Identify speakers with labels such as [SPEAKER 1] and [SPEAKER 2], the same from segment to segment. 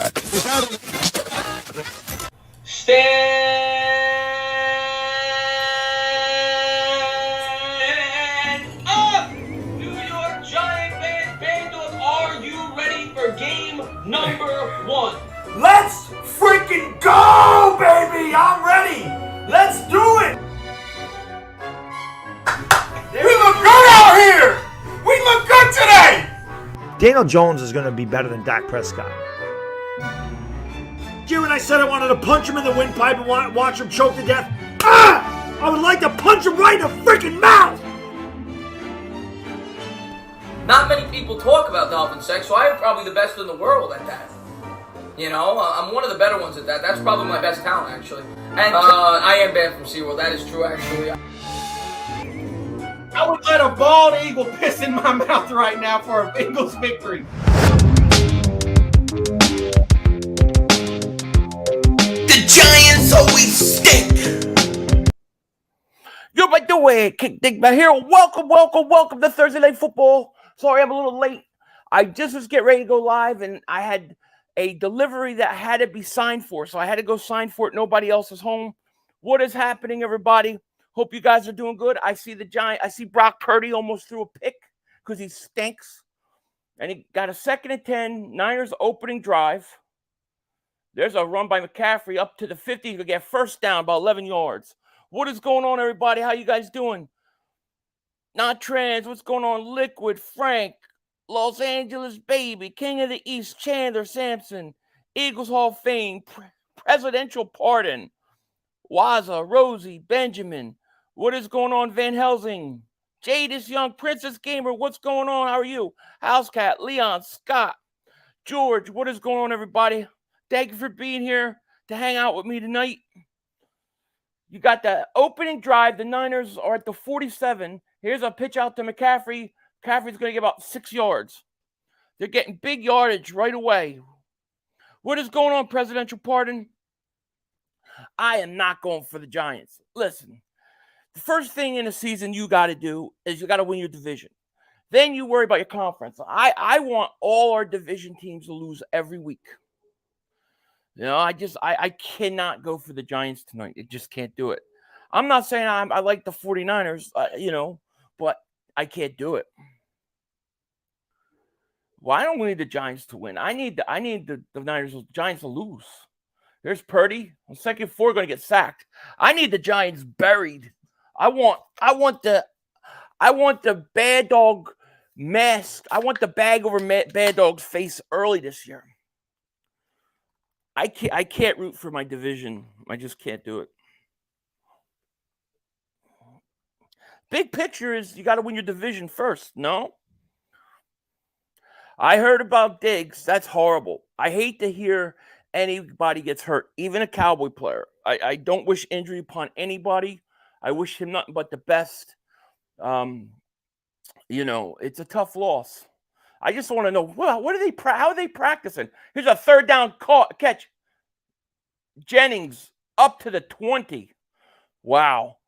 [SPEAKER 1] Stand up! New York Giant fans, Bandle, are you ready for game number 1?
[SPEAKER 2] Let's freaking go, baby! I'm ready! Let's do it! We look good out here! We look good today!
[SPEAKER 3] Daniel Jones is going to be better than Dak Prescott. You and I said I wanted to punch him in the windpipe and watch him choke to death. Ah! I would like to punch him right in the freaking mouth!
[SPEAKER 4] Not many people talk about dolphin sex, so I am probably the best in the world at that. You know, I'm one of the better ones at that. That's probably my best talent, actually. And I am banned from SeaWorld. That is true, actually.
[SPEAKER 5] I would let a bald eagle piss in my mouth right now for a Bengals victory.
[SPEAKER 6] The Giants always stink.
[SPEAKER 7] Yo, by the way, Kick Dingbat here. Welcome to Thursday Night Football. Sorry, I'm a little late. I just was getting ready to go live, and I had a delivery that had to be signed for, so I had to go sign for it. Nobody else is home. What is happening, everybody? Hope you guys are doing good. I see Brock Purdy almost threw a pick because he stinks. And he got a 2nd and 10, Niners opening drive. There's a run by McCaffrey up to the 50 to get first down, about 11 yards. What is going on, everybody? How you guys doing? Not Trans, what's going on? Liquid, Frank, Los Angeles Baby, King of the East, Chandler Sampson, Eagles Hall of Fame, Presidential Pardon, Waza, Rosie, Benjamin. What is going on, Van Helsing? Jadis Young, Princess Gamer, what's going on? How are you? Housecat, Leon, Scott, George, what is going on, everybody? Thank you for being here to hang out with me tonight. You got the opening drive. The Niners are at the 47. Here's a pitch out to McCaffrey. McCaffrey's going to get about 6 yards. They're getting big yardage right away. What is going on, Presidential Pardon? I am not going for the Giants. Listen, the first thing in the season you got to do is you got to win your division. Then you worry about your conference. I want all our division teams to lose every week. You know, I cannot go for the Giants tonight. I just can't do it. I'm not saying I like the 49ers, but I can't do it. Well, I don't need the Giants to win. I need the Giants to lose. There's Purdy. On 2nd 4, going to get sacked. I need the Giants buried. I want the bad dog mask. I want the bag over bad dog's face early this year. I can't root for my division. I just can't do it. Big picture is you got to win your division first, no? I heard about Diggs. That's horrible. I hate to hear anybody gets hurt, even a Cowboy player. I don't wish injury upon anybody. I wish him nothing but the best. It's a tough loss. I just want to know, how are they practicing? Here's a 3rd down catch. Jennings up to the 20. Wow.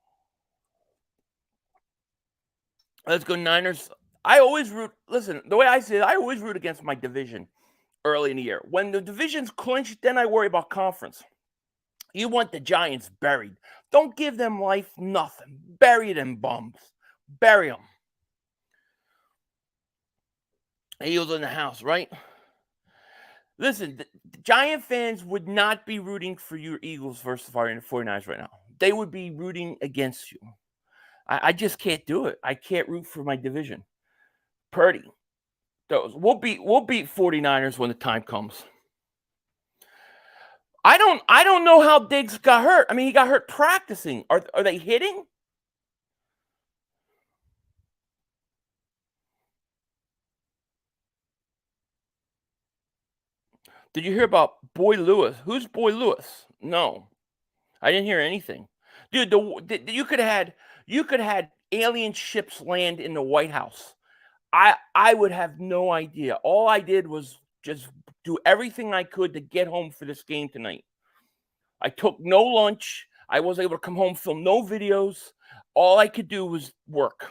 [SPEAKER 7] Let's go Niners. I always root. Listen, the way I see it, I always root against my division early in the year. When the division's clinched, then I worry about conference. You want the Giants buried. Don't give them life, nothing. Bury them bums. Bury them. Eagles in the house, right? Listen, the Giant fans would not be rooting for your Eagles versus the 49ers right now. They would be rooting against you. I just can't do it. I can't root for my division. Purdy. We'll beat 49ers when the time comes. I don't know how Diggs got hurt. I mean, he got hurt practicing. Are they hitting? Did you hear about Boy Lewis? Who's Boy Lewis? No, I didn't hear anything, dude. You could have had alien ships land in the White House. I would have no idea. All I did was just do everything I could to get home for this game tonight. I took no lunch. I was able to come home, film no videos. All I could do was work.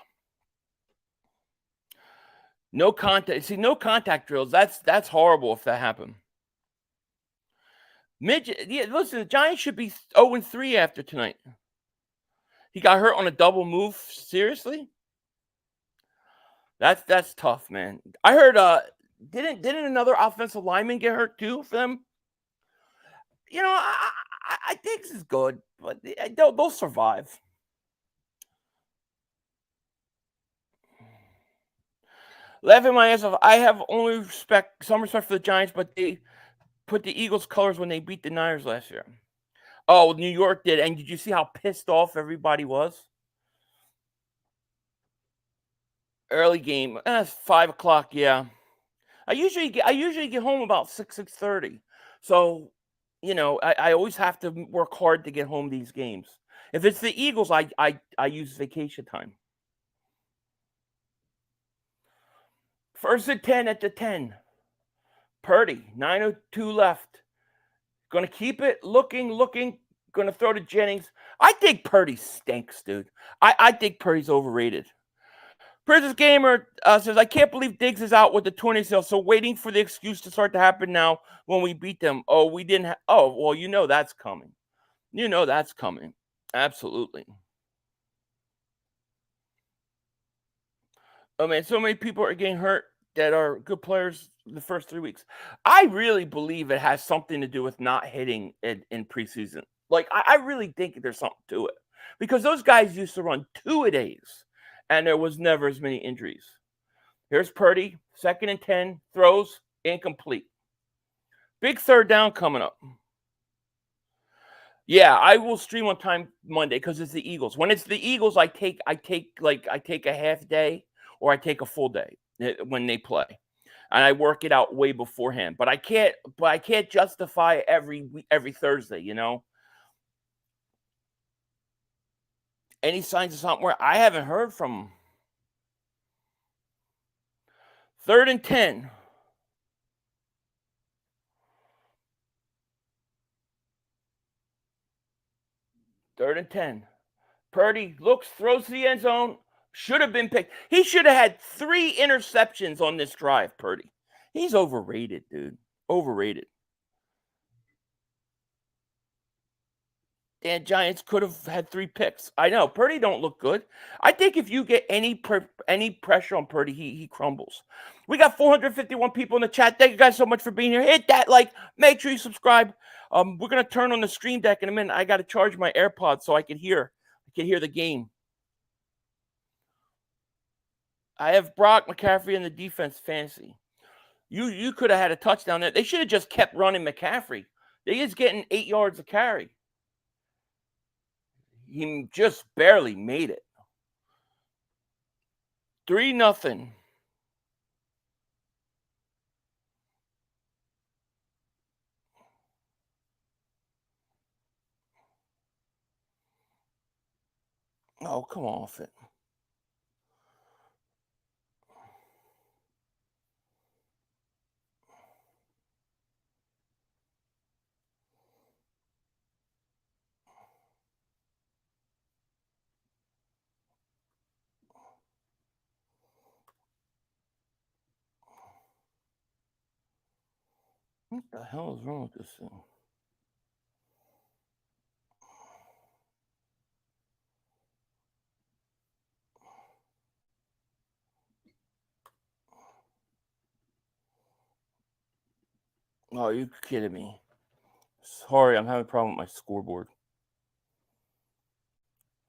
[SPEAKER 7] No contact. See, no contact drills. That's horrible if that happened. Midget. Yeah, listen, the Giants should be 0-3 after tonight. He got hurt on a double move. Seriously? That's tough, man. I heard didn't another offensive lineman get hurt too for them? You know, I think this is good, but they'll survive. Laughing my ass off. I have only some respect for the Giants, but they put the Eagles colors when they beat the Niners last year. Oh, New York did. And did you see how pissed off everybody was? Early game. 5 o'clock, yeah. I usually get home about 6:30. So, you know, I always have to work hard to get home these games. If it's the Eagles, I use vacation time. First and 10 at the 10. Purdy, 9:02 left. Gonna keep it looking. Gonna throw to Jennings. I think Purdy stinks, dude. I think Purdy's overrated. Princess Gamer says, I can't believe Diggs is out with the torn ACL, so waiting for the excuse to start to happen now when we beat them. Oh, we didn't oh, well, you know that's coming. You know that's coming. Absolutely. Oh, man, so many people are getting hurt that are good players the first 3 weeks. I really believe it has something to do with not hitting in preseason. Like, I really think there's something to it. Because those guys used to run 2-a-days, and there was never as many injuries. Here's Purdy, 2nd and 10, throws, incomplete. Big third down coming up. Yeah, I will stream on time Monday because it's the Eagles. When it's the Eagles, I take a half day or I take a full day when they play, and I work it out way beforehand. But I can't justify every Thursday. You know. Any signs of something where I haven't heard from him? 3rd and 10. Third and 10. Purdy looks, throws to the end zone. Should have been picked. He should have had 3 interceptions on this drive, Purdy. He's overrated, dude. Overrated. And Giants could have had 3 picks. I know. Purdy don't look good. I think if you get any pressure on Purdy, he crumbles. We got 451 people in the chat. Thank you guys so much for being here. Hit that like. Make sure you subscribe. We're going to turn on the stream deck in a minute. I got to charge my AirPods so I can hear the game. I have Brock McCaffrey in the defense fantasy. You could have had a touchdown there. They should have just kept running McCaffrey. They is getting 8 yards a carry. He just barely made it. 3-0. Oh, come off it. What the hell is wrong with this thing? Oh, you kidding me? Sorry, I'm having a problem with my scoreboard.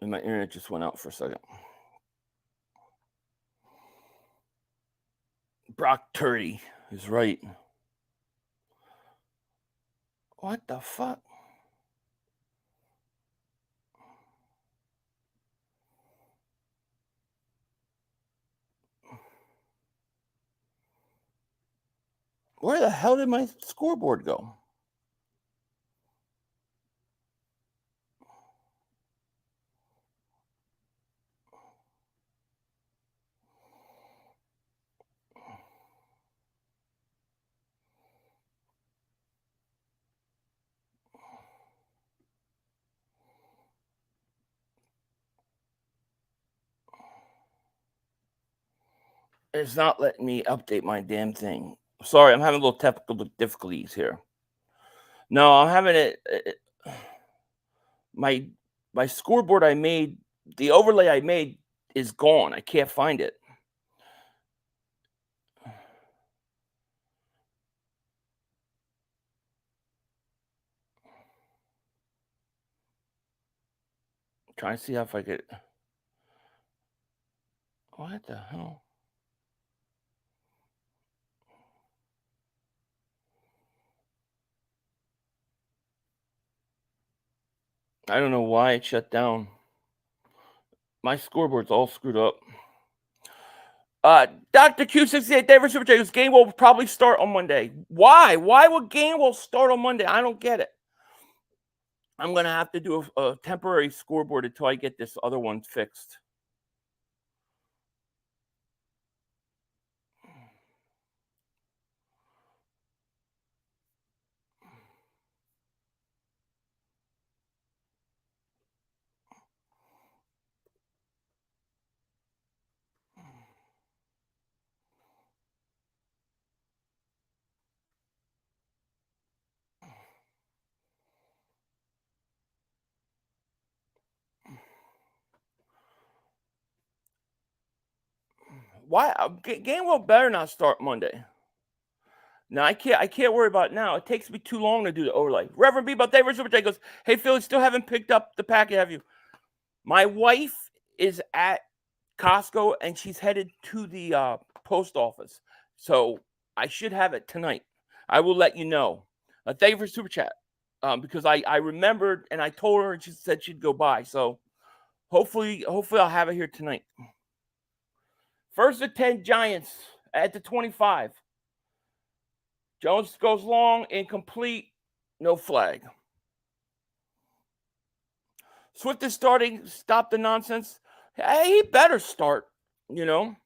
[SPEAKER 7] And my internet just went out for a second. Brock Purdy is right. What the fuck? Where the hell did my scoreboard go? It's not letting me update my damn thing. Sorry, I'm having a little technical difficulties here. No, I'm having it. My scoreboard I made, the overlay I made is gone. I can't find it. I'm trying to see if I could. What the hell? I don't know why it shut down. My scoreboard's all screwed up. Dr. Q68 David Super J, this game will probably start on Monday. Why? Why would game will start on Monday? I don't get it. I'm going to have to do a temporary scoreboard until I get this other one fixed. Why? Gainwell better not start Monday. No, I can't worry about it now. It takes me too long to do the overlay. Reverend Bebop David Super J goes, hey Phil, still haven't picked up the packet, have you? My wife is at Costco and she's headed to the post office. So I should have it tonight. I will let you know. Thank you for super chat. Because I remembered and I told her and she said she'd go by. So hopefully I'll have it here tonight. First and 10 Giants at the 25. Jones goes long, incomplete, no flag. Swift is starting, stop the nonsense. Hey, he better start, you know.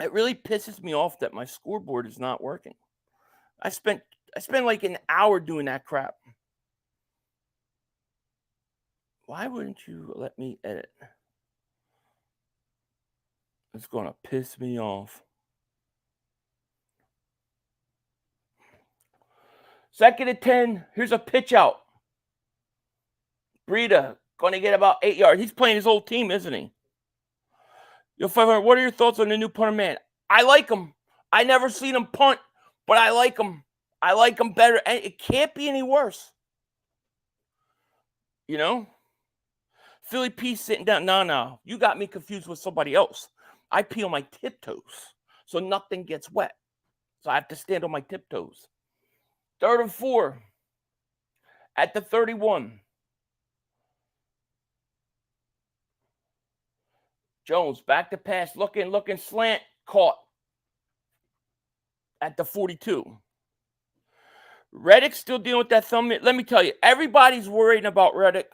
[SPEAKER 7] It really pisses me off that my scoreboard is not working. I spent like an hour doing that crap. Why wouldn't you let me edit? It's going to piss me off. Second and 10. Here's a pitch out. Breida going to get about 8 yards. He's playing his old team, isn't he? Yo, 500, what are your thoughts on the new punter man? I like him. I never seen him punt, but I like him. I like him better. And it can't be any worse. You know? Philly P sitting down. No. You got me confused with somebody else. I pee on my tiptoes so nothing gets wet. So I have to stand on my tiptoes. 3rd and 4 at the 31. Jones back to pass, looking, slant, caught at the 42. Reddick still dealing with that thumb. Let me tell you, everybody's worrying about Reddick.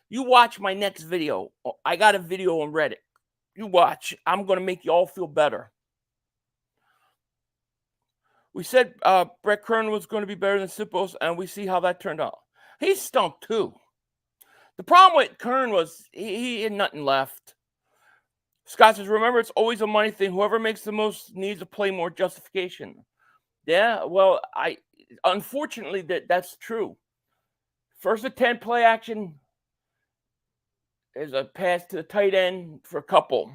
[SPEAKER 7] You watch my next video. I got a video on Reddick. You watch. I'm going to make you all feel better. We said Brett Kern was going to be better than Sipos, and we see how that turned out. He stunk too. The problem with Kern was he had nothing left. Scott says, remember, it's always a money thing. Whoever makes the most needs to play more justification. Yeah, well, unfortunately, that's true. First and 10 play action. There's a pass to the tight end for a couple.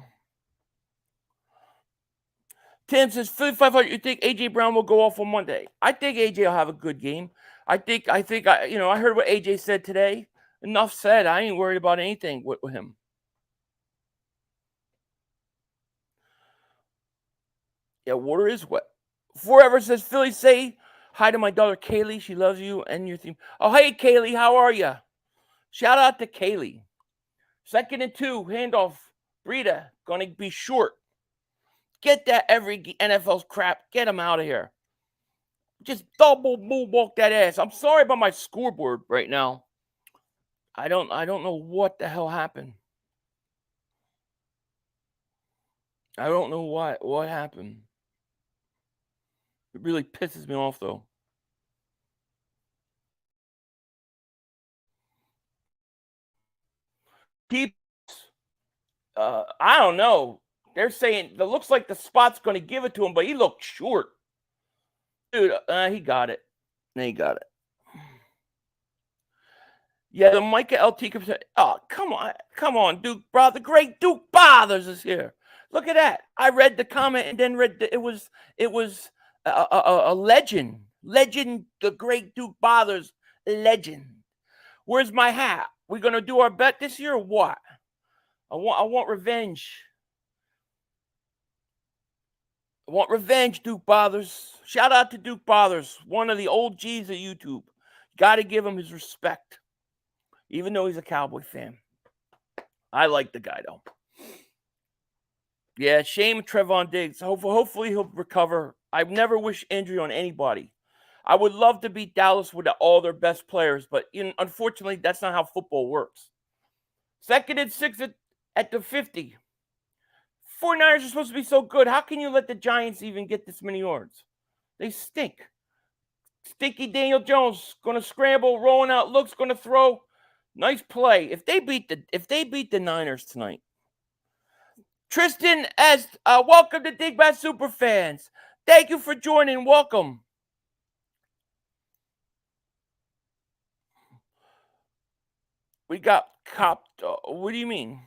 [SPEAKER 7] Tim says, 500, you think A.J. Brown will go off on Monday? I think A.J. will have a good game. I heard what A.J. said today. Enough said. I ain't worried about anything with him. Yeah, water is wet. Forever says, Philly, say hi to my daughter, Kaylee. She loves you and your team. Oh, hey, Kaylee, how are you? Shout out to Kaylee. 2nd and 2, handoff. Breida, going to be short. Get that every NFL's crap. Get him out of here. Just double moonwalk that ass. I'm sorry about my scoreboard right now. I don't know what the hell happened. I don't know what happened. It really pisses me off, though. I don't know. They're saying it looks like the spot's going to give it to him, but he looked short. Dude, he got it. He got it. Yeah, the Micah LT comes. Oh, come on, Duke brother. The great Duke Bothers is here. Look at that. I read the comment and then read it was a legend. Legend, the great Duke Bothers legend. Where's my hat? We gonna do our bet this year or what? I want revenge. I want revenge, Duke Bothers. Shout out to Duke Bothers, one of the old G's of YouTube. Got to give him his respect, even though he's a Cowboy fan. I like the guy, though. Yeah, shame Trevon Diggs. Hopefully he'll recover. I've never wished injury on anybody. I would love to beat Dallas with all their best players, but unfortunately, that's not how football works. 2nd and 6 at the 50. 49ers are supposed to be so good. How can you let the Giants even get this many yards? They stink. Stinky Daniel Jones going to scramble, rolling out looks, going to throw. Nice play. If they beat the Niners tonight. Tristan S. Welcome to Dingbat Super Fans. Thank you for joining. Welcome. We got copped. What do you mean?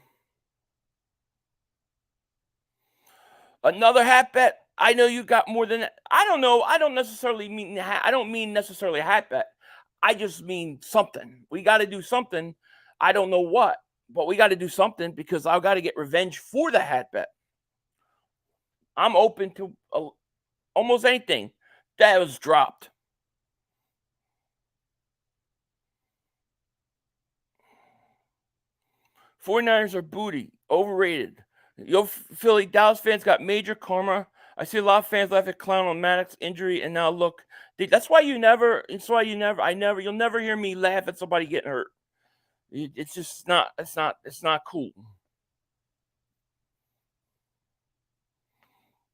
[SPEAKER 7] Another hat bet? I know you got more than that. I don't know. I don't necessarily mean I don't mean necessarily a hat bet. I just mean something. We got to do something. I don't know what, but we got to do something because I've got to get revenge for the hat bet. I'm open to almost anything that was dropped. '49ers are booty, overrated. Yo, Philly, Dallas fans got major karma. I see a lot of fans laugh at clown on Maddox's injury, and now look. That's why you never. It's why you never. You'll never hear me laugh at somebody getting hurt. It's just not. It's not cool.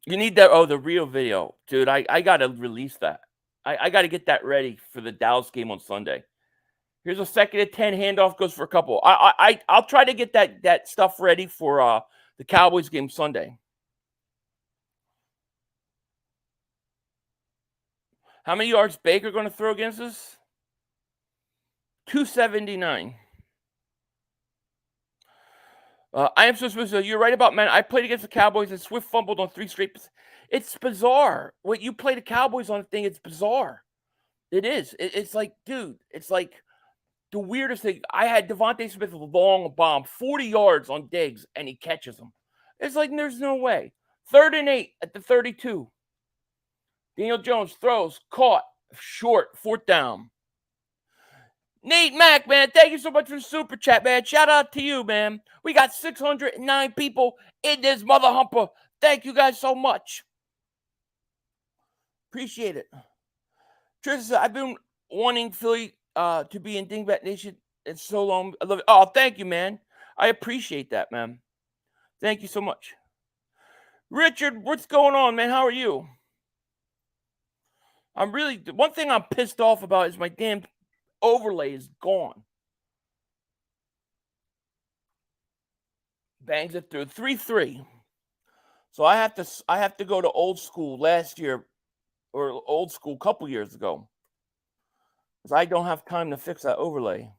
[SPEAKER 7] You need that. Oh, the real video, dude. I gotta release that. I gotta get that ready for the Dallas game on Sunday. Here's a 2nd and 10 handoff goes for a couple. I'll try to get that stuff ready for the Cowboys game Sunday. How many yards Baker going to throw against us? 279. I am so supposed to. You're right about man. I played against the Cowboys and Swift fumbled on 3 straight. It's bizarre. What you play the Cowboys on a thing, it's bizarre. It is. It's like, dude, it's like the weirdest thing. I had Devontae Smith with a long bomb, 40 yards on Diggs, and he catches them. It's like there's no way. 3rd and 8 at the 32. Daniel Jones throws, caught, short, 4th down. Nate Mack, man, thank you so much for the super chat, man. Shout out to you, man. We got 609 people in this mother humper. Thank you guys so much. Appreciate it. Tristan, I've been wanting Philly to be in Dingbat Nation in so long. I love it. Oh, thank you, man. I appreciate that, man. Thank you so much. Richard, what's going on, man? How are you? One thing I'm pissed off about is my damn overlay is gone. Bangs it through 3-3. So I have to go to old school last year or old school a couple years ago. Because I don't have time to fix that overlay.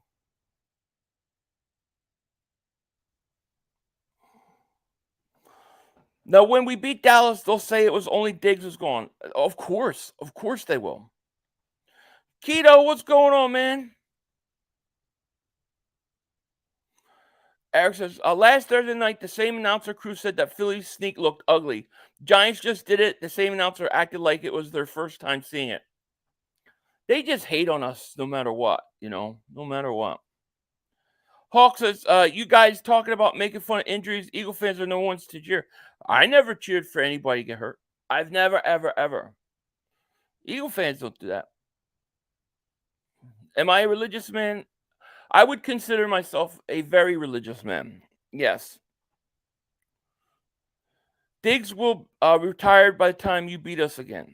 [SPEAKER 7] Now, when we beat Dallas, they'll say it was only Diggs was gone. Of course they will. Keto, what's going on, man? Eric says, last Thursday night, the same announcer crew said that Philly's sneak looked ugly. Giants just did it. The same announcer acted like it was their first time seeing it. They just hate on us no matter what, no matter what. Hawk says, you guys talking about making fun of injuries. Eagle fans are no ones to cheer. I never cheered for anybody to get hurt. I've never, ever, ever. Eagle fans don't do that. Am I a religious man? I would consider myself a very religious man. Yes. Diggs will retire by the time you beat us again.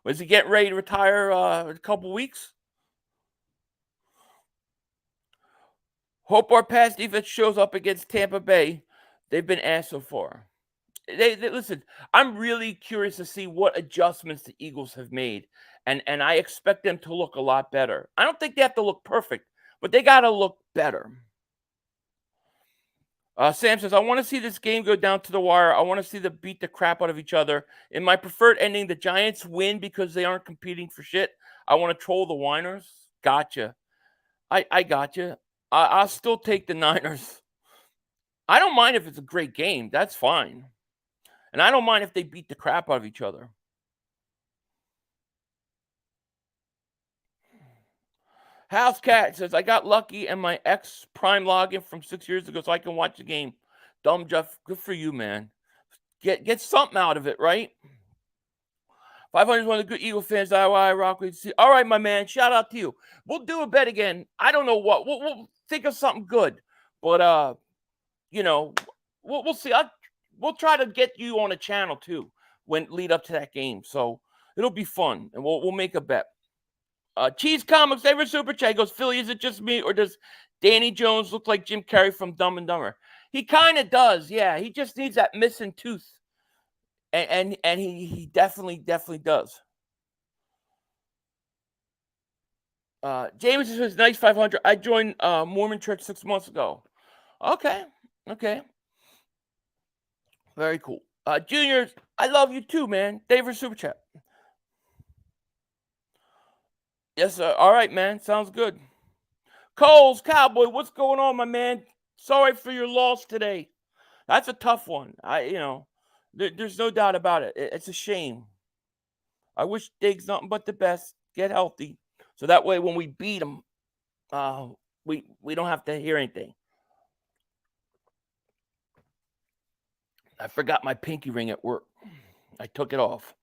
[SPEAKER 7] Was he getting ready to retire in a couple weeks? Hope our pass defense shows up against Tampa Bay. They've been asked so far. They listen, I'm really curious to see what adjustments the Eagles have made. And I expect them to look a lot better. I don't think they have to look perfect, but they got to look better. Sam says, I want to see this game go down to the wire. I want to see them beat the crap out of each other. In my preferred ending, the Giants win because they aren't competing for shit. I want to troll the whiners. Gotcha. I gotcha. I'll still take the Niners. I don't mind if it's a great game. That's fine. And I don't mind if they beat the crap out of each other. House Cat says, I got lucky and my ex Prime login from 6 years ago so I can watch the game. Dumb Jeff, good for you, man. Get something out of it, right? 500 is one of the good Eagle fans. I rock with you. All right, my man. Shout out to you. We'll do a bet again. I don't know what. We'll think of something good. But, we'll see. We'll try to get you on a channel, too, when lead up to that game. So it'll be fun, and we'll make a bet. Cheese Comics, favorite super chat goes, Philly, is it just me, or does Danny Jones look like Jim Carrey from Dumb and Dumber? He kind of does, yeah. He just needs that missing tooth. And he definitely does. James says, nice 500. I joined Mormon Church 6 months ago. Okay. Very cool. Junior, I love you too, man. David Super Chat. Yes, sir. All right, man. Sounds good. Coles, Cowboy, what's going on, my man? Sorry for your loss today. That's a tough one. There's no doubt about it. It's a shame. I wish Diggs nothing but the best. Get healthy. So that way when we beat him, we don't have to hear anything. I forgot my pinky ring at work. I took it off.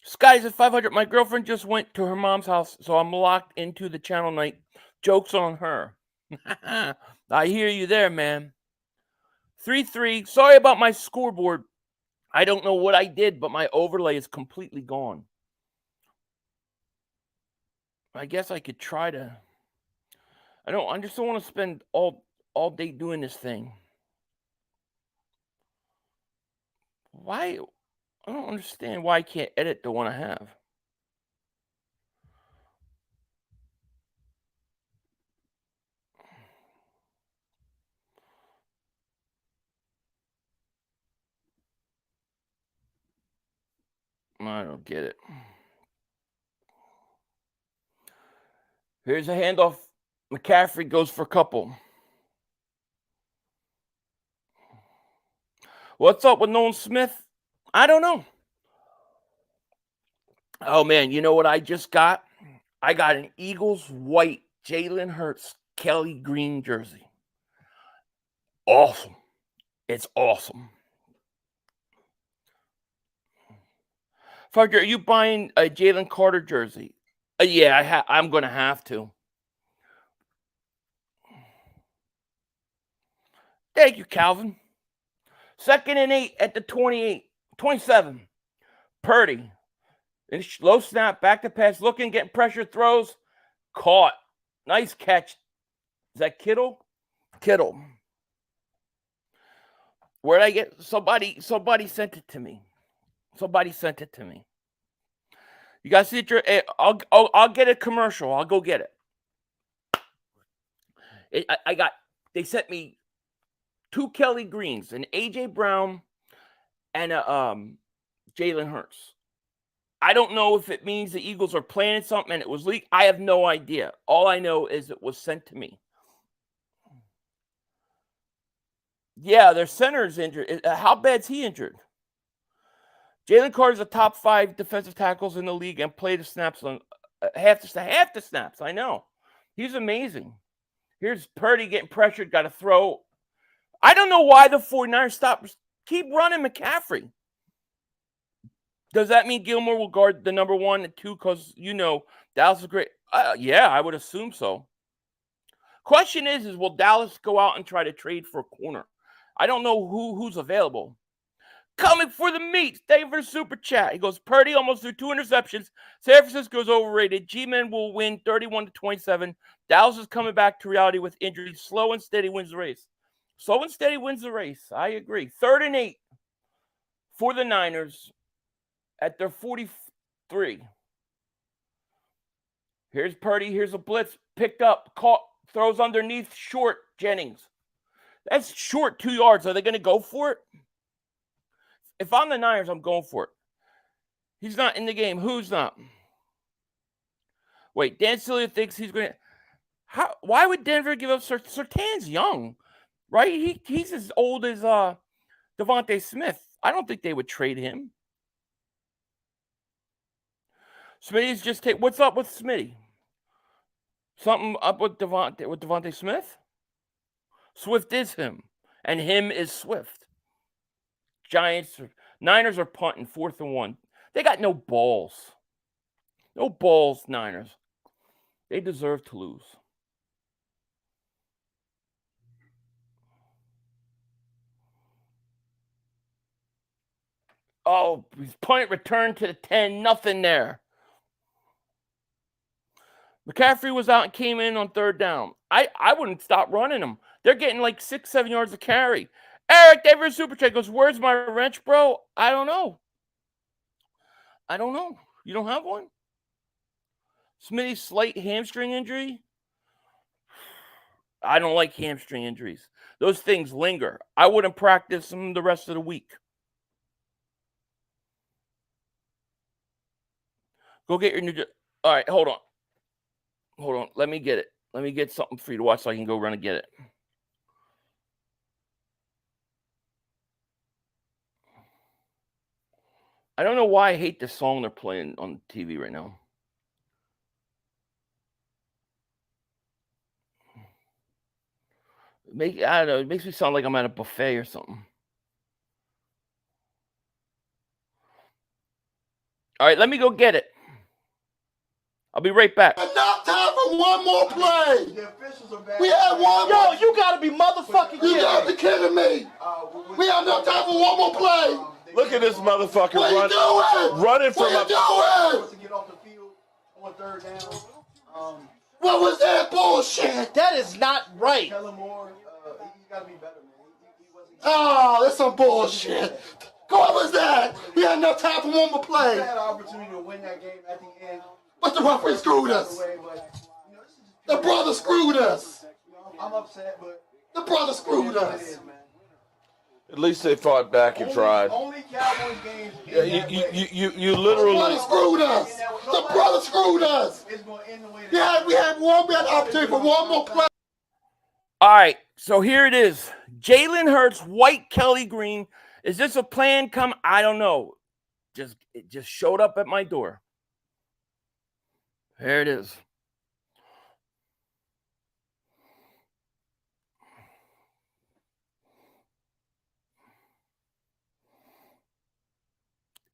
[SPEAKER 7] Scotty's at 500. My girlfriend just went to her mom's house, so I'm locked into the channel night. Joke's on her. I hear you there, man. 3-3. Sorry about my scoreboard. I don't know what I did, but my overlay is completely gone. I guess I could try to. I just don't want to spend all day doing this thing. Why? I don't understand why I can't edit the one I have. I don't get it. Here's a handoff. McCaffrey goes for a couple. What's up with Nolan Smith? I don't know. Oh, man, you know what I just got? I got an Eagles white Jalen Hurts Kelly Green jersey. Awesome. It's awesome. Fudger, are you buying a Jalen Carter jersey? Yeah, I'm going to have to. Thank you, Calvin. 2nd and 8 at the 27. Purdy. Low snap, back to pass, looking, getting pressure, throws. Caught. Nice catch. Is that Kittle? Kittle. Where'd I get? Somebody sent it to me. You guys see it? I'll get a commercial. I'll go get it. They sent me 2 Kelly Greens, an AJ Brown and a Jalen Hurts. I don't know if it means the Eagles are planning something and it was leaked. I have no idea. All I know is it was sent to me. Yeah, their center is injured. How bad's he injured? Jalen Carter's the top 5 defensive tackles in the league and played the snaps on half the snaps. I know. He's amazing. Here's Purdy getting pressured, got to throw. I don't know why the 49ers stopped. Keep running McCaffrey. Does that mean Gilmore will guard the number 1 and 2? Because, Dallas is great. Yeah, I would assume so. Question is will Dallas go out and try to trade for a corner? I don't know who's available. Coming for the meat. David Super Chat. He goes, Purdy almost threw 2 interceptions. San Francisco's overrated. G-Men will win 31-27. Dallas is coming back to reality with injuries. Slow and steady wins the race. Slow and steady wins the race. I agree. 3rd and 8 for the Niners at their 43. Here's Purdy. Here's a blitz. Picked up. Caught. Throws underneath. Short. Jennings. That's short 2 yards. Are they going to go for it? If I'm the Niners, I'm going for it. He's not in the game. Who's not? Wait, Dan Celia thinks he's going to... Why would Denver give up... Surtain's young, right? He's as old as Devontae Smith. I don't think they would trade him. Smitty's just take... What's up with Smitty? Something up with Devontae Smith? Swift is him, and him is Swift. Niners are punting 4th and 1. They got no balls. No balls, Niners. They deserve to lose. Oh, his punt return to the 10. Nothing there. McCaffrey was out and came in on 3rd down. I wouldn't stop running them. They're getting like 6-7 yards of carry. Eric Davis Super Chat goes, where's my wrench, bro? I don't know. You don't have one? Smitty's slight hamstring injury? I don't like hamstring injuries. Those things linger. I wouldn't practice them the rest of the week. Go get your new... All right, hold on. Hold on. Let me get it. Let me get something for you to watch so I can go run and get it. I don't know why I hate this song they're playing on TV right now. I don't know. It makes me sound like I'm at a buffet or something. All right, let me go get it. I'll be right back.
[SPEAKER 2] Enough time for one more play. We had one.
[SPEAKER 5] Yo, you gotta be motherfucking
[SPEAKER 2] You
[SPEAKER 5] kidding
[SPEAKER 2] gotta
[SPEAKER 5] me.
[SPEAKER 2] be kidding me. We have enough time for one more play.
[SPEAKER 8] Look at this motherfucker
[SPEAKER 2] What are you doing?
[SPEAKER 8] running from
[SPEAKER 2] What
[SPEAKER 8] a...
[SPEAKER 2] are you doing?
[SPEAKER 9] To get off the field on 3rd down.
[SPEAKER 2] What was that bullshit?
[SPEAKER 5] That is not right.
[SPEAKER 9] Kellen Moore, he's got to be better, man. He wasn't.
[SPEAKER 2] Oh, that's some bullshit. What was that? We had enough time for one more
[SPEAKER 9] He
[SPEAKER 2] play.
[SPEAKER 9] had an opportunity to win that game at the end.
[SPEAKER 2] But the referee screwed us.
[SPEAKER 9] Way, but, you know, this is just
[SPEAKER 2] The brother screwed us.
[SPEAKER 9] You know, I'm upset, but
[SPEAKER 2] The brother screwed
[SPEAKER 9] it is what it
[SPEAKER 2] us.
[SPEAKER 9] is, man.
[SPEAKER 8] At least they fought back and tried.
[SPEAKER 9] Only Cowboys games.
[SPEAKER 8] Yeah, you
[SPEAKER 2] The brother
[SPEAKER 8] literally...
[SPEAKER 2] screwed us. The brother screwed us.
[SPEAKER 9] It's going to end the way
[SPEAKER 2] We had opportunity for one more play.
[SPEAKER 7] All right, so here it is. Jalen Hurts, White Kelly Green. Is this a plan come? I don't know. It just showed up at my door. Here it is.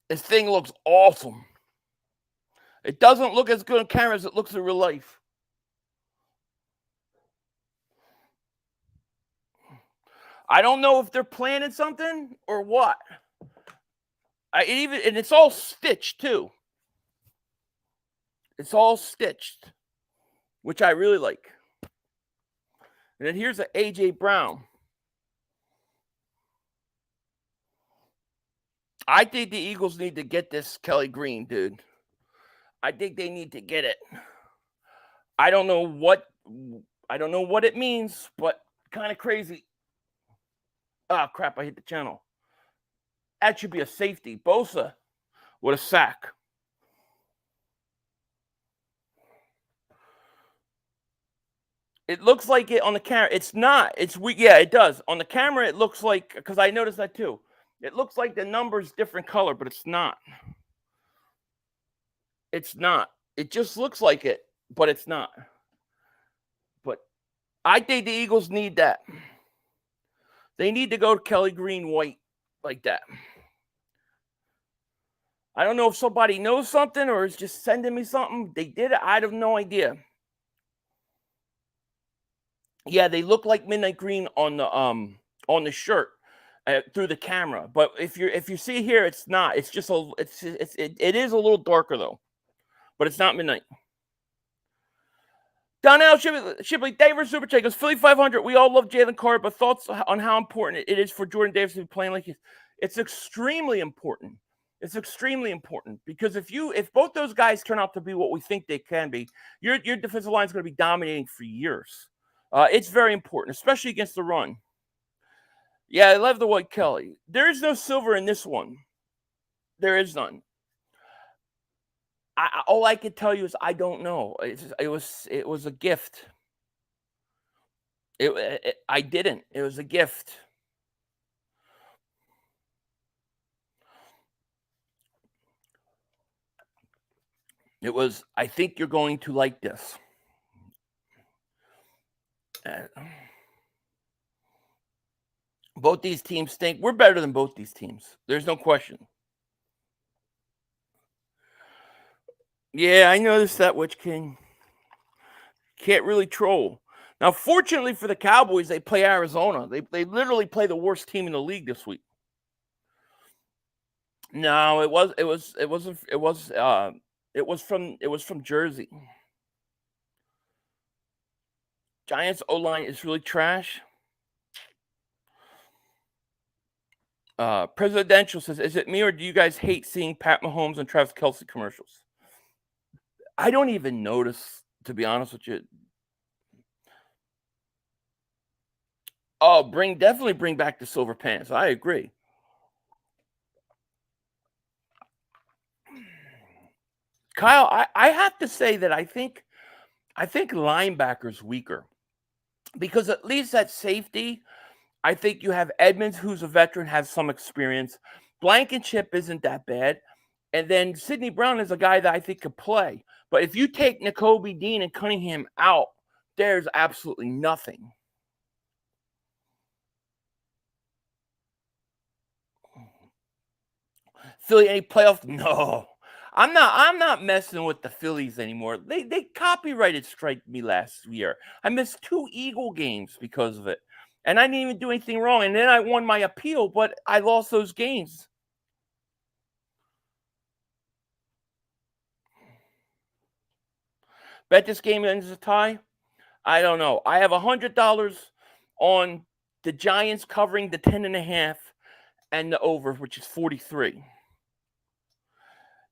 [SPEAKER 7] This thing looks awesome. It doesn't look as good on camera as it looks in real life. I don't know if they're planning something or what. And it's all stitched too. It's all stitched, which I really like. And then here's an AJ Brown. I think the Eagles need to get this Kelly Green, dude. I think they need to get it. I don't know what it means, but kind of crazy. Ah, crap, I hit the channel. That should be a safety. Bosa with a sack. It looks like it on the camera. It's not. Yeah, it does. On the camera, it looks like, because I noticed that too. It looks like the number's different color, but it's not. It's not. It just looks like it, but it's not. But I think the Eagles need that. They need to go to Kelly Green White like that. I don't know if somebody knows something or is just sending me something. They did it. I have no idea. Yeah, they look like midnight green on the shirt through the camera. But if you see here, it's not. It's just it is a little darker though, but it's not midnight. Donnell Shipley, Davis Super Chat goes, Philly 500. We all love Jalen Carter, but thoughts on how important it is for Jordan Davis to be playing like this? It's extremely important. It's extremely important because if both those guys turn out to be what we think they can be, your defensive line is going to be dominating for years. It's very important, especially against the run. Yeah, I love the White Kelly. There is no silver in this one. There is none. All I can tell you is I don't know. It was a gift. I didn't. It was a gift. It was, I think you're going to like this. Both these teams stink. We're better than both these teams. There's no question. Yeah, I noticed that, Witch King. Can't really troll. Now, fortunately for the Cowboys, they play Arizona. They literally play the worst team in the league this week. No, it was from Jersey. Giants O-line is really trash. Presidential says, is it me or do you guys hate seeing Pat Mahomes and Travis Kelce commercials? I don't even notice, to be honest with you. Oh, definitely bring back the silver pants. I agree. Kyle, I have to say that I think linebacker's weaker because at least at safety, I think you have Edmonds, who's a veteran, has some experience. Blankenship isn't that bad. And then Sidney Brown is a guy that I think could play. But if you take Nakobe Dean and Cunningham out, there's absolutely nothing. Philly, any playoff? No. I'm not messing with the Phillies anymore. They copyrighted strike me last year. I missed 2 Eagle games because of it. And I didn't even do anything wrong. And then I won my appeal, but I lost those games. Bet this game ends a tie? I don't know. I have $100 on the Giants covering the 10.5 and the over, which is 43.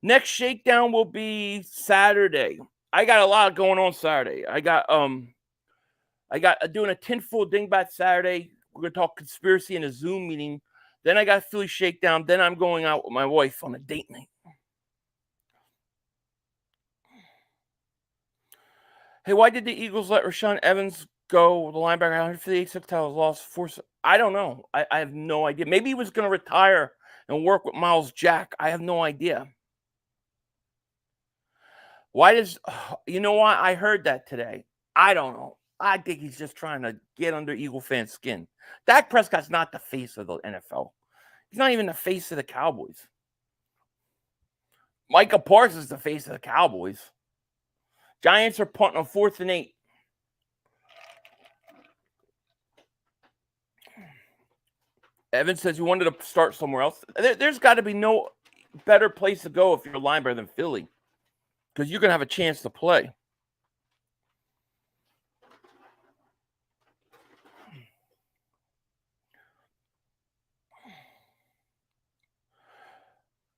[SPEAKER 7] Next shakedown will be Saturday. I got a lot going on Saturday. I got doing a tinfoil dingbat Saturday. We're gonna talk conspiracy in a Zoom meeting. Then I got Philly shakedown. Then I'm going out with my wife on a date night. Hey, why did the Eagles let Rashaan Evans go? The linebacker, 158 tackles lost. I don't know. I have no idea. Maybe he was going to retire and work with Miles Jack. I have no idea. You know what? I heard that today. I don't know. I think he's just trying to get under Eagle fans' skin. Dak Prescott's not the face of the NFL. He's not even the face of the Cowboys. Micah Parsons is the face of the Cowboys. Giants are punting on 4th and 8. Evan says he wanted to start somewhere else. There's got to be no better place to go if you're a linebacker than Philly, because you're going to have a chance to play.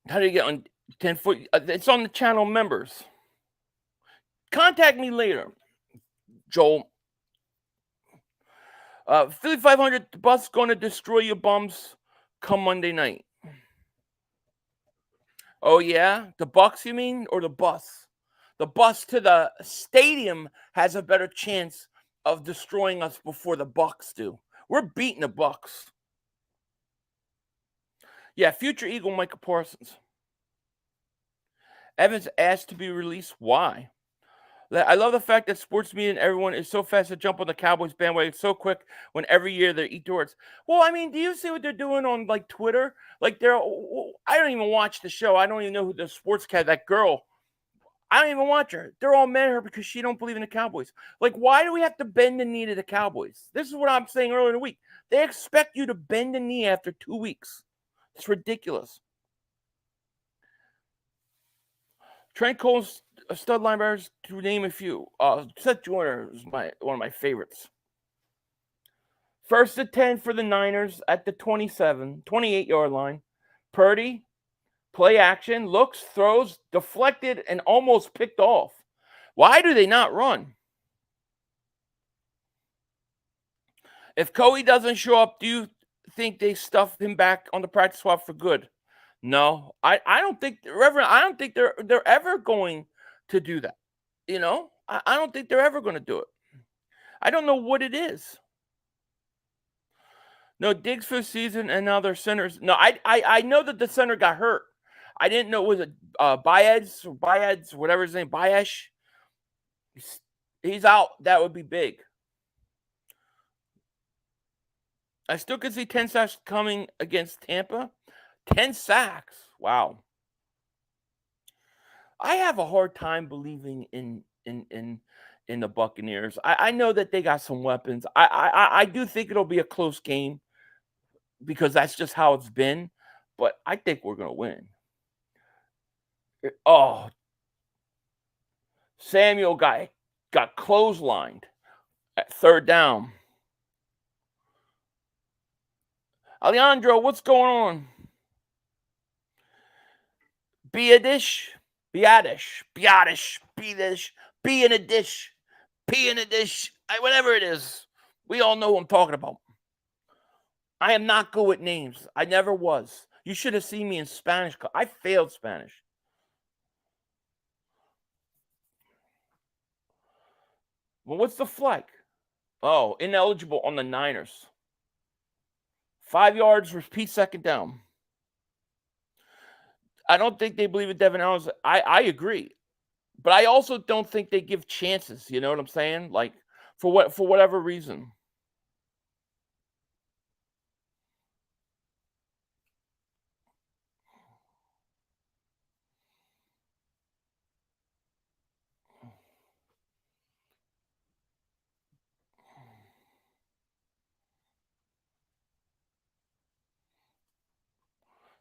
[SPEAKER 7] How do you get on 10 foot? It's on the channel members. Contact me later, Joel. Philly 500, the bus going to destroy your bums come Monday night. Oh, yeah? The Bucks, you mean? Or the bus? The bus to the stadium has a better chance of destroying us before the Bucks do. We're beating the Bucks. Yeah, future Eagle Micah Parsons. Evans asked to be released. Why? I love the fact that sports media and everyone is so fast to jump on the Cowboys bandwagon so quick when every year they eat words. Well, I mean, do you see what they're doing on like Twitter? Like I don't even watch the show. I don't even know who the sports cat, that girl. I don't even watch her. They're all mad at her because she don't believe in the Cowboys. Like, why do we have to bend the knee to the Cowboys? This is what I'm saying earlier in the week. They expect you to bend the knee after 2 weeks. It's ridiculous. Trent Cole's stud linebackers, to name a few. Seth Joyner is one of my favorites. 1st and 10 for the Niners at the 28-yard line. Purdy, Play action, looks, throws, deflected, and almost picked off. Why do they not run? If Coey doesn't show up, do you think they stuff him back on the practice squad for good? No, I don't think, Reverend. I don't think they're ever going to do that. You know, I don't think they're ever going to do it. I don't know what it is. No, Diggs for the season, and now they're centers. No, I know that the center got hurt. I didn't know, was it Baez, whatever his name, Bayesh? He's out. That would be big. I still could see 10 sacks coming against Tampa. 10 sacks. Wow. I have a hard time believing in the Buccaneers. I know that they got some weapons. I do think it'll be a close game because that's just how it's been. But I think we're going to win. Oh, Samuel got clotheslined at third down. Alejandro, what's going on? Be in a dish, pee in a dish, whatever it is. We all know who I'm talking about. I am not good with names. I never was. You should have seen me in Spanish. I failed Spanish. Well, what's the flag? Oh, ineligible on the Niners. 5 yards, repeat second down. I don't think they believe in Devin Allen. I agree. But I also don't think they give chances. You know what I'm saying? Like, for whatever reason.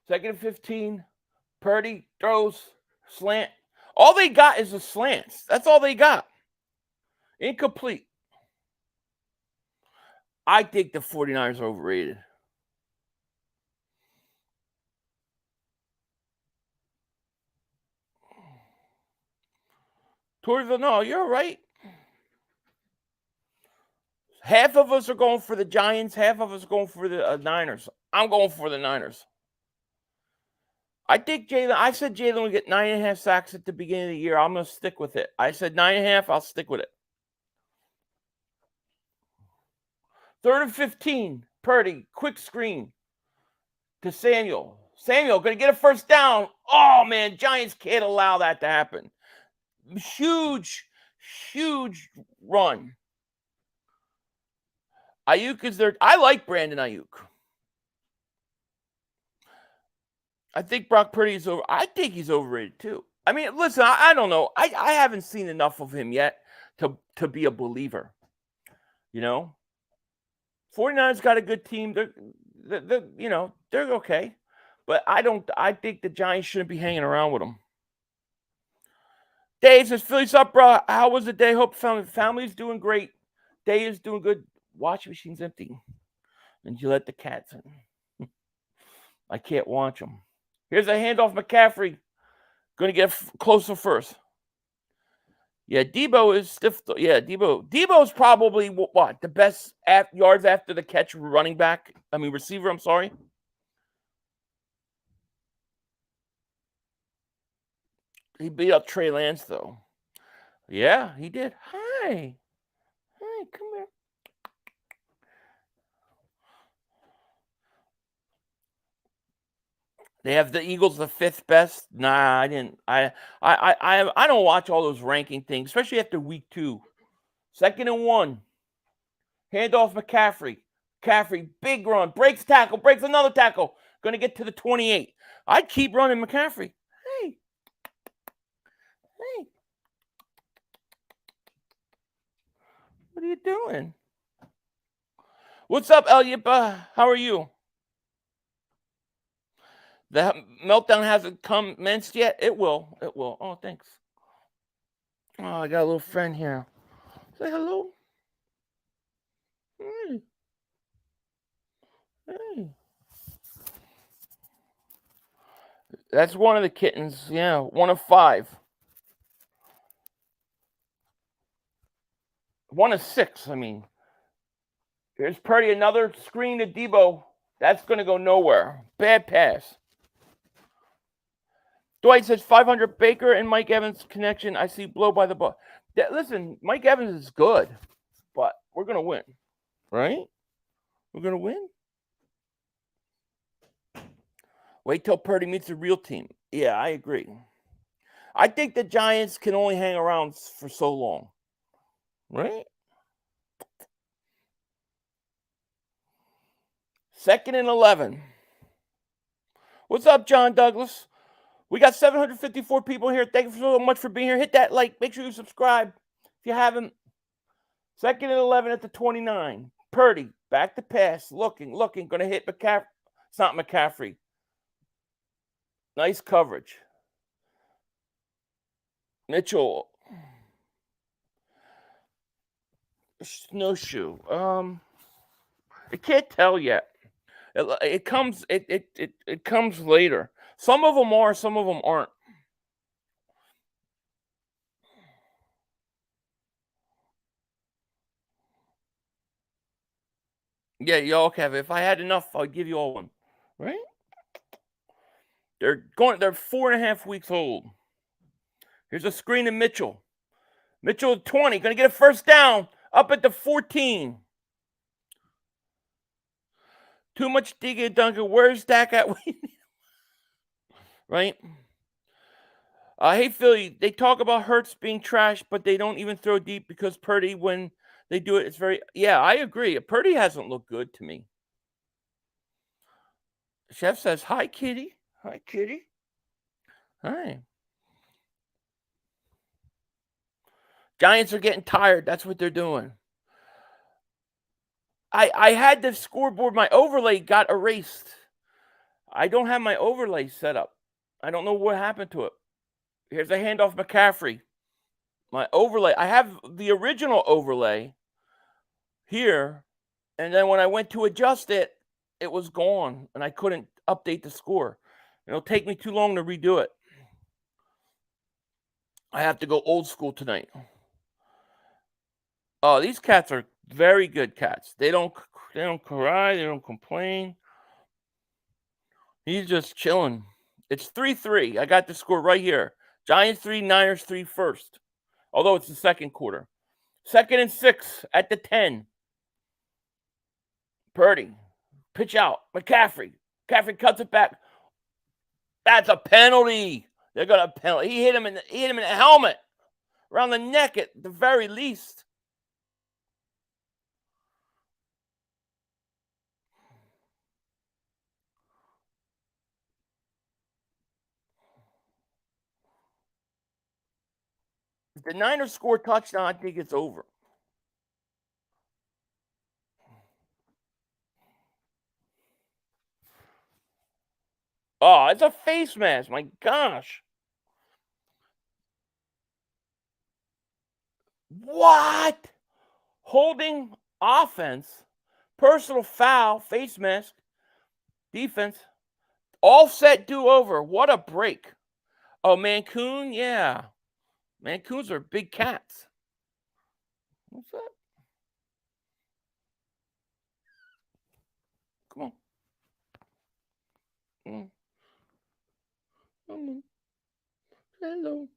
[SPEAKER 7] Second and 15. Purdy throws, slant. All they got is the slants. That's all they got. Incomplete. I think the 49ers are overrated. Torreville, no, you're right. Half of us are going for the Giants. Half of us are going for the Niners. I'm going for the Niners. I think I said Jalen would get 9.5 sacks at the beginning of the year. I'm going to stick with it. I said 9.5. I'll stick with it. Third and 15. Purdy, quick screen to Samuel. Samuel going to get a first down. Oh, man, Giants can't allow that to happen. Huge run. Ayuk is there. I like Brandon Ayuk. I think Brock Purdy is over. I think he's overrated too. I mean, listen, I don't know. I haven't seen enough of him yet to be a believer. You know, 49ers got a good team. They're okay. But I think the Giants shouldn't be hanging around with them. Dave says, Philly's up, bro. How was the day? Hope family's doing great. Day is doing good. Washing machine's empty. And you let the cats in. I can't watch them. Here's a handoff. McCaffrey. Going to get closer first. Yeah, Debo is stiff. Yeah, Debo's probably what? The best yards after the catch receiver, I'm sorry. He beat up Trey Lance, though. Yeah, he did. Hi, come here. They have the Eagles the 5th best. Nah, I didn't. I don't watch all those ranking things, especially after week 2. 2nd and 1. Handoff McCaffrey. McCaffrey, big run. Breaks tackle. Breaks another tackle. Going to get to the 28. I'd keep running McCaffrey. Hey. What are you doing? What's up, Elliot? How are you? The meltdown hasn't commenced yet. It will. Oh, thanks. Oh, I got a little friend here. Say hello. Hey. That's one of the kittens. Yeah, 1 of 5. 1 of 6. I mean, here's Purdy. Another screen to Debo. That's going to go nowhere. Bad pass. Dwight says 500 Baker and Mike Evans connection. I see blow by the ball. Listen, Mike Evans is good, but we're going to win. Right? We're going to win. Wait till Purdy meets the real team. Yeah, I agree. I think the Giants can only hang around for so long. Right? 2nd and 11. What's up, John Douglas? We got 754 people here. Thank you so much for being here. Hit that like. Make sure you subscribe if you haven't. 2nd and 11 at the 29. Purdy, back to pass. Looking. Going to hit McCaffrey. It's not McCaffrey. Nice coverage. Mitchell. Snowshoe. I can't tell yet. It comes later. Some of them are, some of them aren't. Yeah, y'all have. If I had enough, I'd give you all one. Right? They're 4.5 weeks old. Here's a screen to Mitchell. Mitchell at 20, gonna get a first down up at the 14. Too much digging, Duncan. Where's Dak at? Right? Hey, Philly, they talk about Hurts being trash, but they don't even throw deep because Purdy, when they do it, it's very... Yeah, I agree. Purdy hasn't looked good to me. Chef says, hi, kitty. Hi, kitty. Hi. Giants are getting tired. That's what they're doing. I had the scoreboard. My overlay got erased. I don't have my overlay set up. I don't know what happened to it. Here's a handoff McCaffrey. My overlay. I have the original overlay here. And then when I went to adjust it, it was gone. And I couldn't update the score. It'll take me too long to redo it. I have to go old school tonight. Oh, these cats are very good cats. They don't cry. They don't complain. He's just chilling. It's 3-3. I got the score right here. Giants 3, Niners 3 first. Although it's the second quarter. 2nd and 6 at the 10. Purdy. Pitch out. McCaffrey. McCaffrey cuts it back. That's a penalty. They're gonna penalty. He hit him in the helmet. Around the neck at the very least. If the Niners score a touchdown, I think it's over. Oh, it's a face mask. My gosh. What? Holding offense, personal foul, face mask, defense, offset do-over. What a break. Oh, Mancoon? Yeah. Mancoons are big cats. What's that? Come on. Hello.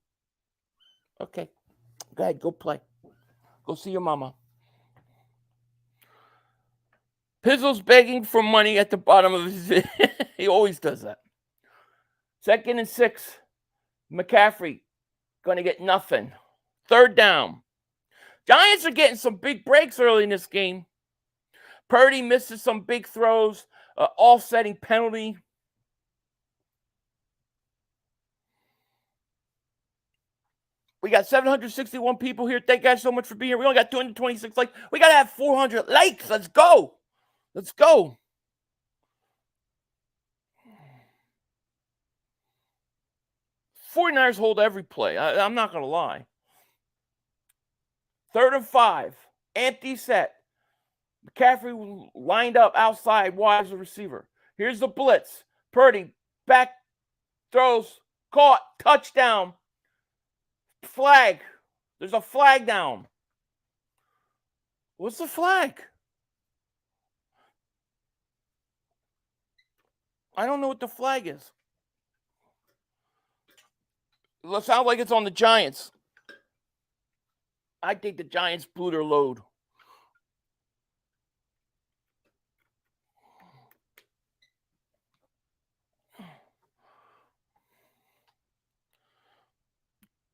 [SPEAKER 7] Okay. Go ahead. Go play. Go see your mama. Pizzle's begging for money at the bottom of his video. He always does that. 2nd and 6. McCaffrey going to get nothing. 3rd down. Giants are getting some big breaks early in this game. Purdy misses some big throws. Offsetting penalty. We got 761 people here. Thank you guys so much for being here. We only got 226 likes. We got to have 400 likes. Let's go. Let's go. '49ers hold every play. I'm not going to lie. 3rd and 5. Empty set. McCaffrey lined up outside, wide as a receiver. Here's the blitz. Purdy back throws, caught, touchdown, flag. There's a flag down. What's the flag? I don't know what the flag is. It sounds like it's on the Giants. I think the Giants blew their load.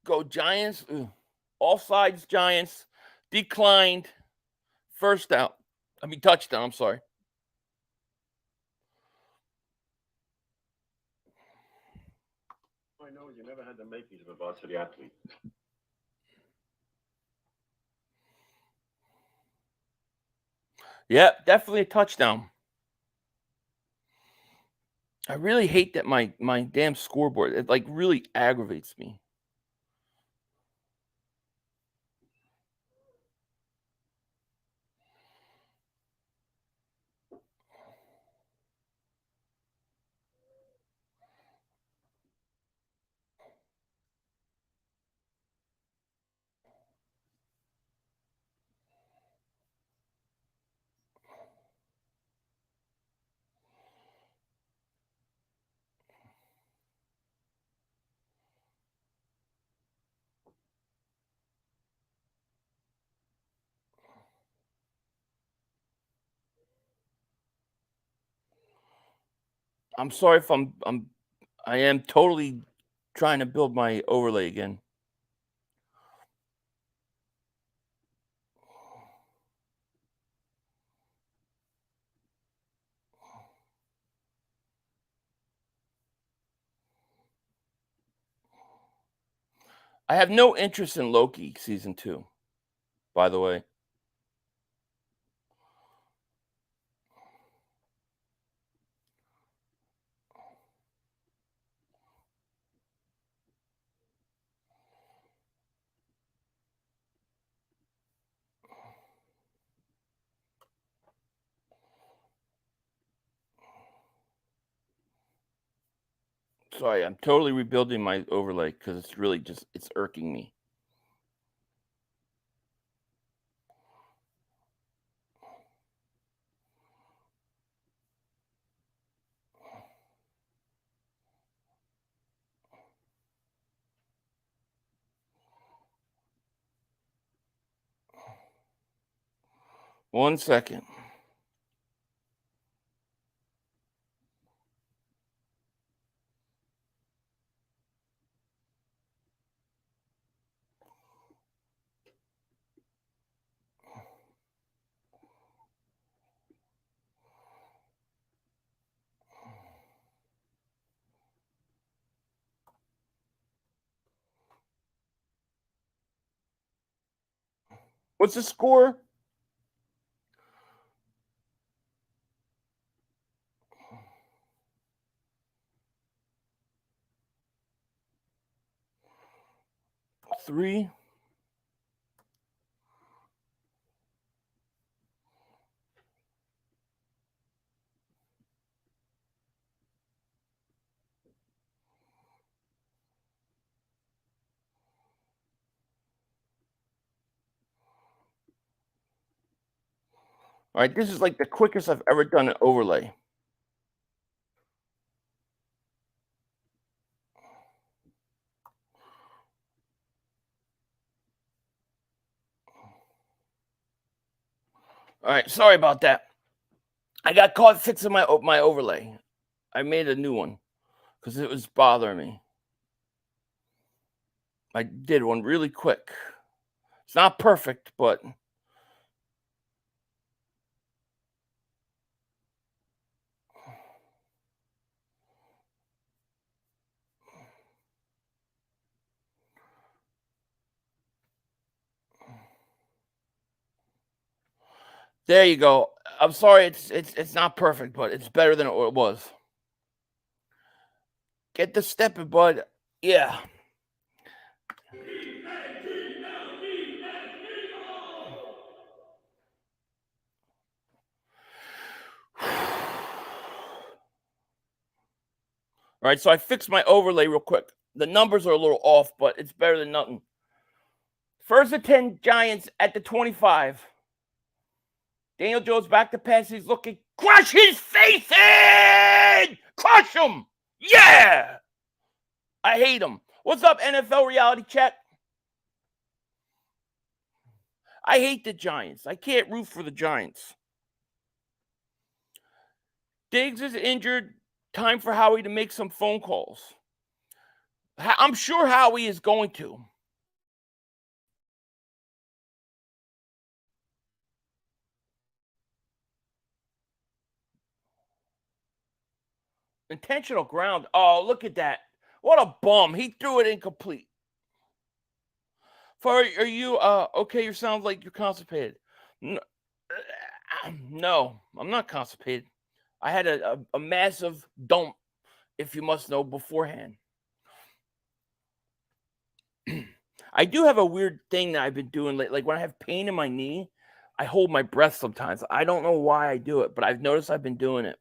[SPEAKER 7] Go Giants. Offsides Giants. Declined. First down. Touchdown. I'm sorry.
[SPEAKER 10] I know you never had the makings of a varsity athlete.
[SPEAKER 7] Yep, definitely a touchdown. I really hate that my damn scoreboard. It like really aggravates me. I'm sorry if I am totally trying to build my overlay again. I have no interest in Loki season 2, by the way. Sorry, I'm totally rebuilding my overlay because it's really it's irking me. One second. What's the score? Three. All right, this is like the quickest I've ever done an overlay. All right, sorry about that. I got caught fixing my overlay. I made a new one because it was bothering me. I did one really quick. It's not perfect, but there you go. I'm sorry, it's not perfect, but it's better than it was. Get the stepping, bud. Yeah. All right, so I fixed my overlay real quick. The numbers are a little off, but it's better than nothing. First and 10, Giants at the 25. Daniel Jones back to pass. He's looking. Crush his face in! Crush him! Yeah! I hate him. What's up, NFL Reality Check? I hate the Giants. I can't root for the Giants. Diggs is injured. Time for Howie to make some phone calls. I'm sure Howie is going to. Intentional ground. Oh, look at that. What a bum. He threw it incomplete. Are you okay? You sound like you're constipated. No, I'm not constipated. I had a massive dump, if you must know, beforehand. I do have a weird thing that I've been doing lately. Like when I have pain in my knee, I hold my breath sometimes. I don't know why I do it, but I've noticed I've been doing it.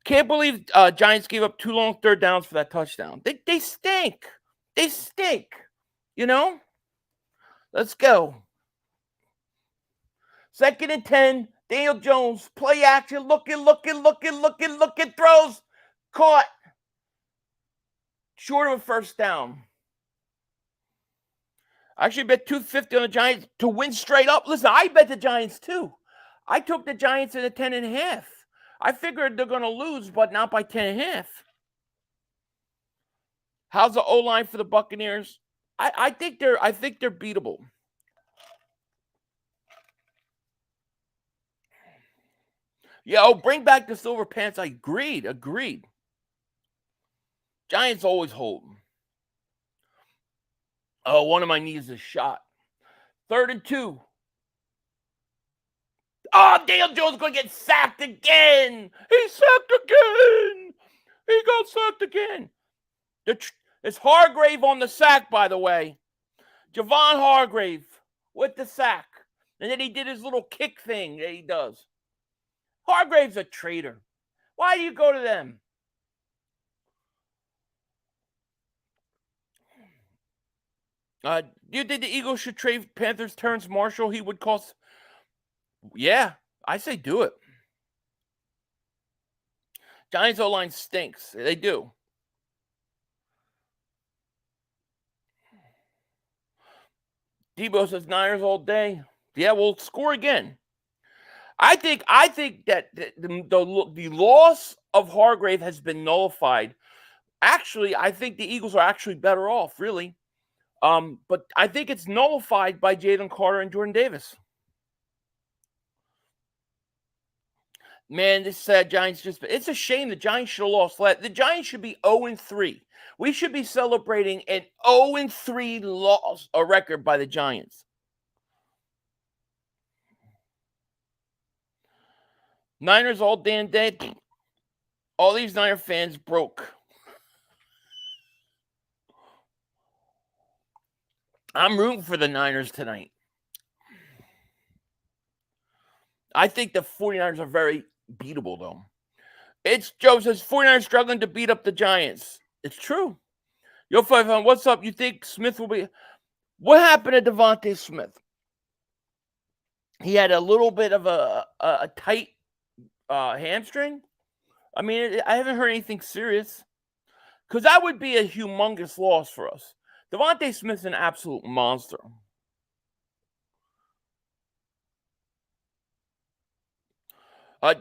[SPEAKER 7] Can't believe Giants gave up 2 long third downs for that touchdown. They stink. They stink. You know? Let's go. 2nd and 10. Daniel Jones, play action. Looking. Throws. Caught. Short of a first down. I actually bet $250 on the Giants to win straight up. Listen, I bet the Giants too. I took the Giants at a 10.5. I figured they're going to lose, but not by 10.5. How's the O-line for the Buccaneers? I think they're beatable. Yeah, bring back the silver pants. I agreed. Giants always hold. Oh, one of my knees is shot. 3rd and 2. Oh, Daniel Jones going to get sacked again. He's sacked again. He got sacked again. It's Hargrave on the sack, by the way. Javon Hargrave with the sack. And then he did his little kick thing that he does. Hargrave's a traitor. Why do you go to them? Do you think the Eagles should trade Panthers Terrence Marshall? He would cost... Yeah, I say do it. Giants O-line stinks. They do. Debo says Niners all day. Yeah, we'll score again. I think that the loss of Hargrave has been nullified. Actually, I think the Eagles are actually better off, really. But I think it's nullified by Jalen Carter and Jordan Davis. Man, this sad Giants it's a shame the Giants should have lost. The Giants should be 0-3. We should be celebrating an 0-3 loss, a record by the Giants. Niners all damn day. All these Niner fans broke. I'm rooting for the Niners tonight. I think the 49ers are very beatable, though. It's Joe says 49ers struggling to beat up the Giants. It's true. Yo, 500, what's up? You think Smith will be... What happened to Devontae Smith? He had a little bit of a tight hamstring. I mean, I haven't heard anything serious. Because that would be a humongous loss for us. Devontae Smith's an absolute monster.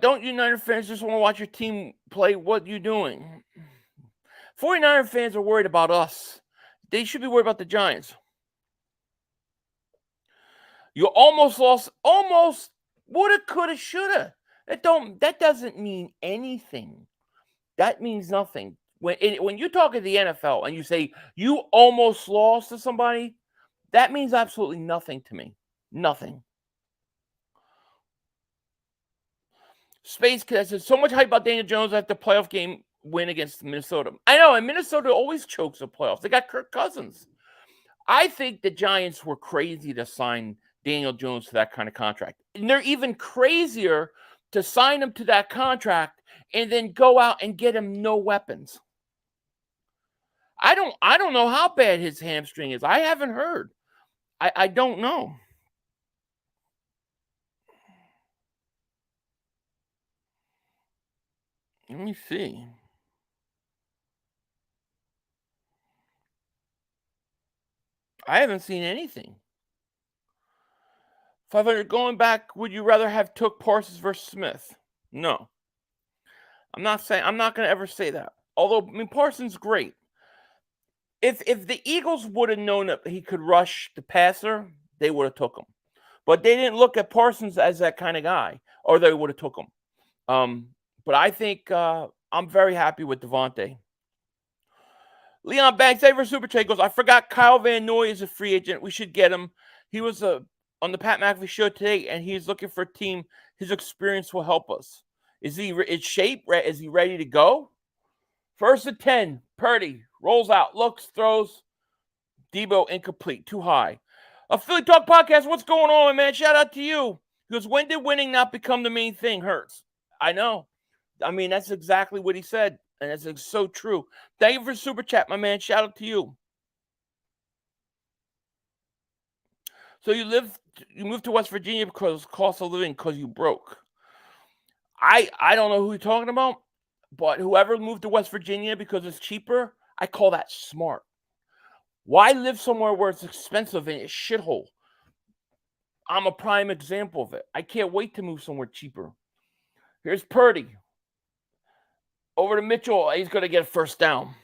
[SPEAKER 7] Don't you Niner fans just want to watch your team play? What you doing? 49er fans are worried about us. They should be worried about the Giants. You almost lost. Almost. Woulda, coulda, shoulda. That doesn't mean anything. That means nothing. When you talk at the NFL and you say you almost lost to somebody, that means absolutely nothing to me. Nothing. Space Cadet says, so much hype about Daniel Jones after the playoff game win against Minnesota. I know, and Minnesota always chokes the playoffs. They got Kirk Cousins. I think the Giants were crazy to sign Daniel Jones to that kind of contract. And they're even crazier to sign him to that contract and then go out and get him no weapons. I don't know how bad his hamstring is. I haven't heard. I don't know. Let me see. I haven't seen anything. 500 going back, would you rather have took Parsons versus Smith? No. I'm not going to ever say that. Although, I mean, Parsons great. If the Eagles would have known that he could rush the passer, they would have took him. But they didn't look at Parsons as that kind of guy, or they would have took him. But I think I'm very happy with Devontae. Leon Banks, ever Super Chat goes, I forgot Kyle Van Noy is a free agent. We should get him. He was on the Pat McAfee show today, and he's looking for a team. His experience will help us. Is he in shape? Is he ready to go? First and 10, Purdy rolls out, looks, throws. Debo incomplete, too high. A Philly Talk podcast, what's going on, man? Shout out to you. He goes, when did winning not become the main thing? Hurts. I know. I mean, that's exactly what he said. And that's so true. Thank you for Super Chat, my man. Shout out to you. So you moved to West Virginia because cost of living because you broke. I don't know who you're talking about, but whoever moved to West Virginia because it's cheaper, I call that smart. Why live somewhere where it's expensive and it's shithole? I'm a prime example of it. I can't wait to move somewhere cheaper. Here's Purdy. Over to Mitchell. He's going to get a first down.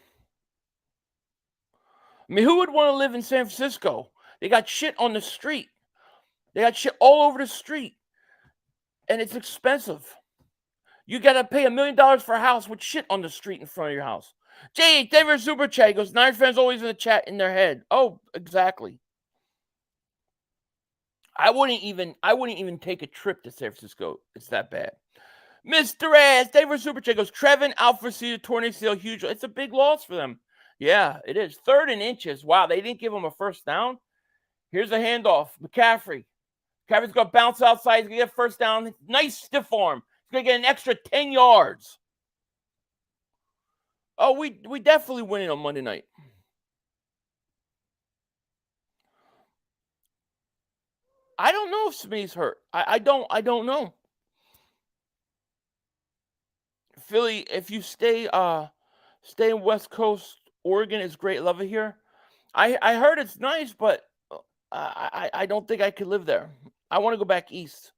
[SPEAKER 7] I mean, who would want to live in San Francisco? They got shit on the street. They got shit all over the street. And it's expensive. You got to pay $1 million for a house with shit on the street in front of your house. Jay, Denver Super Chat goes, Niner fans always in the chat in their head. Oh, exactly. I wouldn't even take a trip to San Francisco. It's that bad. Mr. Ass, Denver Super Chat goes, Trevin out for season, torn ACL, huge. It's a big loss for them. Yeah, it is. 3rd and inches. Wow, they didn't give him a first down. Here's a handoff. McCaffrey. McCaffrey's going to bounce outside. He's going to get first down. Nice stiff arm. He's going to get an extra 10 yards. Oh, we definitely winning on Monday night. I don't know if Smitty's hurt. I don't know. Philly, if you stay in West Coast, Oregon is great. Love it here. I heard it's nice, but I don't think I could live there. I want to go back east.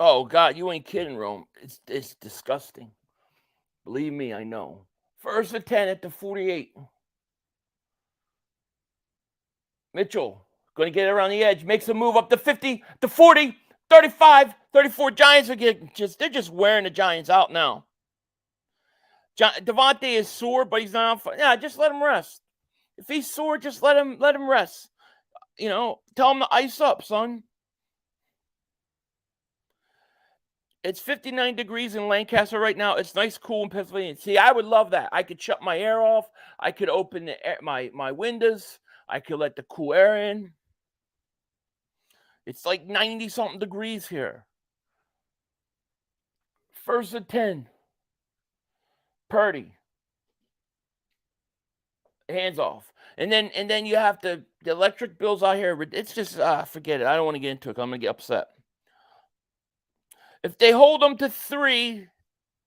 [SPEAKER 7] Oh God, you ain't kidding, Rome. It's disgusting. Believe me, I know. 1st and 10 at the 48. Mitchell going to get around the edge, makes a move up to 50, to 40, 35, 34. Giants are they're just wearing the Giants out now. Devontae is sore, but he's not on fire. Yeah, just let him rest. If he's sore, just let him rest. You know, tell him to ice up, son. It's 59 degrees in Lancaster right now. It's nice, cool in Pennsylvania. See, I would love that. I could shut my air off. I could open my windows. I could let the cool air in. It's like 90-something degrees here. 1st and 10. Purdy. Hands off. And then you have the electric bills out here. It's just, forget it. I don't want to get into it. I'm going to get upset. If they hold them to 3,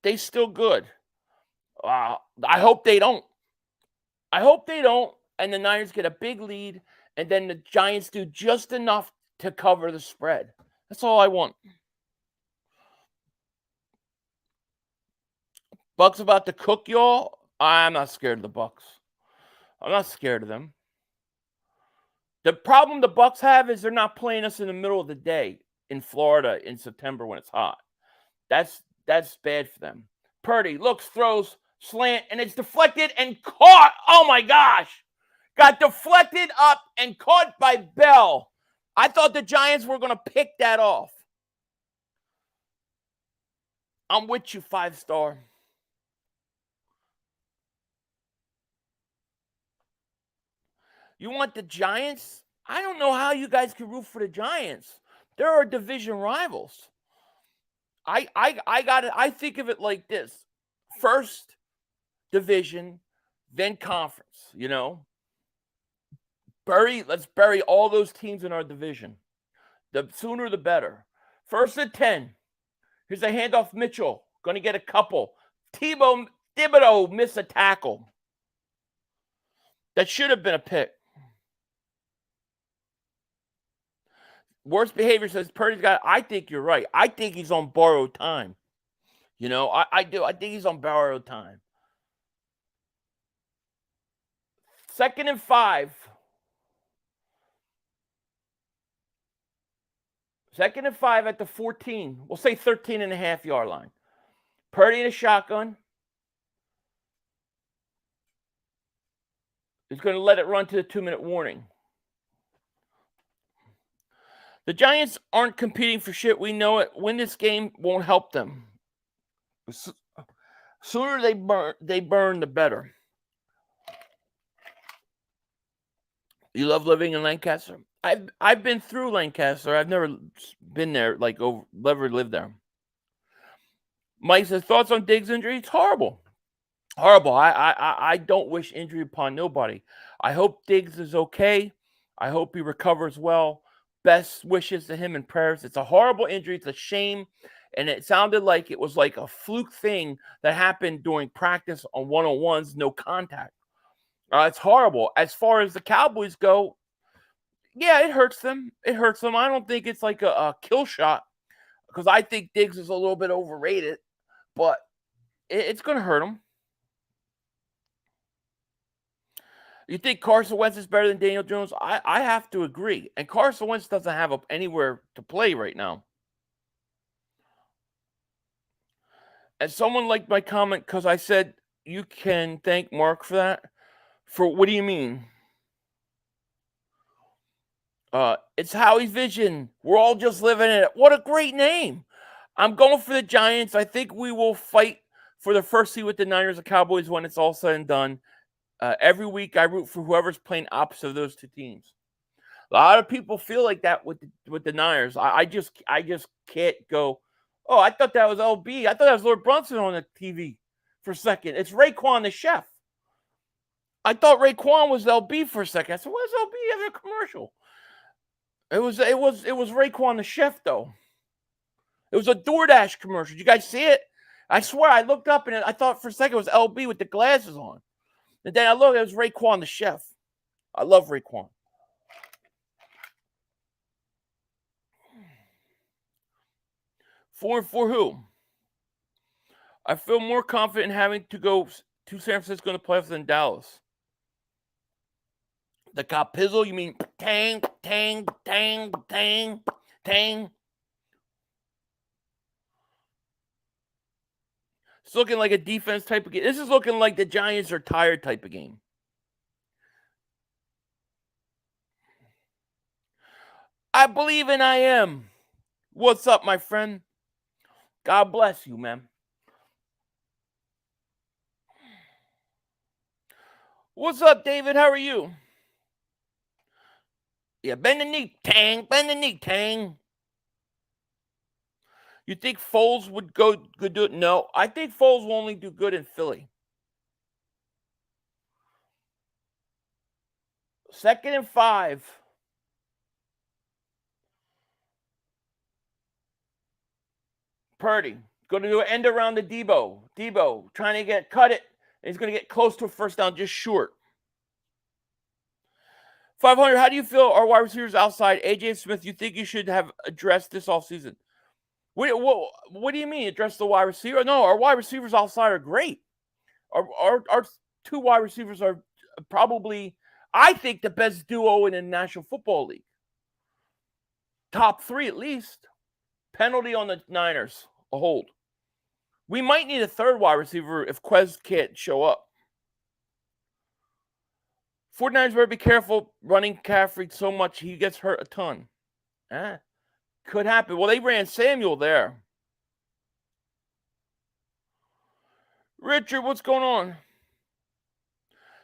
[SPEAKER 7] they still good. I hope they don't. And the Niners get a big lead, and then the Giants do just enough to cover the spread. That's all I want. Bucks about to cook y'all. I'm not scared of the Bucks. I'm not scared of them. The problem the Bucks have is they're not playing us in the middle of the day in Florida in September when it's hot. That's bad for them. Purdy looks, throws, slant, and it's deflected and caught. Oh my gosh. Got deflected up and caught by Bell. I thought the Giants were going to pick that off. I'm with you, 5-star. You want the Giants? I don't know how you guys can root for the Giants. They're our division rivals. I got it. I think of it like this: first division, then conference. You know, let's bury all those teams in our division. The sooner the better. First and 10. Here's a handoff. Mitchell going to get a couple. Thibodeau missed a tackle. That should have been a pick. Worst behavior says Purdy's got. I think you're right. I think he's on borrowed time. You know, I do. I think he's on borrowed time. 2nd and 5. 2nd and 5 at the 14. We'll say 13.5-yard line. Purdy in a shotgun. He's going to let it run to the 2-minute warning. The Giants aren't competing for shit. We know it. Win this game won't help them. Sooner they burn, the better. You love living in Lancaster? I've been through Lancaster. I've never been there, never lived there. Mike says, thoughts on Diggs' injury? It's horrible. Horrible. I don't wish injury upon nobody. I hope Diggs is okay. I hope he recovers well. Best wishes to him and prayers. It's a horrible injury. It's a shame. And it sounded like it was like a fluke thing that happened during practice on one-on-ones, no contact. It's horrible. As far as the Cowboys go, yeah, it hurts them. It hurts them. I don't think it's like a kill shot because I think Diggs is a little bit overrated, but it's going to hurt him. You think Carson Wentz is better than Daniel Jones? I have to agree. And Carson Wentz doesn't have anywhere to play right now. And someone liked my comment because I said, you can thank Mark for that. For what do you mean? It's Howie's vision. We're all just living in it. What a great name. I'm going for the Giants. I think we will fight for the first seed with the Niners and Cowboys when it's all said and done. Every week I root for whoever's playing opposite of those two teams. A lot of people feel like that with the Niners. I just can't go, oh, I thought that was LB. I thought that was Lord Brunson on the TV for a second. It's Raekwon the chef. I thought Raekwon was LB for a second. I said, where's LB in the commercial? It was Raekwon the chef, though. It was a DoorDash commercial. Did you guys see it? I swear I looked up and I thought for a second it was LB with the glasses on. And then I looked, it was Raekwon the chef. I love Raekwon. For who? I feel more confident having to go to San Francisco in the playoffs than Dallas. The Copizzle, you mean tang, tang, tang, tang, tang. It's looking like a defense type of game. This is looking like the Giants are tired type of game. I believe and I am. What's up, my friend? God bless you, man. What's up, David? How are you? Yeah, bend the knee, tang. Bend the knee, tang. You think Foles would go good do it? No, I think Foles will only do good in Philly. 2nd and 5. Purdy going to do an end around the Debo. Debo trying to cut it. And he's going to get close to a first down, just short. 500, how do you feel our wide receivers outside? AJ Smith, you think you should have addressed this offseason? What do you mean, address the wide receiver? No, our wide receivers outside are great. Our two wide receivers are probably, I think, the best duo in the National Football League. Top 3 at least. Penalty on the Niners, a hold. We might need a third wide receiver if Quez can't show up. 49ers better be careful running Caffrey so much he gets hurt a ton. Could happen. Well, they ran Samuel there. Richard, what's going on?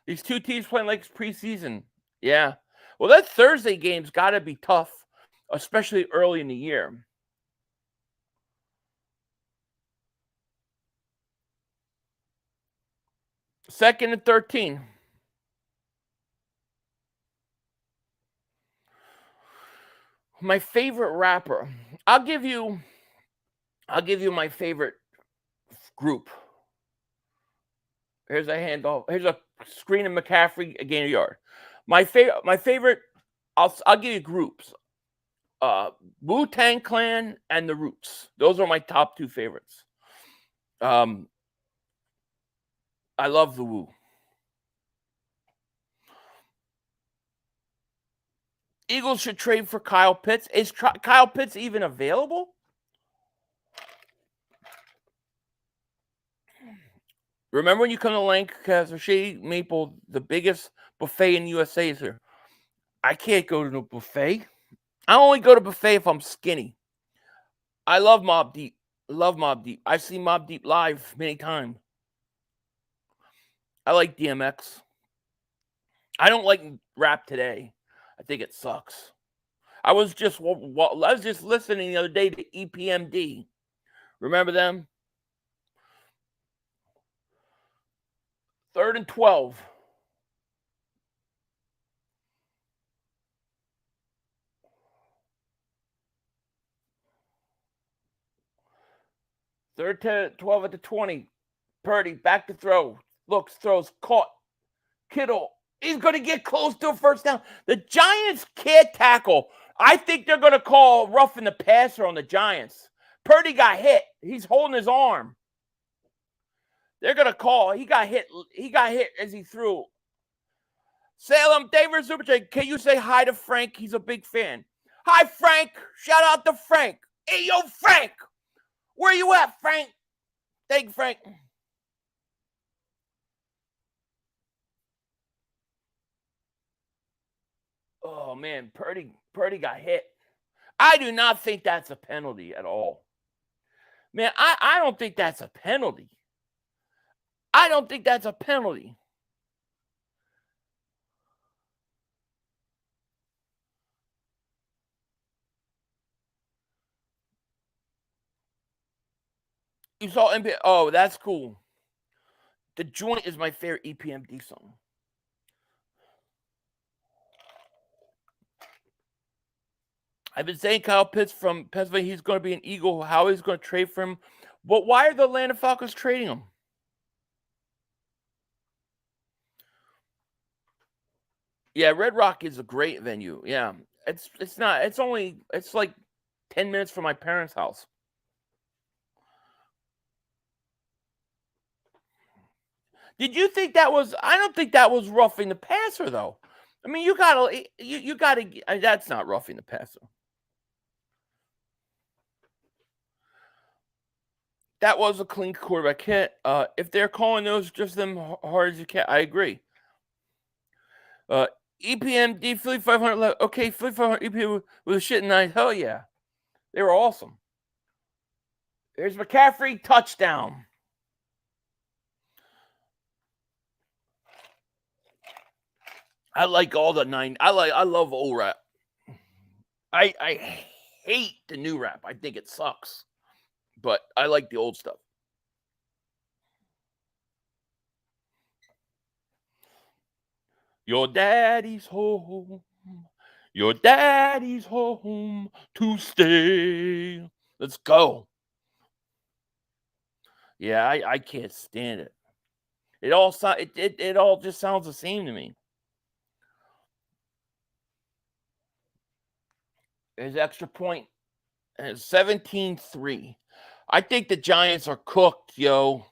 [SPEAKER 7] These two teams playing like it's preseason. Yeah. Well, that Thursday game's got to be tough, especially early in the year. 2nd and 13. My favorite rapper. I'll give you my favorite group. Here's a handoff. Here's a screen of McCaffrey, a gain of yard. My favorite. I'll give you groups. Wu-Tang Clan and the Roots. Those are my top 2 favorites. I love the Wu. Eagles should trade for Kyle Pitts. Is Kyle Pitts even available? Remember when you come to Lancaster Shady Maple, the biggest buffet in USA is here. I can't go to no buffet. I only go to buffet if I'm skinny. I love Mobb Deep. I've seen Mobb Deep live many times. I like DMX. I don't like rap today. I think it sucks. I was just listening the other day to EPMD. Remember them? 3rd and 12. Third to 12 at the 20. Purdy back to throw. Looks, throws, caught. Kittle. He's going to get close to a first down. The Giants can't tackle. I think they're going to call roughing the passer on the Giants. Purdy got hit. He's holding his arm. They're going to call. He got hit. He got hit as he threw. Salem, David Superchat, can you say hi to Frank? He's a big fan. Hi, Frank. Shout out to Frank. Hey, yo, Frank. Where you at, Frank? Thank you, Frank. Oh, man, Purdy got hit. I do not think that's a penalty at all. Man, I don't think that's a penalty. I don't think that's a penalty. You saw NBA. Oh, that's cool. The Joint is my favorite EPMD song. I've been saying Kyle Pitts from Pennsylvania, he's going to be an Eagle. How he's going to trade for him. But why are the Atlanta Falcons trading him? Yeah, Red Rock is a great venue. Yeah. It's like 10 minutes from my parents' house. Did you think that was? I don't think that was roughing the passer, though. I mean, you gotta. That's not roughing the passer. That was a clean quarterback hit. If they're calling those just them hard as you can, I agree. EPMD Philly 500. Okay, Philly 500 EPM was a shit night. Hell yeah, they were awesome. There's McCaffrey touchdown. I like all the 9. I love old rap. I hate the new rap. I think it sucks. But I like the old stuff. Your daddy's home. Your daddy's home to stay. Let's go. Yeah, I can't stand it. It all just sounds the same to me. There's extra point. 17-3. I think the Giants are cooked, yo.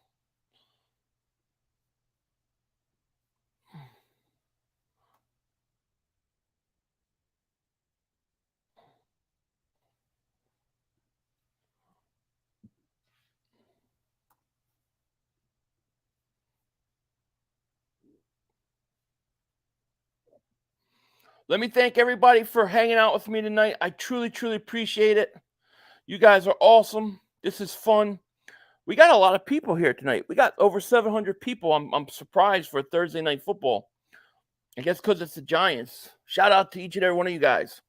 [SPEAKER 7] Let me thank everybody for hanging out with me tonight. I truly, truly appreciate it. You guys are awesome. This is fun. We got a lot of people here tonight. We got over 700 people. I'm surprised for Thursday night football. I guess because it's the Giants. Shout out to each and every one of you guys.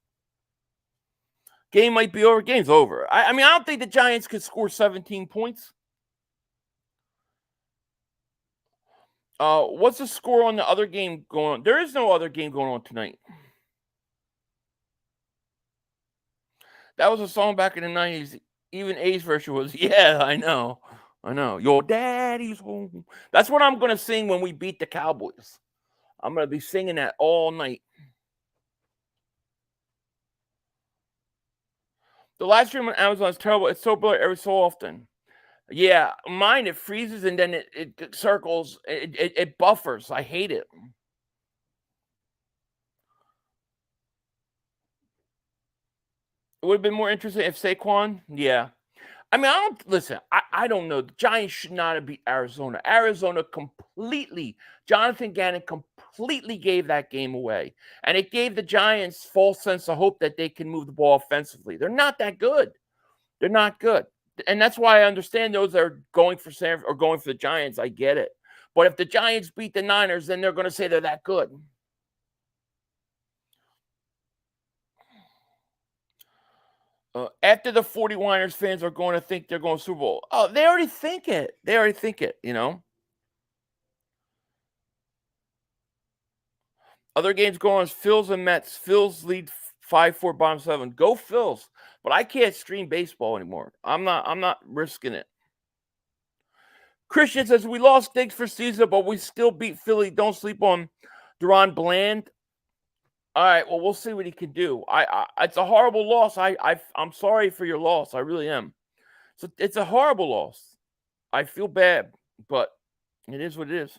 [SPEAKER 7] Game might be over. Game's over. I mean, I don't think the Giants could score 17 points. What's the score on the other game going on? There is no other game going on tonight. That was a song back in the 90s. Even A's version was, yeah, I know. Your daddy's home. That's what I'm going to sing when we beat the Cowboys. I'm going to be singing that all night. The live stream on Amazon is terrible. It's so blurry every so often. Yeah, mine, it freezes and then it circles. It buffers. I hate it. It would have been more interesting if Saquon, yeah. I mean, I don't know. The Giants should not have beat Arizona. Arizona Jonathan Gannon completely gave that game away. And it gave the Giants false sense of hope that they can move the ball offensively. They're not that good. They're not good. And that's why I understand those that are going for going for the Giants. I get it. But if the Giants beat the Niners, then they're going to say they're that good. After the 49ers fans are going to think they're going to Super Bowl. Oh, they already think it. You know. Other games going on is Phils and Mets. Phils lead 5-4 bottom 7. Go Phils. But I can't stream baseball anymore. I'm not risking it. Christian says we lost Diggs for season, but we still beat Philly. Don't sleep on Deron Bland. All right, well, we'll see what he can do. It's a horrible loss. I'm sorry for your loss. I really am. So it's a horrible loss. I feel bad, but it is what it is.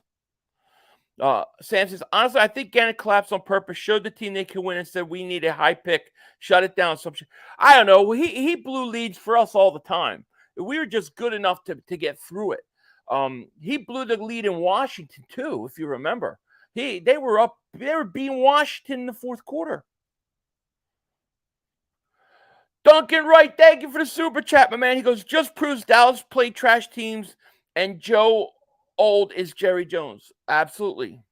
[SPEAKER 7] Sam says, honestly, I think Gannon collapsed on purpose, showed the team they could win, and said we need a high pick, shut it down. I don't know. He blew leads for us all the time. We were just good enough to get through it. He blew the lead in Washington too, if you remember. They were beating Washington in the fourth quarter. Duncan Wright, thank you for the super chat, my man. He goes, just proves Dallas played trash teams and Joe Old is Jerry Jones. Absolutely.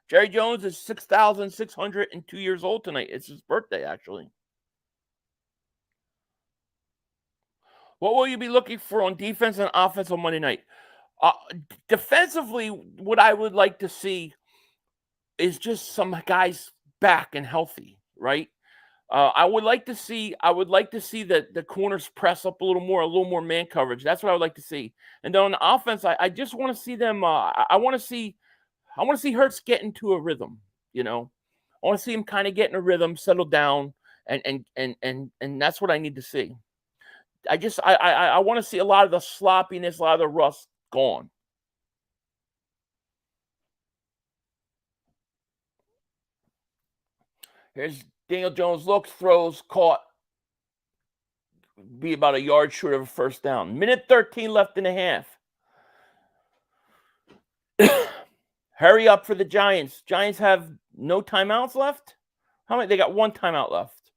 [SPEAKER 7] Jerry Jones is 6,602 years old tonight. It's his birthday, actually. What will you be looking for on defense and offense on Monday night? Defensively, what I would like to see is just some guys back and healthy, right? I would like to see the corners press up a little more man coverage. That's what I would like to see. And then on the offense, I just want to see them. I want to see Hurts get into a rhythm. You know, I want to see him kind of get in a rhythm, settle down, and that's what I need to see. I want to see a lot of the sloppiness, a lot of the rust gone. Here's Daniel Jones looks, throws, caught. Be about a yard short of a first down. Minute 13 left in the half. Hurry up for the Giants. Giants have no timeouts left. How many? They got one timeout left.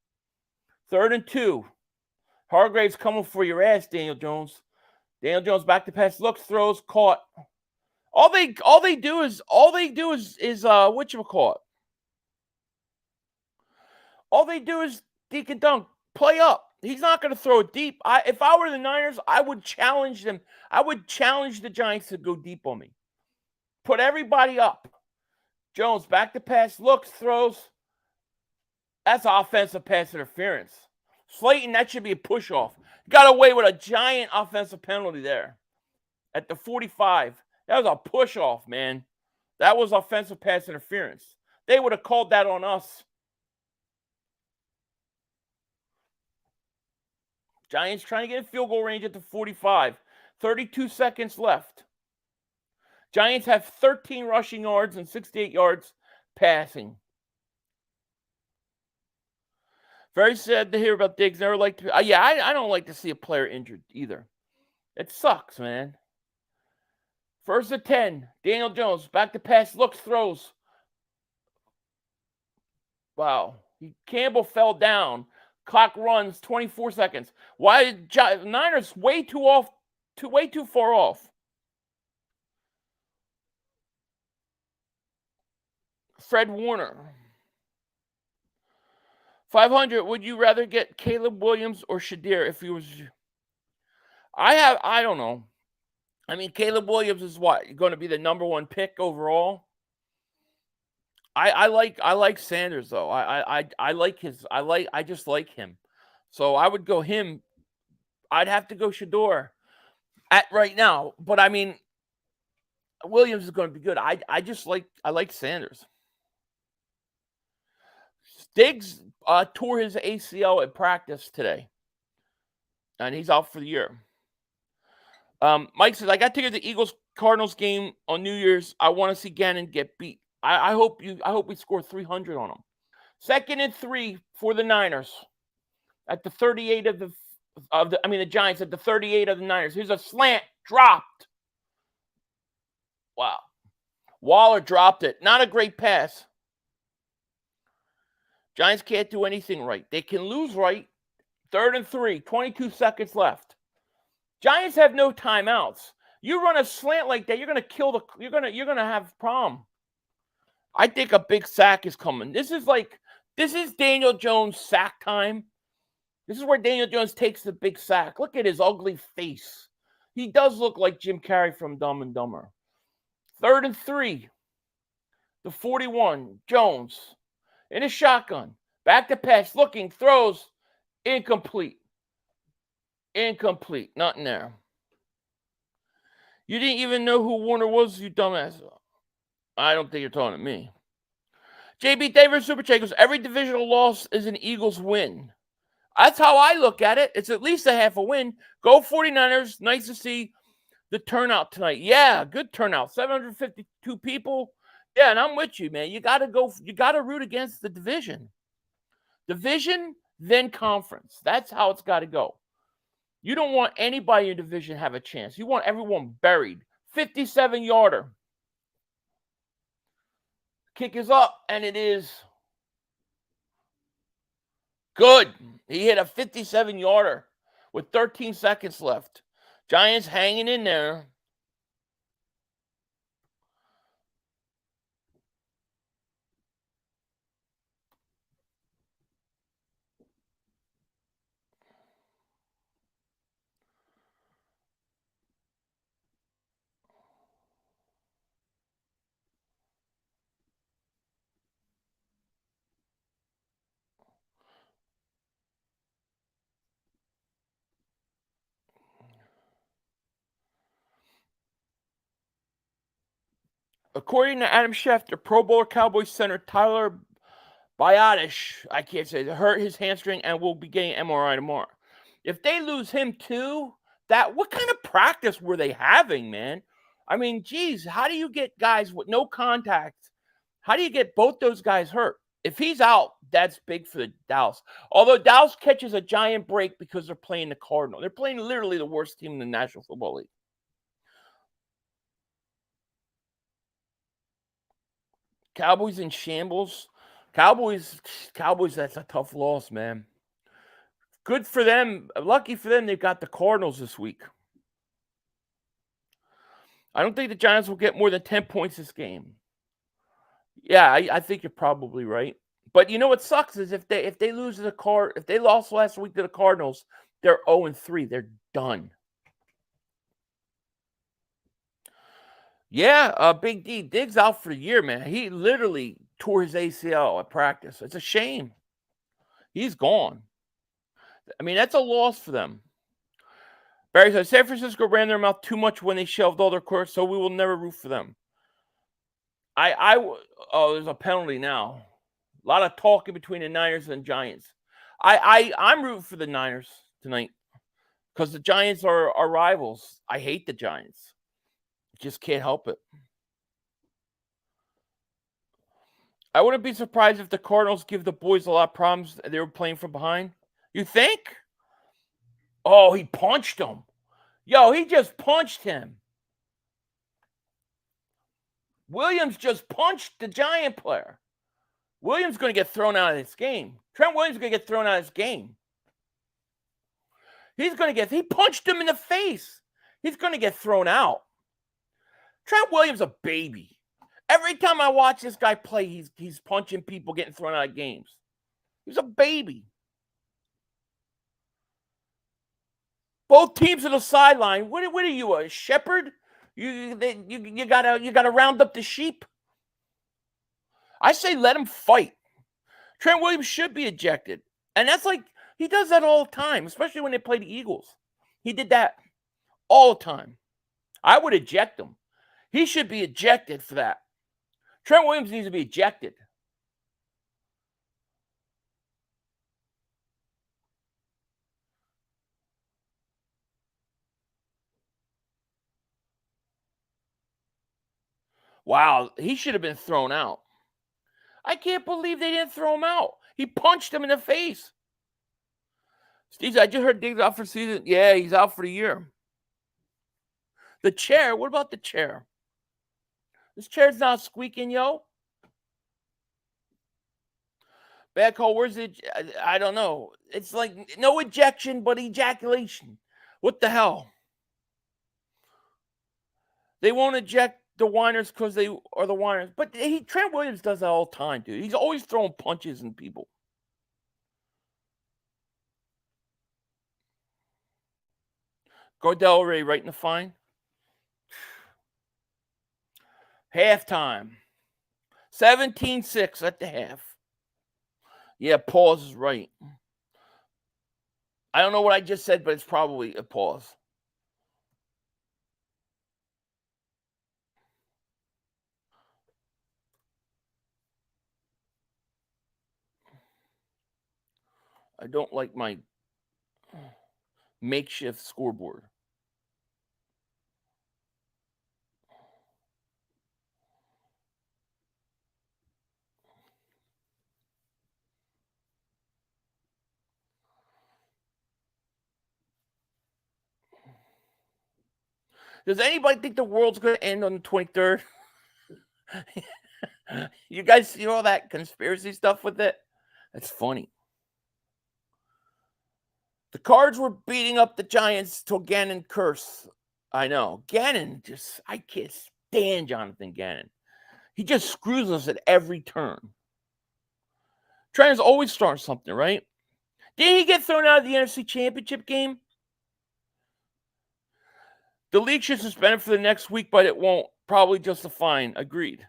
[SPEAKER 7] 3rd and 2. Hargrave's coming for your ass, Daniel Jones. Daniel Jones back to pass, looks, throws, caught. All they do is whatchamacallit. All they do is deke and dunk, play up. He's not going to throw it deep. If I were the Niners, I would challenge them. I would challenge the Giants to go deep on me. Put everybody up. Jones back to pass, looks, throws. That's offensive pass interference. Slayton, that should be a push-off. Got away with a giant offensive penalty there at the 45. That was a push-off, man. That was offensive pass interference. They would have called that on us. Giants trying to get in field goal range at the 45. 32 seconds left. Giants have 13 rushing yards and 68 yards passing. Very sad to hear about Diggs. Never like to. I don't like to see a player injured either. It sucks, man. 1st and 10. Daniel Jones back to pass, looks, throws. Wow. Campbell fell down. Clock runs 24 seconds. Why Niners way too far off. Fred Warner. 500. Would you rather get Caleb Williams or Shadir if he was? I don't know. I mean, Caleb Williams is what? Going to be the number 1 pick overall? I like Sanders though. I like his I just like him. So I would go him. I'd have to go Shador at right now. But I mean, Williams is going to be good. I like Sanders. Diggs tore his ACL at practice today, and he's out for the year. Mike says, I got tickets to the Eagles-Cardinals game on New Year's. I want to see Gannon get beat. I hope we score 300 on them. 2nd and 3 for the Niners at the 38 of the Giants at the 38 of the Niners. Here's a slant dropped. Wow. Waller dropped it. Not a great pass. Giants can't do anything right. They can lose right. 3rd and 3, 22 seconds left. Giants have no timeouts. You run a slant like that, you're going to kill you're going to have a problem. I think a big sack is coming. This is Daniel Jones sack time. This is where Daniel Jones takes the big sack. Look at his ugly face. He does look like Jim Carrey from Dumb and Dumber. 3rd and 3. The 41. Jones in a shotgun. Back to pass. Looking. Throws. Incomplete. Incomplete. Nothing there. You didn't even know who Warner was, you dumbass. I don't think you're talking to me. JB Davis Super Chat goes, every divisional loss is an Eagles win. That's how I look at it. It's at least a half a win. Go 49ers. Nice to see the turnout tonight. Yeah, good turnout. 752 people. Yeah, and I'm with you, man. You got to root against the division. Division, then conference. That's how it's got to go. You don't want anybody in your division to have a chance. You want everyone buried. 57-yarder. Kick is up, and it is good. He hit a 57-yarder with 13 seconds left. Giants hanging in there. According to Adam Schefter, Pro Bowler Cowboys center Tyler Biadasz, I can't say, hurt his hamstring and will be getting MRI tomorrow. If they lose him too, what kind of practice were they having, man? I mean, geez, how do you get guys with no contact? How do you get both those guys hurt? If he's out, that's big for the Dallas. Although Dallas catches a giant break because they're playing the Cardinals. They're playing literally the worst team in the National Football League. Cowboys in shambles. Cowboys, that's a tough loss, man. Good for them. Lucky for them, they've got the Cardinals this week. I don't think the Giants will get more than 10 points this game. Yeah, I think you're probably right. But you know what sucks is if they lose if they lost last week to the Cardinals, they're 0-3. They're done. Yeah, Big D. Diggs out for the year, man. He literally tore his ACL at practice. It's a shame. He's gone. I mean, that's a loss for them. Barry says, San Francisco ran their mouth too much when they shelved all their courts, so we will never root for them. There's a penalty now. A lot of talking between the Niners and Giants. I'm rooting for the Niners tonight because the Giants are our rivals. I hate the Giants. Just can't help it. I wouldn't be surprised if the Cardinals give the boys a lot of problems. They were playing from behind. You think? Oh, he punched him. Yo, he just punched him. Williams just punched the Giant player. Williams going to get thrown out of this game. Trent Williams is going to get thrown out of this game. He punched him in the face. He's going to get thrown out. Trent Williams a baby. Every time I watch this guy play, he's punching people, getting thrown out of games. He's a baby. Both teams on the sideline. What are you, a shepherd? You gotta round up the sheep. I say let him fight. Trent Williams should be ejected, and that's like he does that all the time, especially when they play the Eagles. He did that all the time. I would eject him. He should be ejected for that. Trent Williams needs to be ejected. Wow, he should have been thrown out. I can't believe they didn't throw him out. He punched him in the face. Steve, I just heard Diggs out for season. Yeah, he's out for the year. The chair, what about the chair? This chair's not squeaking, yo. Bad call, where's it? I don't know. It's like no ejection, but ejaculation. What the hell? They won't eject the whiners because they are the whiners. But Trent Williams does that all the time, dude. He's always throwing punches in people. Gardell Ray right in the fine. Halftime. 17-6 at the half. Yeah, pause is right. I don't know what I just said, but it's probably a pause. I don't like my makeshift scoreboard. Does anybody think the world's going to end on the 23rd? You guys see all that conspiracy stuff with it? That's funny. The Cards were beating up the Giants till Gannon curse. I know. Gannon I can't stand Jonathan Gannon. He just screws us at every turn. Trying to always start something, right? Did he get thrown out of the NFC Championship game? The league should suspend him for the next week, but it won't. Probably just a fine. Agreed.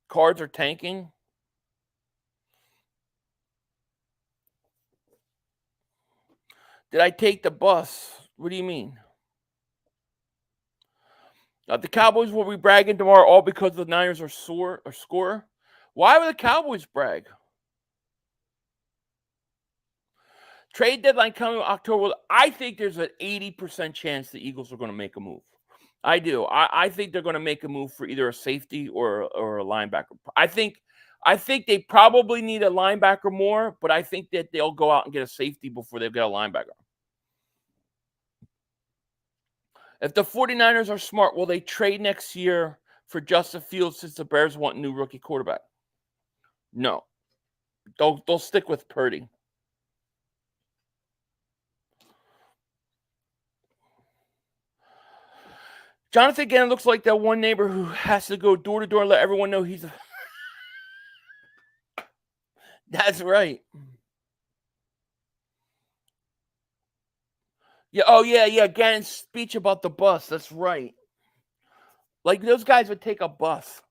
[SPEAKER 7] Cards are tanking. Did I take the bus? What do you mean? The Cowboys will be bragging tomorrow all because the Niners are score. Why would the Cowboys brag? Trade deadline coming October. I think there's an 80% chance the Eagles are going to make a move. I do. I think they're going to make a move for either a safety or a linebacker. I think they probably need a linebacker more, but I think that they'll go out and get a safety before they get a linebacker. If the 49ers are smart, will they trade next year for Justin Fields since the Bears want a new rookie quarterback? No. They'll stick with Purdy. Jonathan Gannon looks like that one neighbor who has to go door to door and let everyone know he's a... That's right. Yeah. Oh, yeah. Gannon's speech about the bus. That's right. Like, those guys would take a bus.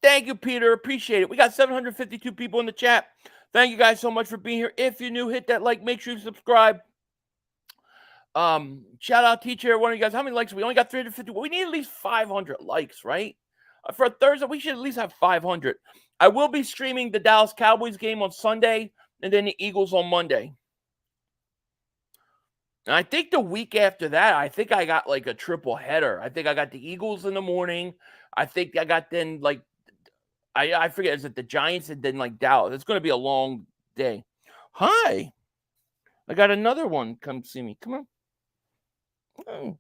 [SPEAKER 7] Thank you, Peter. Appreciate it. We got 752 people in the chat. Thank you guys so much for being here. If you're new, hit that like. Make sure you subscribe. Shout out to each and every one of you guys. How many likes? We only got 350. We need at least 500 likes, right? For a Thursday, we should at least have 500. I will be streaming the Dallas Cowboys game on Sunday and then the Eagles on Monday. And I think the week after that, I think I got like a triple header. I think I got the Eagles in the morning. I think I got then like, I forget, is it the Giants and then like Dallas? It's going to be a long day. Hi. I got another one. Come see me. Come on. Oh.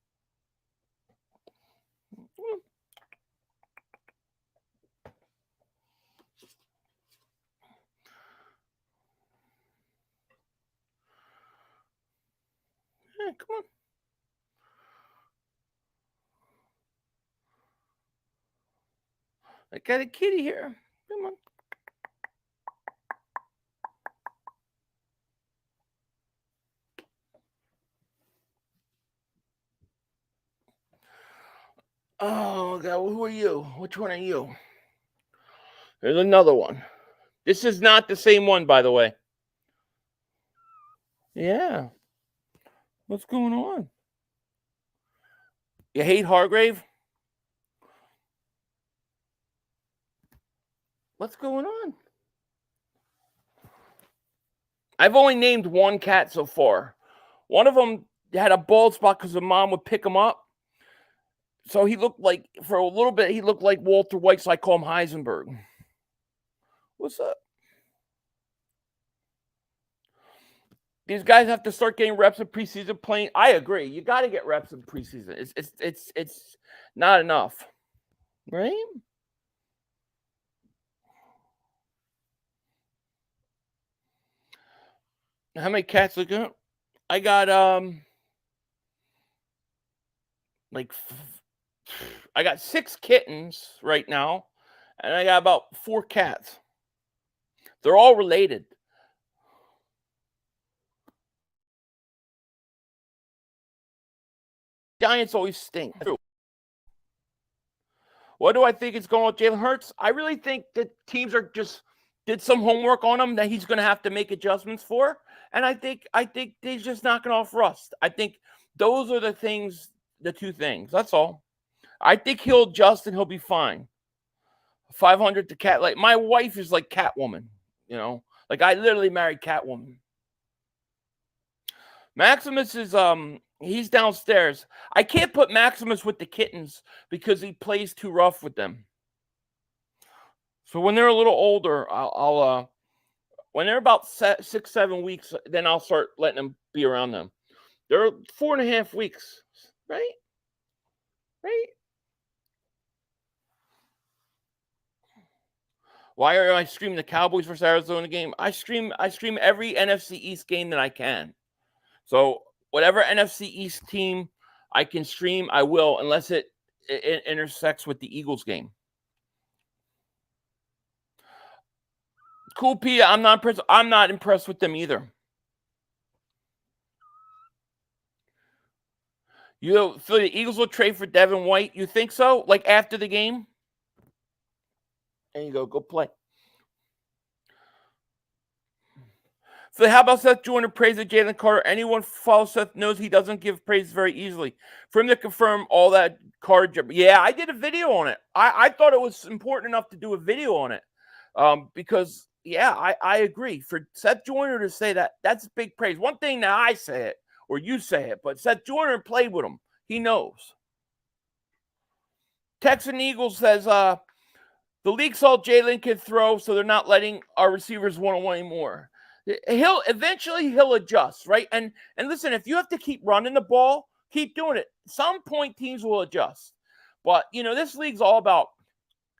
[SPEAKER 7] Yeah, come on. I got a kitty here. Come on. Oh God, who are you? Which one are you? There's another one. This is not the same one, by the way. Yeah. What's going on? You hate Hargrave? What's going on? I've only named one cat so far. One of them had a bald spot because the mom would pick him up. So he looked like, for a little bit, he looked like Walter White, so I call him Heisenberg. What's up? These guys have to start getting reps in preseason playing. I agree. You got to get reps in preseason. It's not enough, right? How many cats look up? I got I got 6 kittens right now, and I got about 4 cats. They're all related. Giants always stink. What do I think is going on with Jalen Hurts? I really think that teams are just did some homework on him that he's going to have to make adjustments for, and I think he's just knocking off rust. I think those are the 2 things. That's all. I think he'll adjust and he'll be fine. 500 to cat. Like my wife is like Catwoman, you know. Like I literally married Catwoman. Maximus is he's downstairs. I can't put Maximus with the kittens because he plays too rough with them. So when they're a little older, I'll when they're about 6-7 weeks, then I'll start letting them be around them. They're 4.5 weeks, right? Right? Why are I streaming the Cowboys versus Arizona game? I stream every NFC East game that I can. So whatever NFC East team I can stream, I will, unless it intersects with the Eagles game. Cool P, I'm not impressed with them either. You feel the Eagles will trade for Devin White? You think so? Like after the game? There you go. Go play. So how about Seth Joyner praise of Jalen Carter? Anyone who follows Seth knows he doesn't give praise very easily. For him to confirm all that Carter, yeah, I did a video on it. I thought it was important enough to do a video on it because, yeah, I agree. For Seth Joyner to say that, that's big praise. One thing now I say it or you say it, but Seth Joyner played with him. He knows. Texan Eagles says, the league saw Jalen can throw, so they're not letting our receivers one-on-one anymore. He'll adjust, right? And listen, if you have to keep running the ball, keep doing it. Some point teams will adjust. But, you know, this league's all about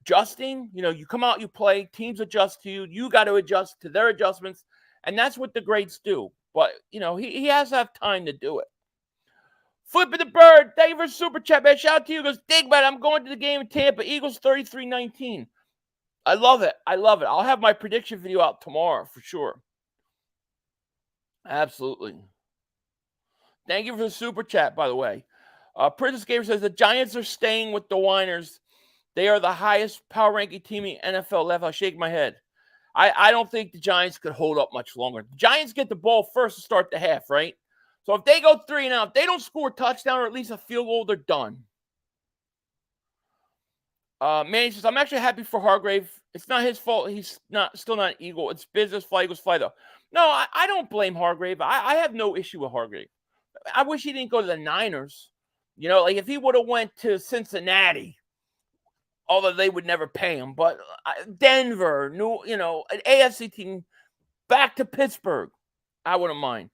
[SPEAKER 7] adjusting. You know, you come out, you play, teams adjust to you. You got to adjust to their adjustments. And that's what the greats do. But, you know, he has to have time to do it. Flipping the bird. Thank you for super chat, man. Shout out to you. Goes, Dingbat, I'm going to the game in Tampa. Eagles 33-19. I love it. I love it. I'll have my prediction video out tomorrow for sure. Absolutely. Thank you for the super chat, by the way. Princess Gamer says the Giants are staying with the Winers. They are the highest power ranking team in NFL left. I'll shake my head. I don't think the Giants could hold up much longer. The Giants get the ball first to start the half, right? So if they go 3-0, if they don't score a touchdown or at least a field goal, they're done. Manny says, I'm actually happy for Hargrave. It's not his fault. He's still not an Eagle. It's business. Fly Eagles fly, though. No, I don't blame Hargrave. I have no issue with Hargrave. I wish he didn't go to the Niners. You know, like if he would have went to Cincinnati, although they would never pay him, but Denver, an AFC team, back to Pittsburgh, I wouldn't mind.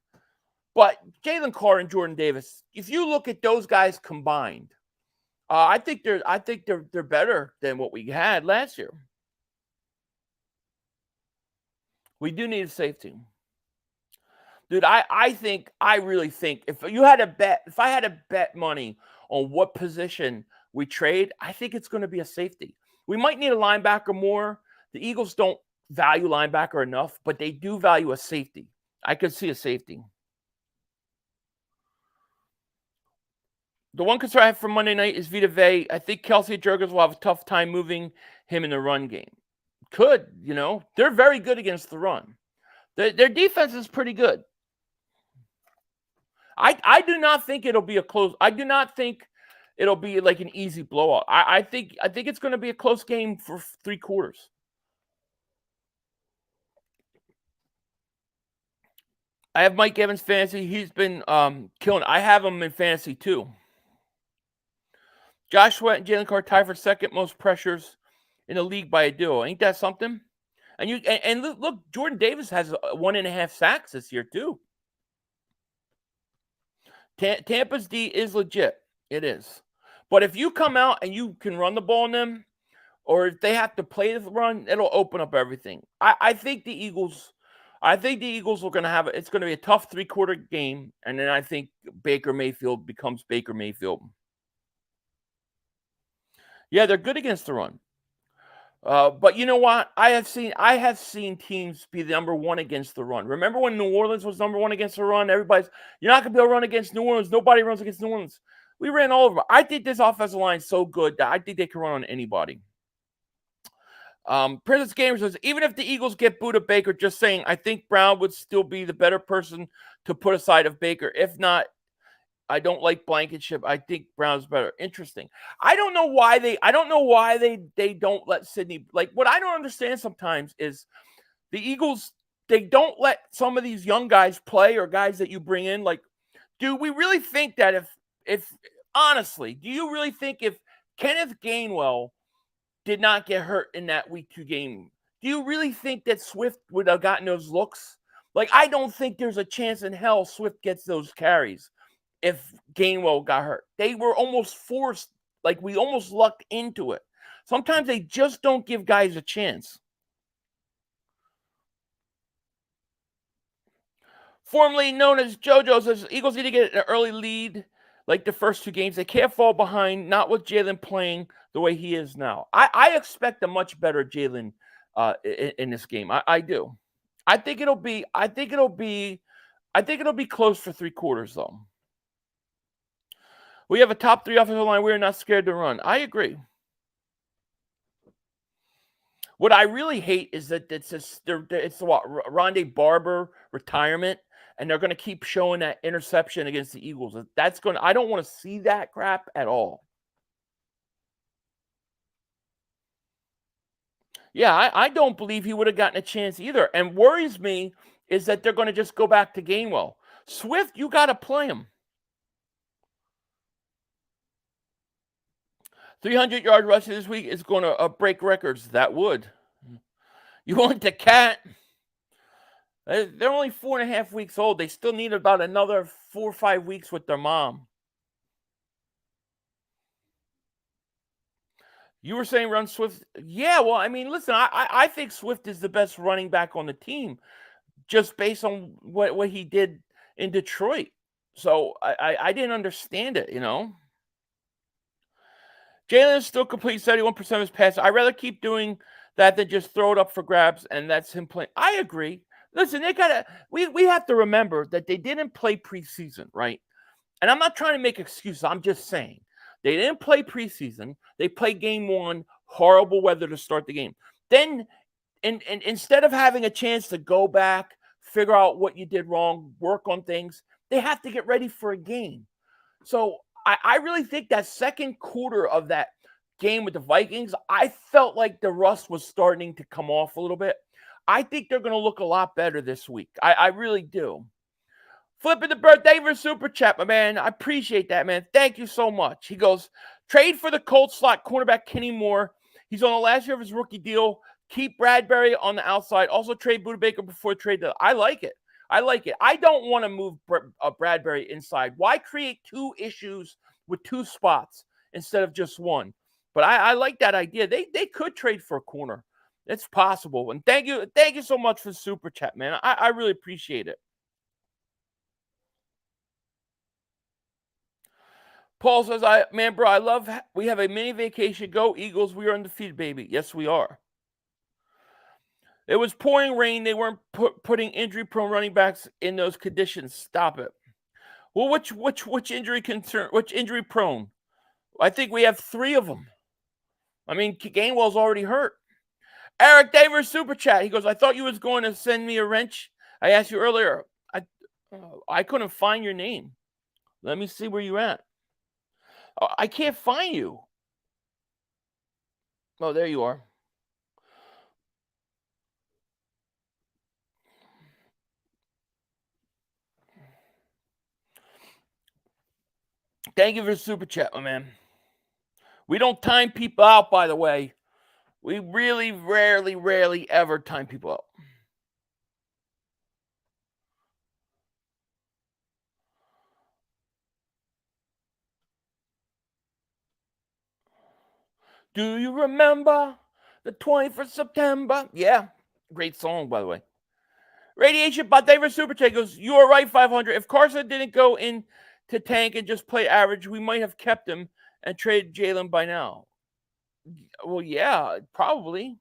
[SPEAKER 7] But Jalen Carter and Jordan Davis, if you look at those guys combined, I think they're better than what we had last year. We do need a safety. Dude, I really think if I had to bet money on what position we trade, I think it's going to be a safety. We might need a linebacker more. The Eagles don't value linebacker enough, but they do value a safety. I could see a safety. The one concern I have for Monday night is Vita Vea. I think Kelsey Jurgens will have a tough time moving him in the run game. Could, they're very good against the run. Their defense is pretty good. I do not think it'll be a close. I do not think it'll be like an easy blowout. I think it's going to be a close game for 3 quarters. I have Mike Evans fantasy. He's been killing. I have him in fantasy too. Josh Sweat and Jalen Carter tied for second most pressures in the league by a duo. Ain't that something? And look, Jordan Davis has 1.5 sacks this year too. Tampa's D is legit. It is. But if you come out and you can run the ball on them, or if they have to play the run, it'll open up everything. I think the Eagles are going to have it's going to be a tough 3-quarter game, and then I think Baker Mayfield becomes Baker Mayfield. Yeah, they're good against the run. But you know what? I have seen teams be the number 1 against the run. Remember when New Orleans was number 1 against the run? Everybody's, you're not going to be able to run against New Orleans. Nobody runs against New Orleans. We ran all over them. I think this offensive line is so good that I think they can run on anybody. Princess Gamer says, even if the Eagles get Buda Baker, just saying, I think Brown would still be the better person to put aside of Baker. If not, I don't like Blankenship. I think Brown's better. Interesting. I don't know why they don't let Sidney, like, what I don't understand sometimes is the Eagles, they don't let some of these young guys play, or guys that you bring in. Like, do we really think that if honestly, do you really think if Kenneth Gainwell did not get hurt in that week 2 game, do you really think that Swift would have gotten those looks? Like, I don't think there's a chance in hell Swift gets those carries if Gainwell got hurt. They were almost forced, like we almost lucked into it. Sometimes they just don't give guys a chance. Formerly known as JoJo says, Eagles need to get an early lead like the first 2 games. They can't fall behind, not with Jalen playing the way he is now. I expect a much better Jalen in this game. I do. I think it'll be close for 3 quarters though. We have a top 3 offensive line. We're not scared to run. I agree. What I really hate is that it's Rondé Barber retirement, and they're going to keep showing that interception against the Eagles. I don't want to see that crap at all. Yeah, I don't believe he would have gotten a chance either. And worries me is that they're going to just go back to Gainwell. Swift, you got to play him. 300-yard rush this week is going to break records. That would. You want the cat? They're only 4.5 weeks old. They still need about another 4 or 5 weeks with their mom. You were saying run Swift. Yeah, well, I mean, listen, I think Swift is the best running back on the team just based on what he did in Detroit. So I didn't understand it, Jalen still completes 71% of his passes. I'd rather keep doing that than just throw it up for grabs, and that's him playing. I agree. Listen, we have to remember that they didn't play preseason, right? And I'm not trying to make excuses. I'm just saying. They didn't play preseason. They played game 1, horrible weather to start the game. Then, and instead of having a chance to go back, figure out what you did wrong, work on things, they have to get ready for a game. So I really think that second quarter of that game with the Vikings, I felt like the rust was starting to come off a little bit. I think they're going to look a lot better this week. I really do. Flipping the birthday for Super Chat, my man. I appreciate that, man. Thank you so much. He goes, trade for the Colts slot cornerback Kenny Moore. He's on the last year of his rookie deal. Keep Bradbury on the outside. Also trade Buda Baker before trade. I like it. I don't want to move Bradbury inside. Why create 2 issues with 2 spots instead of just 1? But I like that idea. They could trade for a corner. It's possible. And thank you so much for the Super Chat, man. I really appreciate it. Paul says, I love we have a mini vacation. Go Eagles. We are undefeated, baby. Yes, we are. It was pouring rain. They weren't putting injury-prone running backs in those conditions. Stop it. Well, which injury concern? Which injury prone? I think we have 3 of them. I mean, Gainwell's already hurt. Eric Davis super chat. He goes, I thought you was going to send me a wrench. I asked you earlier. I couldn't find your name. Let me see where you're at. I can't find you. Oh, there you are. Thank you for the super chat, my man. We don't time people out, by the way. We really rarely ever time people out. Do you remember the 21st September? Yeah. Great song, by the way. Radiation by David Super Chat goes, you are right, 500. If Carson didn't go in to tank and just play average, we might have kept him and traded Jalen by now. Well, yeah, probably.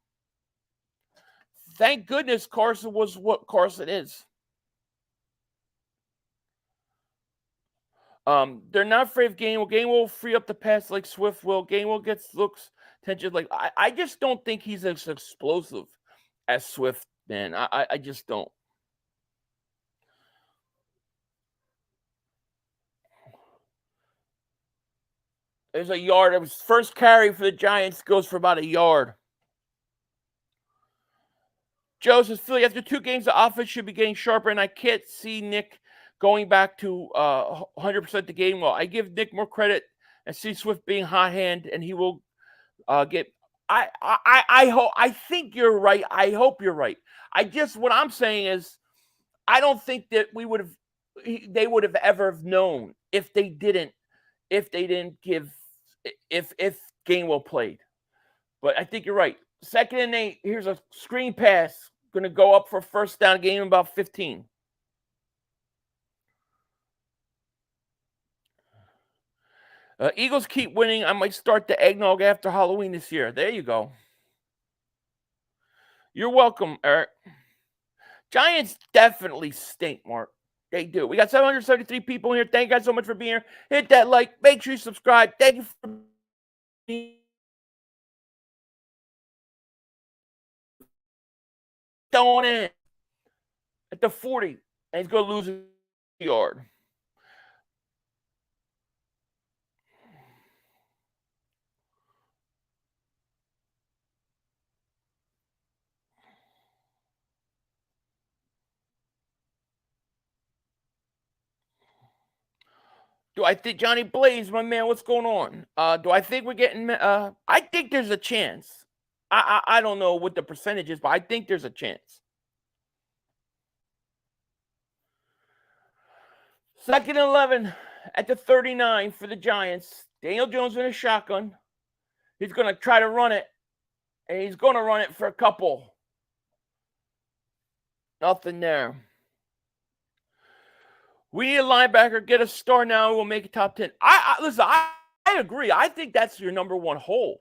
[SPEAKER 7] Thank goodness Carson was what Carson is. They're not afraid of Gainwell. Gainwell will free up the pass like Swift will. Gainwell gets looks, tension. Like I just don't think he's as explosive as Swift, man. I just don't. There's a yard. It was first carry for the Giants goes for about a yard. Joe says, Philly, after 2 games, the offense should be getting sharper, and I can't see Nick going back to 100% the game. Well, I give Nick more credit and see Swift being hot hand, and he will get. I hope. I think you're right. I hope you're right. What I'm saying is, I don't think that they would have ever known if they didn't give if Gainwell played. But I think you're right. 2nd and 8. Here's a screen pass. Going to go up for a first down. Game about 15. Eagles keep winning. I might start the eggnog after Halloween this year. There you go. You're welcome, Eric. Giants definitely stink, Mark. They do. We got 773 people here. Thank you guys so much for being here. Hit that like. Make sure you subscribe. Thank you for being throwing in at the 40, and he's going to lose a yard. Do I think Johnny Blaze, my man, what's going on? Do I think we're getting I think there's a chance. I don't know what the percentage is, but I think there's a chance. 2nd and 11 at the 39 for the Giants. Daniel Jones in a shotgun. He's going to try to run it, and he's going to run it for a couple. Nothing there. We need a linebacker. Get a star now. We'll make it top 10. Listen, I agree. I think that's your number 1 hole.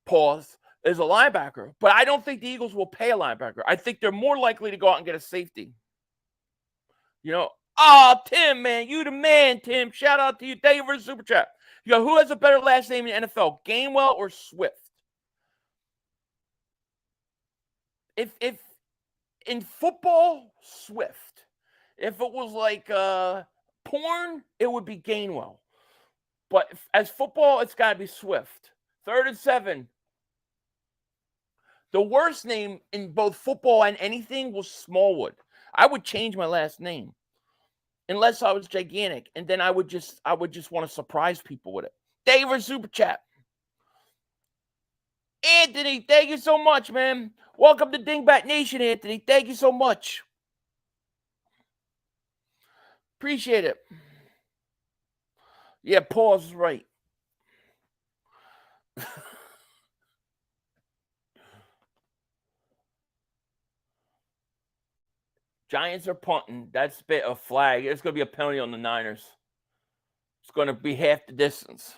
[SPEAKER 7] Pause. Is a linebacker. But I don't think the Eagles will pay a linebacker. I think they're more likely to go out and get a safety. You know, Tim, man. You the man, Tim. Shout out to you. Thank you for the super chat. You know, who has a better last name in the NFL? Gainwell or Swift? If in football, Swift. If it was like porn, it would be Gainwell. But as football, it's got to be Swift. 3rd and 7. The worst name in both football and anything was Smallwood. I would change my last name. Unless I was gigantic. And then I would just want to surprise people with it. David Super Chat. Anthony, thank you so much, man. Welcome to Dingbat Nation, Anthony. Thank you so much. Appreciate it. Yeah, Paul's is right. Giants are punting. That's a flag. It's going to be a penalty on the Niners. It's going to be half the distance.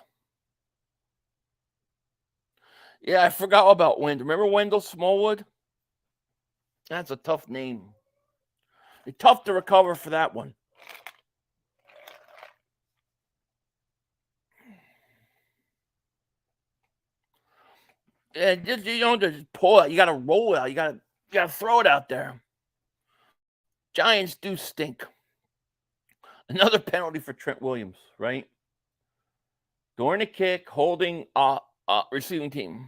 [SPEAKER 7] Yeah, I forgot about Wendell. Remember Wendell Smallwood? That's a tough name. It's tough to recover for that one. Just you don't just pull it. You got to roll it out. You got to throw it out there. Giants do stink. Another penalty for Trent Williams, right? During the kick, holding receiving team.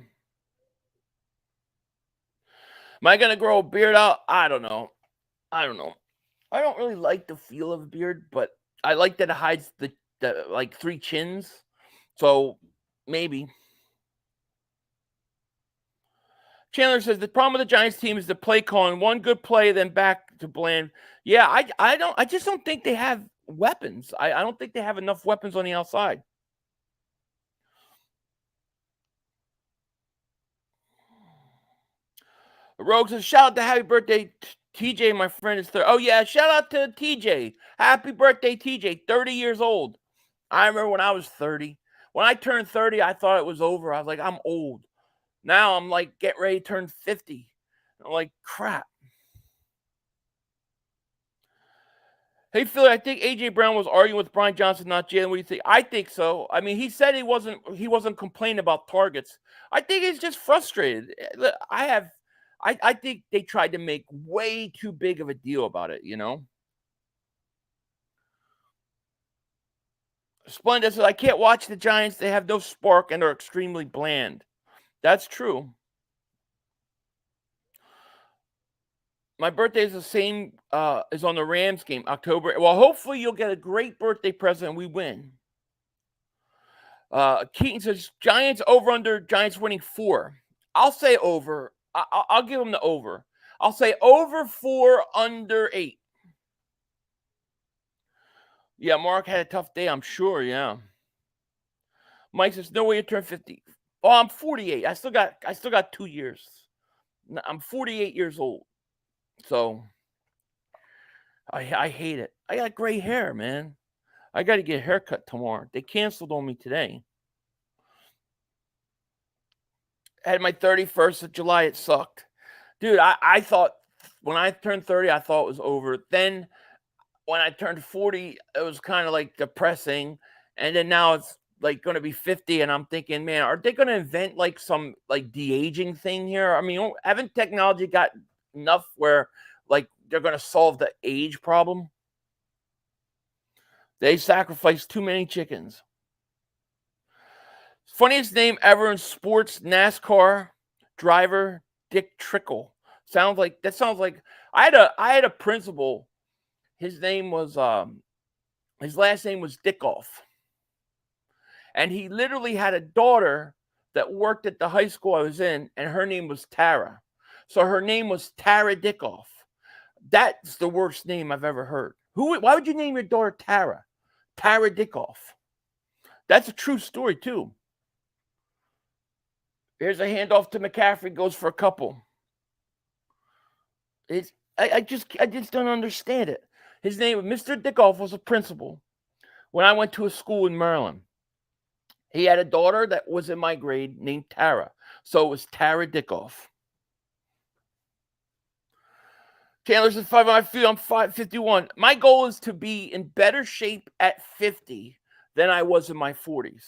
[SPEAKER 7] Am I going to grow a beard out? I don't know. I don't really like the feel of a beard, but I like that it hides the like 3 chins. So maybe. Chandler says the problem with the Giants team is the play calling. One good play, then back to bland. Yeah, I just don't think they have weapons. I don't think they have enough weapons on the outside. Rogue says, shout out to happy birthday, TJ, my friend is 30. Oh, yeah, shout out to TJ. Happy birthday, TJ, 30 years old. I remember when I was 30. When I turned 30, I thought it was over. I was like, I'm old. Now I'm like, get ready to turn 50. I'm like, crap. Hey, Philly, I think A.J. Brown was arguing with Brian Johnson, not Jalen. What do you think? I think so. I mean, he said he wasn't complaining about targets. I think he's just frustrated. I think they tried to make way too big of a deal about it, you know? Splendid says, I can't watch the Giants. They have no spark and are extremely bland. That's true. My birthday is the same is on the Rams game, October. Well, hopefully you'll get a great birthday present and we win. Keaton says, Giants over under, Giants winning 4. I'll say over. I'll give them the over. I'll say over 4, under 8. Yeah, Mark had a tough day, I'm sure, yeah. Mike says, no way you turn 50. Oh, I'm 48. I still got 2 years. I'm 48 years old. So I hate it. I got gray hair, man. I got to get a haircut tomorrow. They canceled on me today. I had my 31st of July. It sucked. Dude, I thought when I turned 30, I thought it was over. Then when I turned 40, it was kind of like depressing. And then now it's like going to be 50. And I'm thinking, man, are they going to invent like some like de-aging thing here? I mean, haven't technology got enough where like they're going to solve the age problem? They sacrificed too many chickens. Funniest name ever in sports, NASCAR driver Dick Trickle. Sounds like I had a principal. His name was his last name was Dickoff. And he literally had a daughter that worked at the high school I was in, and her name was Tara. So her name was Tara Dickoff. That's the worst name I've ever heard. Why would you name your daughter Tara? Tara Dickoff. That's a true story, too. Here's a handoff to McCaffrey, goes for a couple. I just don't understand it. His name, Mr. Dickoff, was a principal when I went to a school in Maryland. He had a daughter that was in my grade named Tara. So it was Tara Dickoff. Chandler says, I feel I'm 51. My goal is to be in better shape at 50 than I was in my 40s.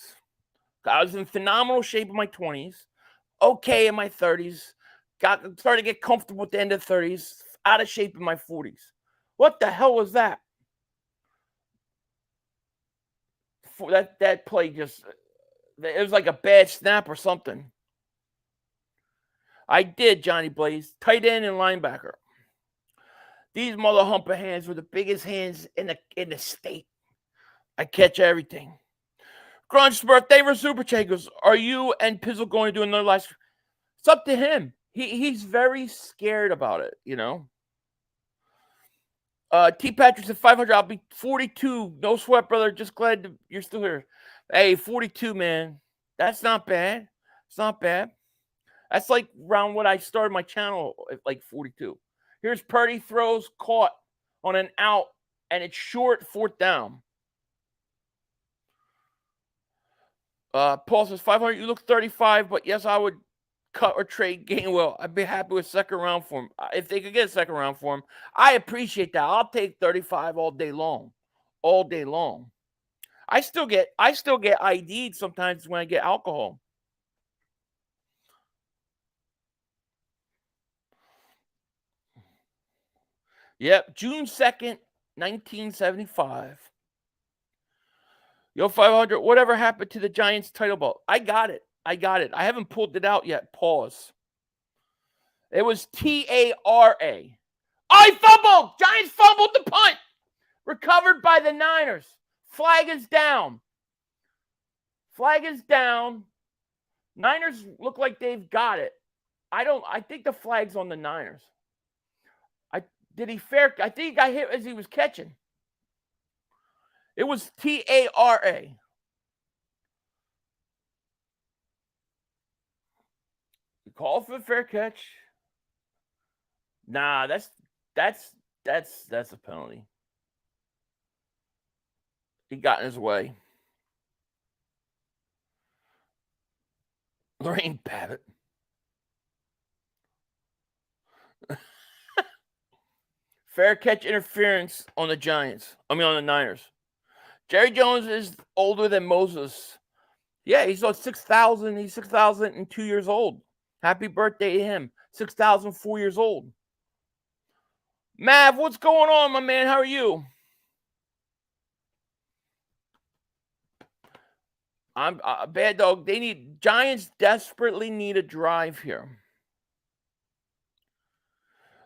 [SPEAKER 7] I was in phenomenal shape in my 20s, okay in my 30s, started to get comfortable at the end of the 30s, out of shape in my 40s. What the hell was that? That play just, it was like a bad snap or something. I did, Johnny Blaze, tight end and linebacker. These mother humper hands were the biggest hands in the state. I catch everything. Grunch's birthday for Super Chat goes, are you and Pizzle going to do another live stream? It's up to him. He's very scared about it, you know. T. Patrick said 500. I'll be 42. No sweat, brother. Just glad you're still here. Hey, 42, man. That's not bad. It's not bad. That's like around when I started my channel at like 42. Here's Purdy throws caught on an out, and it's short, 4th down. Paul says 500. You look 35, but yes, I would cut or trade Gainwell. I'd be happy with second round for him. If they could get a second round for him, I appreciate that. I'll take 35 all day long. All day long. I still get ID'd sometimes when I get alcohol. Yep, June 2nd, 1975. Yo, 500, whatever happened to the Giants title belt? I got it. I haven't pulled it out yet. Pause. It was T-A-R-A. I fumbled! Giants fumbled the punt! Recovered by the Niners. Flag is down. Niners look like they've got it. I think the flag's on the Niners. I think he got hit as he was catching. It was T-A-R-A. You call for a fair catch. Nah, that's a penalty. He got in his way. Lorraine Babbitt. Fair catch interference on the Giants. On the Niners. Jerry Jones is older than Moses. Yeah, he's 6,000. He's 6,002 years old. Happy birthday to him. 6,004 years old. Mav, what's going on, my man? How are you? I'm Bad Dog. Giants desperately need a drive here.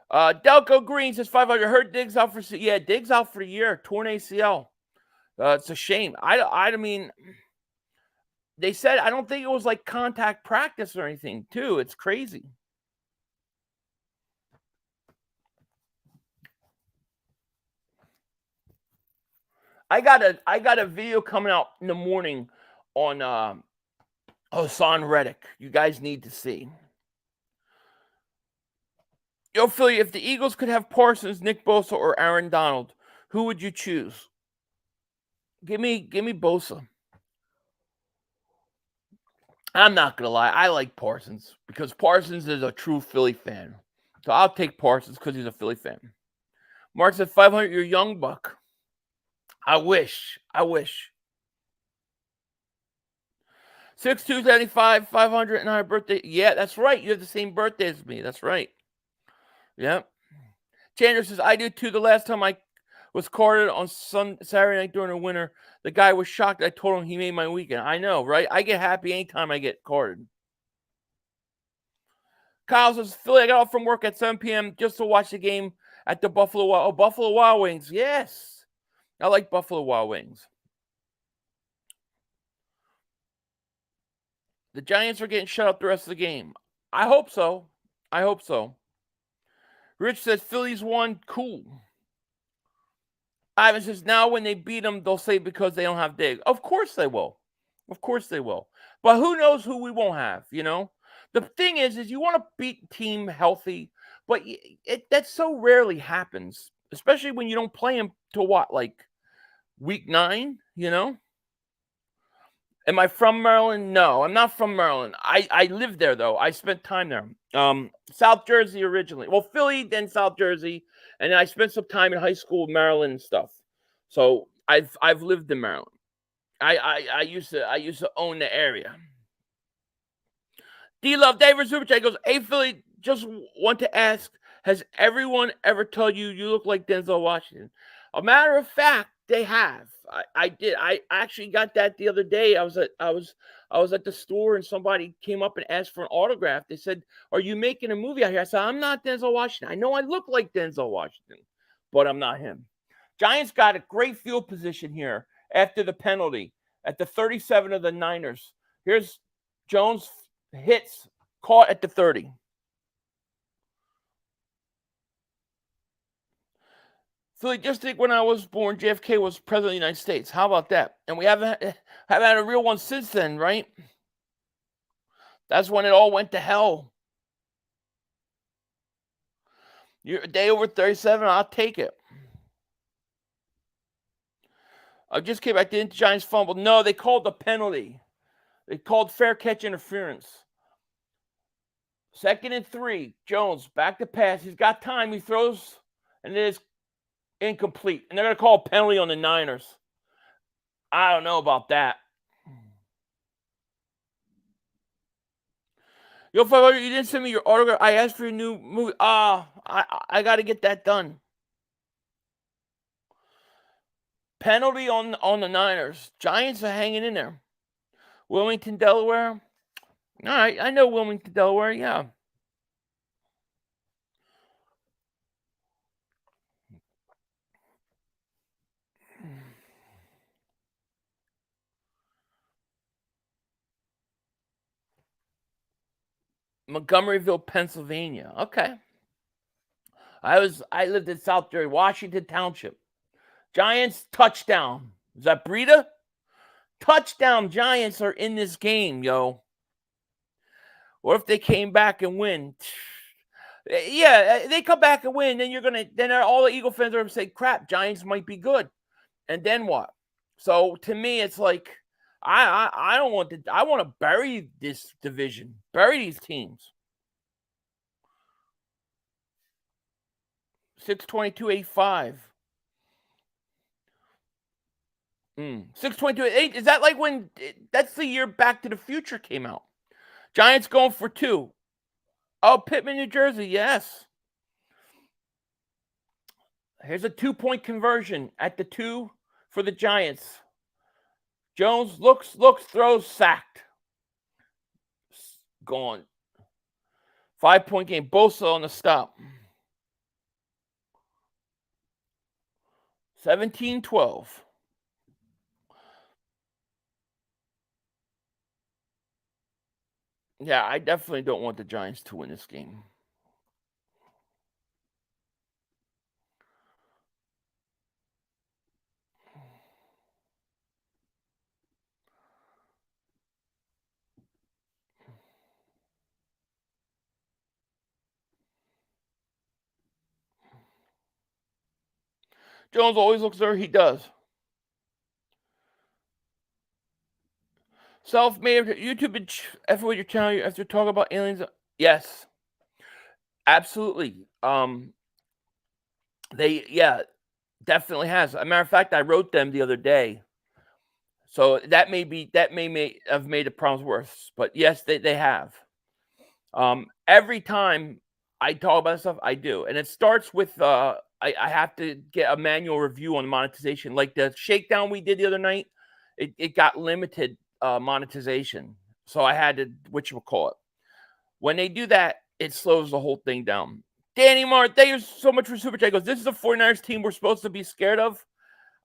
[SPEAKER 7] Delco Green says 500. Heard Diggs out for Diggs out for the year. Torn ACL. It's a shame. I mean, they said I don't think it was like contact practice or anything. Too. It's crazy. I got a video coming out in the morning on Hassan Reddick. You guys need to see. Yo, Philly, if the Eagles could have Parsons, Nick Bosa, or Aaron Donald, who would you choose? Give me Bosa. I'm not gonna lie, I like Parsons because Parsons is a true Philly fan. So I'll take Parsons because he's a Philly fan. Mark said 500, you're young buck. I wish. 6275, 500, and our birthday. Yeah, that's right. You have the same birthday as me. That's right. Yep. Chandler says, I do too. The last time I was carded on Saturday night during the winter, the guy was shocked. I told him he made my weekend. I know, right? I get happy anytime I get carded. Kyle says, Philly, I got off from work at 7 p.m. just to watch the game at the Buffalo Wild Wings. Yes. I like Buffalo Wild Wings. The Giants are getting shut up the rest of the game. I hope so. Rich says, Phillies won. Cool. Ivan says, now when they beat them, they'll say because they don't have Diggs. Of course they will. But who knows who we won't have, you know? The thing is you want to beat team healthy, but that so rarely happens, especially when you don't play them to what, like week 9, you know? Am I from Maryland? No, I'm not from Maryland. I lived there, though. I spent time there. South Jersey originally. Well, Philly, then South Jersey. And then I spent some time in high school in Maryland and stuff. So I've lived in Maryland. I used to own the area. D-Love David Superchat goes, hey, Philly, just want to ask, has everyone ever told you you look like Denzel Washington? A matter of fact, they have. I did. I actually got that the other day. I was at the store and somebody came up and asked for an autograph. They said, "Are you making a movie out here?" I said, "I'm not Denzel Washington. I know I look like Denzel Washington, but I'm not him." Giants got a great field position here after the penalty at the 37 of the Niners. Here's Jones hits caught at the 30. Philly, just think when I was born, JFK was president of the United States. How about that? And we haven't had a real one since then, right? That's when it all went to hell. You're a day over 37, I'll take it. I just came back. Didn't the Giants fumble? No, they called the penalty. They called fair catch interference. 2nd and 3. Jones, back to pass. He's got time. He throws, and it is incomplete. And they're going to call a penalty on the Niners. I don't know about that. Yo, 500, you didn't send me your autograph. I asked for your new movie. I got to get that done. Penalty on the Niners. Giants are hanging in there. Wilmington, Delaware. All right, I know Wilmington, Delaware. Yeah. Montgomeryville, Pennsylvania. Okay. I lived in South Jersey, Washington Township. Giants touchdown. Is that Breida? Touchdown. Giants are in this game, yo. What if they came back and win? Yeah, they come back and win, then all the Eagle fans are gonna say, crap, Giants might be good. And then what? So to me, it's like I don't want to. I want to bury this division, bury these teams. 622.85. 622.8. Is that like when? That's the year Back to the Future came out. Giants going for 2. Oh, Pittman, New Jersey. Yes. Here's a 2-point conversion at the 2 for the Giants. Jones looks, throws, sacked. Gone. 5-point game. Bosa on the stop. 17-12. Yeah, I definitely don't want the Giants to win this game. Jones always looks there. He does. Self-made YouTube and effort with your channel after talking about aliens. Yes, absolutely. Definitely has. As a matter of fact, I wrote them the other day, so that may have made the problems worse. But yes, they have. Every time I talk about stuff, I do, and it starts with I have to get a manual review on monetization, like the shakedown we did the other night. It got limited monetization, so I had to whatchamacallit. When they do that, it slows the whole thing down. Danny Marr, thank you so much for Super Chat. Goes, this is the 49ers team we're supposed to be scared of.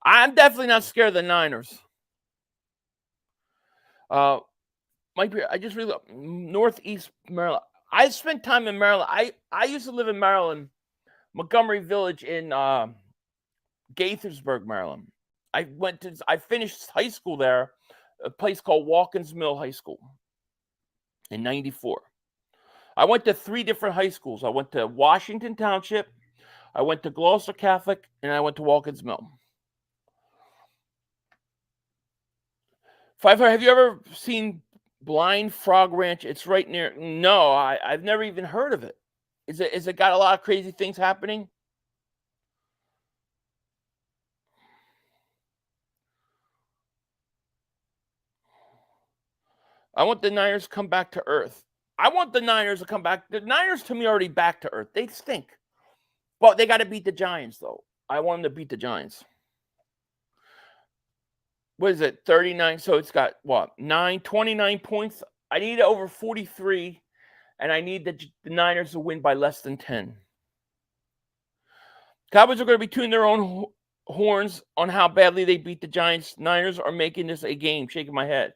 [SPEAKER 7] I'm definitely not scared of the Niners. Mike, I just really Northeast Maryland. I spent time in Maryland. I used to live in Maryland, Montgomery Village in Gaithersburg, Maryland. I finished high school there, a place called Watkins Mill High School in 94. I went to 3 different high schools. I went to Washington Township, I went to Gloucester Catholic, and I went to Watkins Mill. Have you ever seen Blind Frog Ranch? It's right near. No, I've never even heard of it. Is it got a lot of crazy things happening? I want the Niners to come back to earth. I want the Niners to come back. The Niners, to me, are already back to earth. They stink. But they got to beat the Giants, though. I want them to beat the Giants. What is it? 39. So it's got, 29 points. I need over 43, and I need the Niners to win by less than 10. Cowboys are going to be tuning their own horns on how badly they beat the Giants. Niners are making this a game. Shaking my head.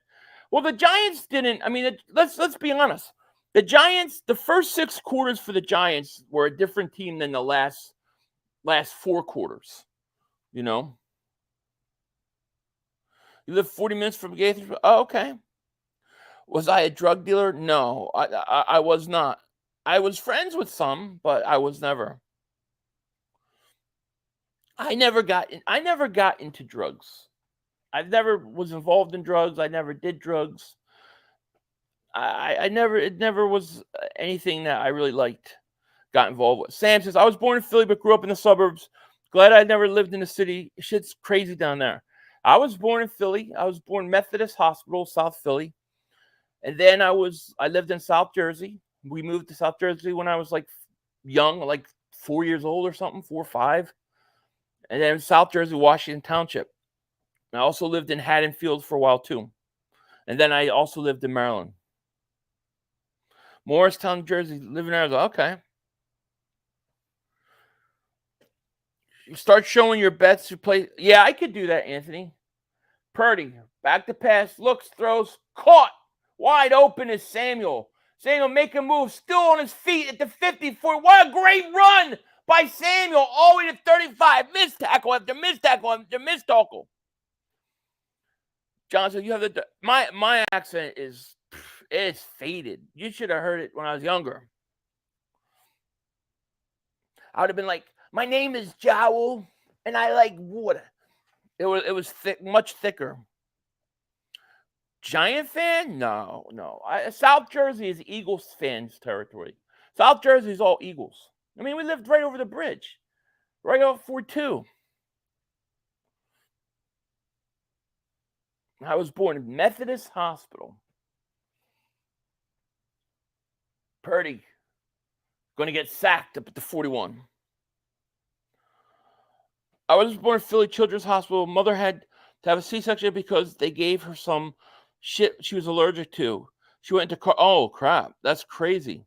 [SPEAKER 7] Well, the Giants didn't. I mean, let's be honest. The Giants, the first 6 quarters for the Giants were a different team than the last 4 quarters. You know? You live 40 minutes from Gaithersburg? Oh, okay. Was I a drug dealer? No, I was not. I was friends with some, but I was never. I never got into drugs. I never was involved in drugs. I never did drugs. It never was anything that I really got involved with. Sam says, I was born in Philly, but grew up in the suburbs. Glad I never lived in the city. Shit's crazy down there. I was born in Philly. I was born Methodist Hospital, South Philly. And then I lived in South Jersey. We moved to South Jersey when I was young, 4 years old or something, 4 or 5. And then South Jersey, Washington Township. I also lived in Haddonfield for a while too. And then I also lived in Maryland. Morristown, New Jersey, live in Arizona. Okay. You start showing your bets. You play. Yeah, I could do that, Anthony. Purdy, back to pass, looks, throws, caught. Wide open is Samuel. Samuel making a move, still on his feet at the 54. What a great run by Samuel, all the way to 35. Missed tackle after missed tackle after missed tackle. Johnson, you have my accent is it's faded. You should have heard it when I was younger. I would have been like, my name is Jowl, and I like water. It was thick, much thicker. Giant fan? No. South Jersey is Eagles fans territory. South Jersey is all Eagles. I mean, we lived right over the bridge, right off 42. I was born in Methodist Hospital. Purdy going to get sacked up at the 41. I was born in Philly Children's Hospital. Mother had to have a C-section because they gave her some shit she was allergic to. She went into oh crap, that's crazy.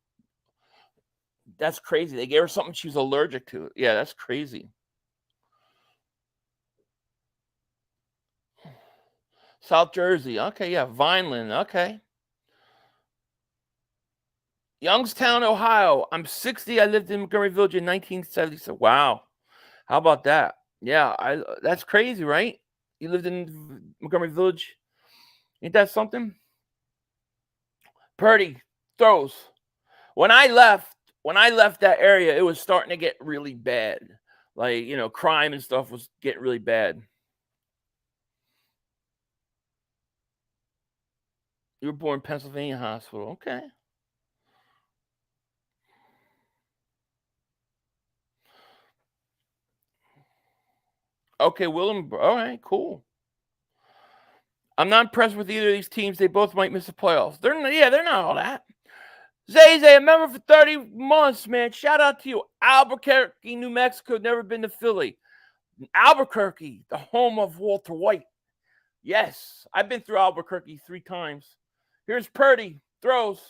[SPEAKER 7] That's crazy. They gave her something she was allergic to. Yeah, that's crazy. South Jersey. Okay, yeah. Vineland. Okay. Youngstown, Ohio. I'm 60. I lived in Montgomery Village in 1970. Wow. How about that? Yeah, that's crazy, right? You lived in Montgomery Village. Ain't that something? Purdy throws. When I left that area, it was starting to get really bad. Like, crime and stuff was getting really bad. You were born in Pennsylvania Hospital. Okay. Okay, Willem. All right, cool. I'm not impressed with either of these teams. They both might miss the playoffs. They're not all that. Zay, a member for 30 months, man. Shout out to you. Albuquerque, New Mexico. Never been to Philly. Albuquerque, the home of Walter White. Yes, I've been through Albuquerque 3 times. Here's Purdy. Throws.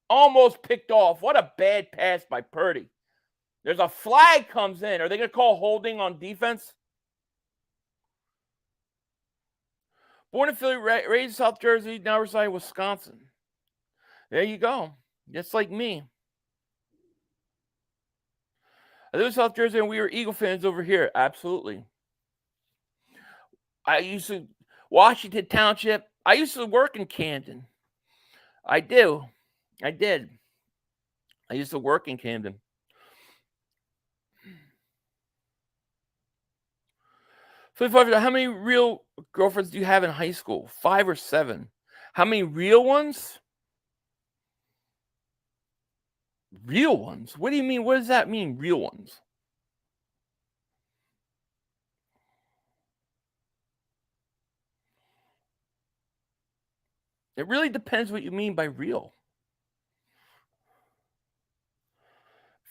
[SPEAKER 7] Almost picked off. What a bad pass by Purdy. There's a flag comes in. Are they going to call holding on defense? Born in Philly, raised in South Jersey, now reside in Wisconsin. There you go. Just like me. I live in South Jersey, and we were Eagle fans over here. Absolutely. I used to Washington Township. I used to work in Camden. I did. I used to work in Camden. How many real girlfriends do you have in high school? 5 or 7. How many real ones? Real ones? What do you mean? What does that mean, real ones? It really depends what you mean by real.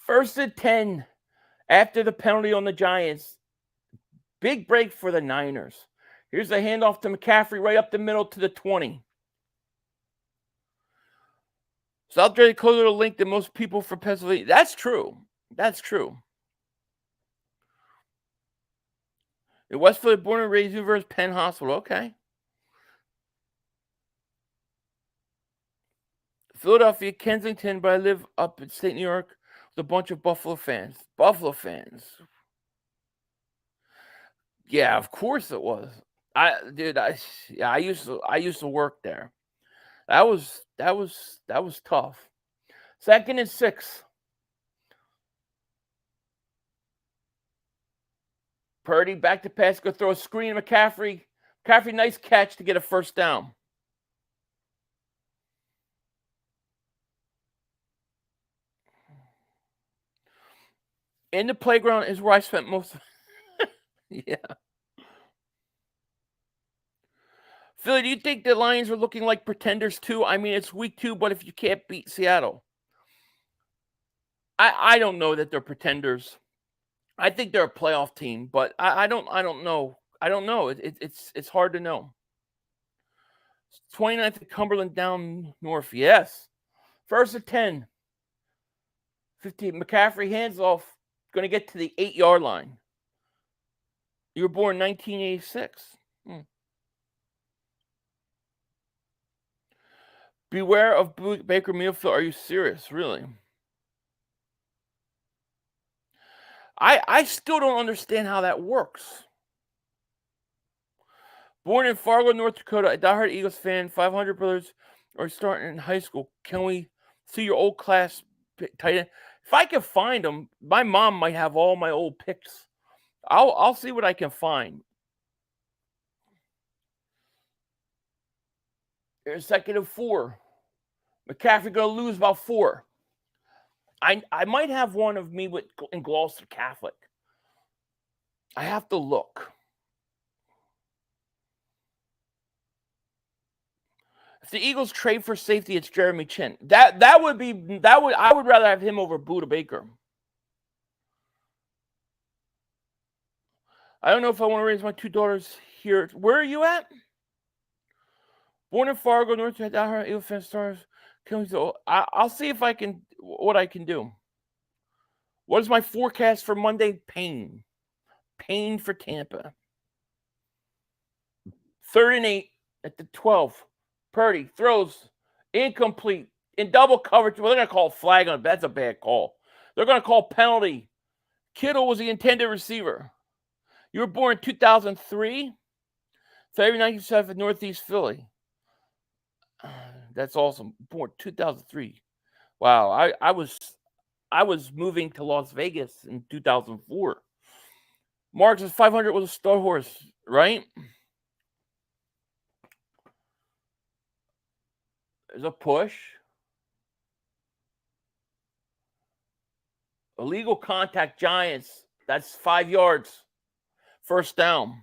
[SPEAKER 7] 1st and 10 after the penalty on the Giants. Big break for the Niners. Here's the handoff to McCaffrey right up the middle to the 20. South Jersey closer to link than most people from Pennsylvania. That's true. In West Philly, born and raised, University Penn Hospital. Okay. Philadelphia, Kensington, but I live up in state New York with a bunch of Buffalo fans. Yeah, of course it was. I used to work there. That was tough. 2nd and 6. Purdy back to pass, go throw a screen to McCaffrey. McCaffrey, nice catch to get a 1st down. In the playground is where I spent most of yeah. Philly, do you think the Lions are looking like pretenders too? I mean, it's week 2, but if you can't beat Seattle. I don't know that they're pretenders. I think they're a playoff team, but I don't know. I don't know. It's hard to know. 29th at Cumberland down north. Yes. First and 10. 15. McCaffrey hands off. Going to get to the 8-yard line. You were born 1986. Beware of Baker Mayfield. Are you serious? Really? I still don't understand how that works. Born in Fargo, North Dakota, a diehard Eagles fan, 500 brothers are starting in high school. Can we see your old class tight end? If I can find them, my mom might have all my old picks. I'll see what I can find. There's 2nd and 4. McCaffrey going to lose about 4. I might have one of me in Gloucester Catholic. I have to look. If the Eagles trade for safety, it's Jeremy Chin. I would rather have him over Buda Baker. I don't know if I want to raise my 2 daughters here. Where are you at? Born in Fargo, North Dakota, Eagle fan stars. I'll see if I can what I can do. What is my forecast for Monday? Pain for Tampa. 3rd and 8 at the 12. Purdy throws incomplete in double coverage. Well, they're going to call a flag on it. That's a bad call. They're going to call penalty. Kittle was the intended receiver. You were born in 2003, February 1997, Northeast Philly. That's awesome. Born 2003. Wow, I was moving to Las Vegas in 2004. Marks' 500 was a star horse, right? There's a push. Illegal contact, Giants. That's 5 yards. First down.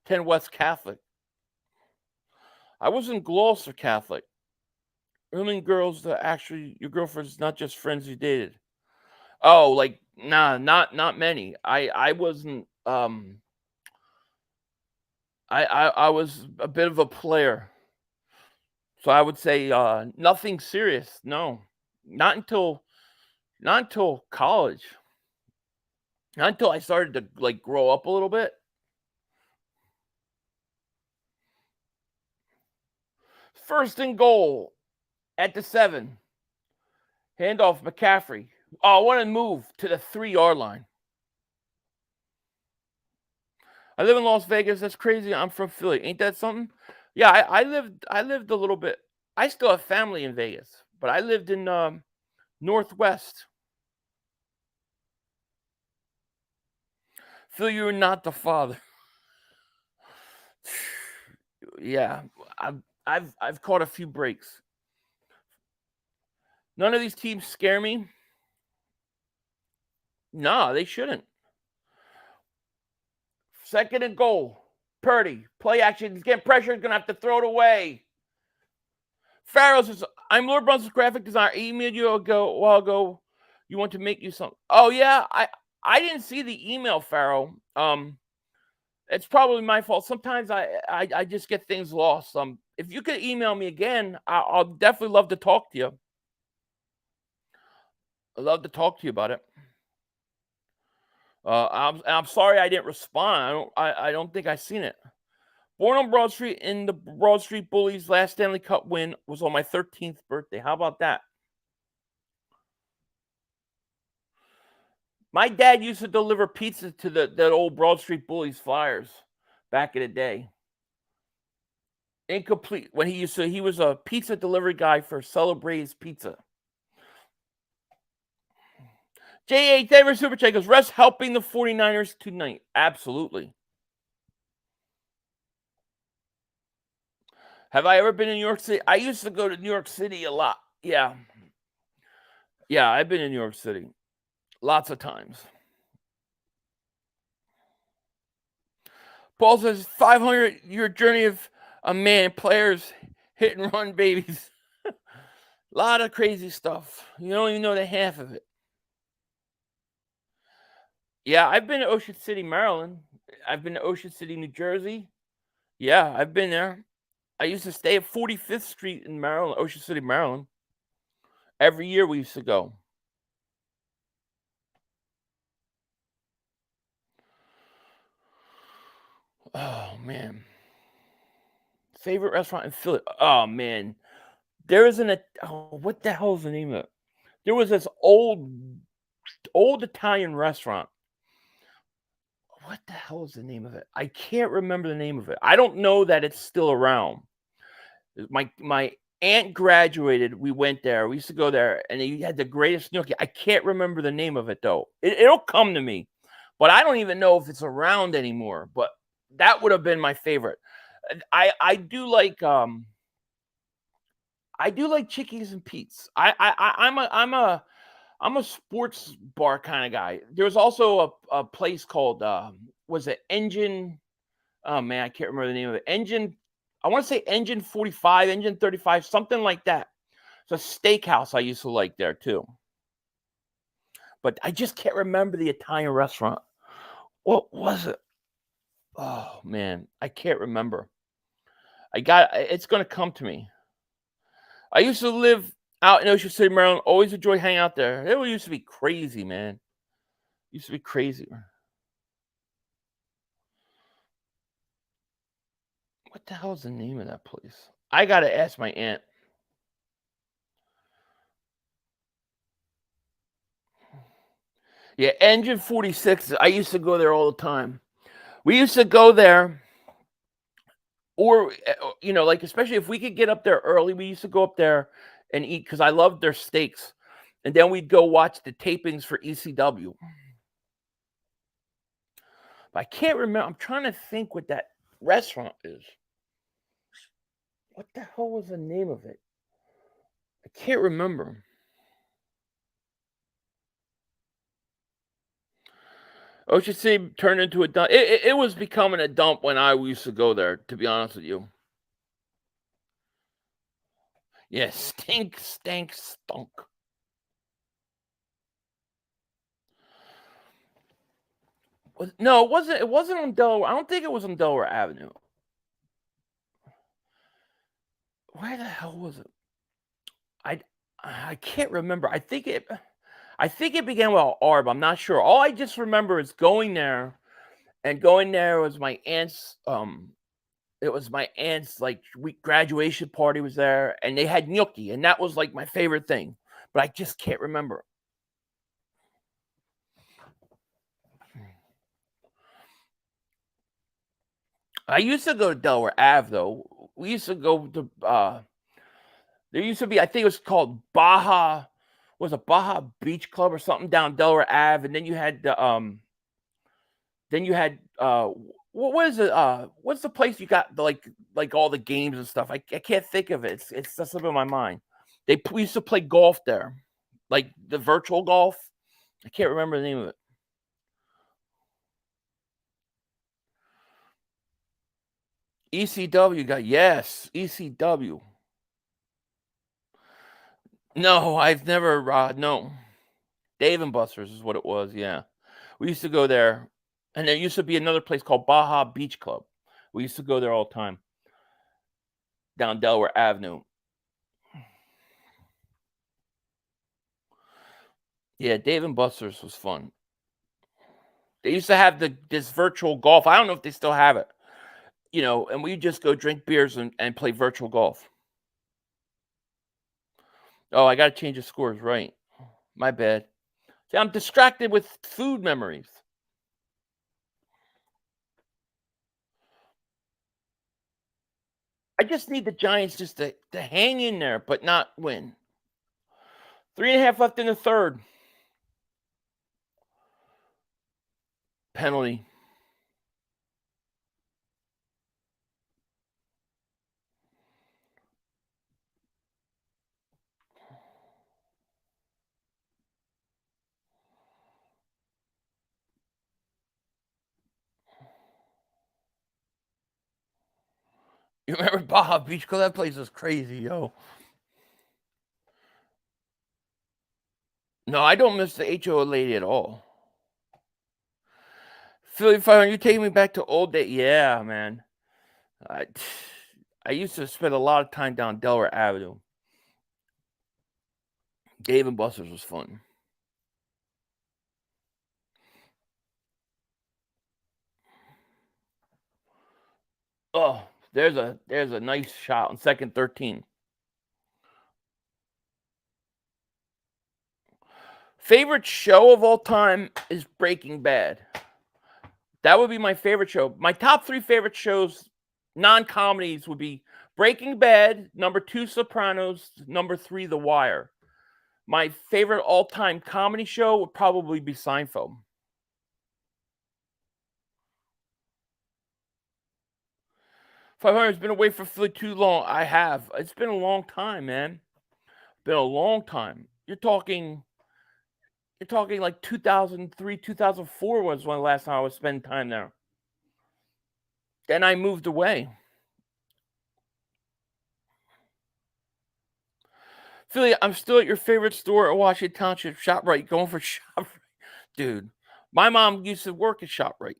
[SPEAKER 7] 10 West Catholic. I was in Gloucester Catholic. Early girls that actually your girlfriend's not just friends you dated. Oh, like nah, not many. I wasn't I was a bit of a player. So I would say nothing serious. No. Not until college. Not until I started to like grow up a little bit. First and goal at the 7. Handoff McCaffrey. Oh, I want to move to the 3-yard line. I live in Las Vegas. That's crazy. I'm from Philly. Ain't that something? Yeah, I lived a little bit. I still have family in Vegas, but I lived in Northwest. Phil, you're not the father. Yeah, I've caught a few breaks. None of these teams scare me. No, they shouldn't. 2nd and goal. Purdy. Play action. He's getting pressure. He's going to have to throw it away. Farrell says, I'm Lord Brunson's graphic designer. I emailed you a while ago. You want to make you something. Oh, yeah. I didn't see the email, Farrell. It's probably my fault. Sometimes I just get things lost. If you could email me again, I'll definitely love to talk to you. I'd love to talk to you about it. I'm sorry I didn't respond. I don't think I seen it. Born on Broad Street in the Broad Street Bullies' last Stanley Cup win was on my 13th birthday. How about that? My dad used to deliver pizza to that old Broad Street Bullies Flyers back in the day. Incomplete. When he was a pizza delivery guy for Celebrate's Pizza. J.A. Denver Super Chat goes, Russ helping the 49ers tonight. Absolutely. Have I ever been in New York City? I used to go to New York City a lot. Yeah. Yeah, I've been in New York City. Lots of times. Paul says, 500-year journey of a man, players, hit and run babies. A lot of crazy stuff. You don't even know the half of it. Yeah, I've been to Ocean City, Maryland. I've been to Ocean City, New Jersey. Yeah, I've been there. I used to stay at 45th Street in Maryland, Ocean City, Maryland. Every year we used to go. Oh man. Favorite restaurant in Philly? Oh man. There isn't a what the hell is the name of it? There was this old Italian restaurant. What the hell is the name of it? I can't remember the name of it. I don't know that it's still around. My aunt graduated. We went there. We used to go there, and he had the greatest gnocchi. I can't remember the name of it though. It'll come to me, but I don't even know if it's around anymore. But that would have been my favorite. I do like Chickies and Pete's. I'm a sports bar kind of guy. There's also a place called was it Engine? Oh man, I can't remember the name of it. Engine. I want to say Engine 45, Engine 35, something like that. It's a steakhouse I used to like there too. But I just can't remember the Italian restaurant. What was it? Oh man, I can't remember. It's gonna come to me. I used to live out in Ocean City, Maryland. Always enjoy hanging out there. It used to be crazy, man. Used to be crazy. What the hell is the name of that place? I gotta ask my aunt. Yeah, Engine 46. I used to go there all the time. We used to go there, or like especially if we could get up there early, we used to go up there and eat because I loved their steaks. And then we'd go watch the tapings for ECW. But I can't remember. I'm trying to think what that restaurant is. What the hell was the name of it? I can't remember. Ocean City turned into a dump. It was becoming a dump when I used to go there, to be honest with you. Yeah, stunk. No, it wasn't. It wasn't on Delaware. I don't think it was on Delaware Avenue. Where the hell was it? I can't remember. I think it began with an R, but I'm not sure. All I just remember is going there, and going there was my aunt's. It was my aunt's graduation party was there, and they had gnocchi, and that was like my favorite thing. But I just can't remember. I used to go to Delaware Ave though. We used to go to there used to be, I think it was called Baja Beach Club or something down Delaware Ave, and then you had the what is it? What's the place you got like all the games and stuff? I can't think of it. It's just slipping my mind. We used to play golf there, like the virtual golf. I can't remember the name of it. ECW ECW. No, I've never. No, Dave and Buster's is what it was. Yeah, we used to go there, and there used to be another place called Baja Beach Club. We used to go there all the time down Delaware Avenue. Yeah, Dave and Buster's was fun. They used to have this virtual golf. I don't know if they still have it. And we just go drink beers and play virtual golf. Oh, I got to change the scores, right? My bad. See, I'm distracted with food memories. I just need the Giants just to hang in there, but not win. 3.5 left in the third. Penalty. You remember Baja Beach Club? That place was crazy, yo. No, I don't miss the HO lady at all. Philly 500, you taking me back to old days? Yeah, man. I used to spend a lot of time down Delaware Avenue. Dave and Buster's was fun. Oh, there's a nice shot on second 13. Favorite show of all time is Breaking Bad. That would be my favorite show. My top 3 favorite shows, non-comedies, would be Breaking Bad, number 2, Sopranos, number 3, The Wire. My favorite all-time comedy show would probably be Seinfeld. $500's been away from Philly too long. I have. It's been a long time, man. Been a long time. You're talking like 2003, 2004 was when the last time I was spending time there. Then I moved away. Philly, I'm still at your favorite store at Washington Township, ShopRite, going for ShopRite. Dude, my mom used to work at ShopRite.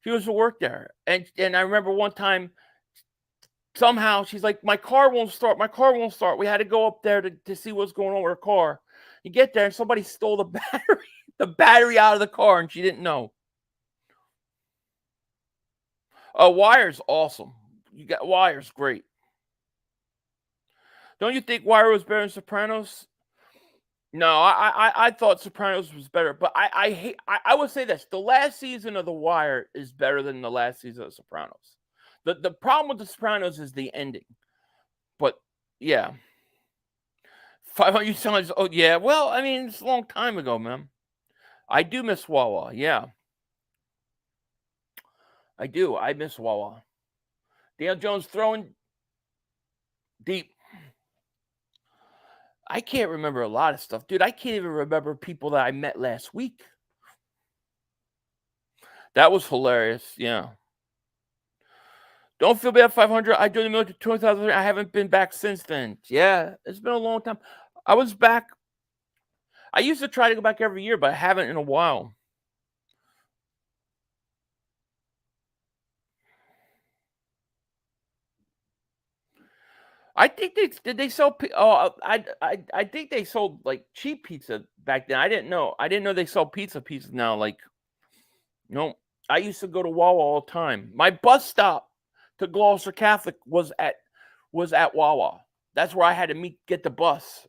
[SPEAKER 7] She used to work there. And I remember one time, somehow, she's like, my car won't start. My car won't start. We had to go up there to see what's going on with her car. You get there, and somebody stole the battery out of the car, and she didn't know. Wire's awesome. You got Wire's great. Don't you think Wire was better than Sopranos? No, I thought Sopranos was better, but I would say this: the last season of The Wire is better than the last season of Sopranos. The problem with The Sopranos is the ending. But yeah, 500 you sound like, oh yeah. Well, I mean, it's a long time ago, man. I do miss Wawa. Yeah, I do. I miss Wawa. Dale Jones throwing deep. I can't remember a lot of stuff. Dude, I can't even remember people that I met last week. That was hilarious. Yeah. Don't feel bad, 500. I joined the military 2003. I haven't been back since then. Yeah, it's been a long time. I was back. I used to try to go back every year, but I haven't in a while. I think they sell. Oh, I think they sold like cheap pizza back then. I didn't know. I didn't know they sell pizza now. Like, no, I used to go to Wawa all the time. My bus stop to Gloucester Catholic was at Wawa. That's where I had to get the bus.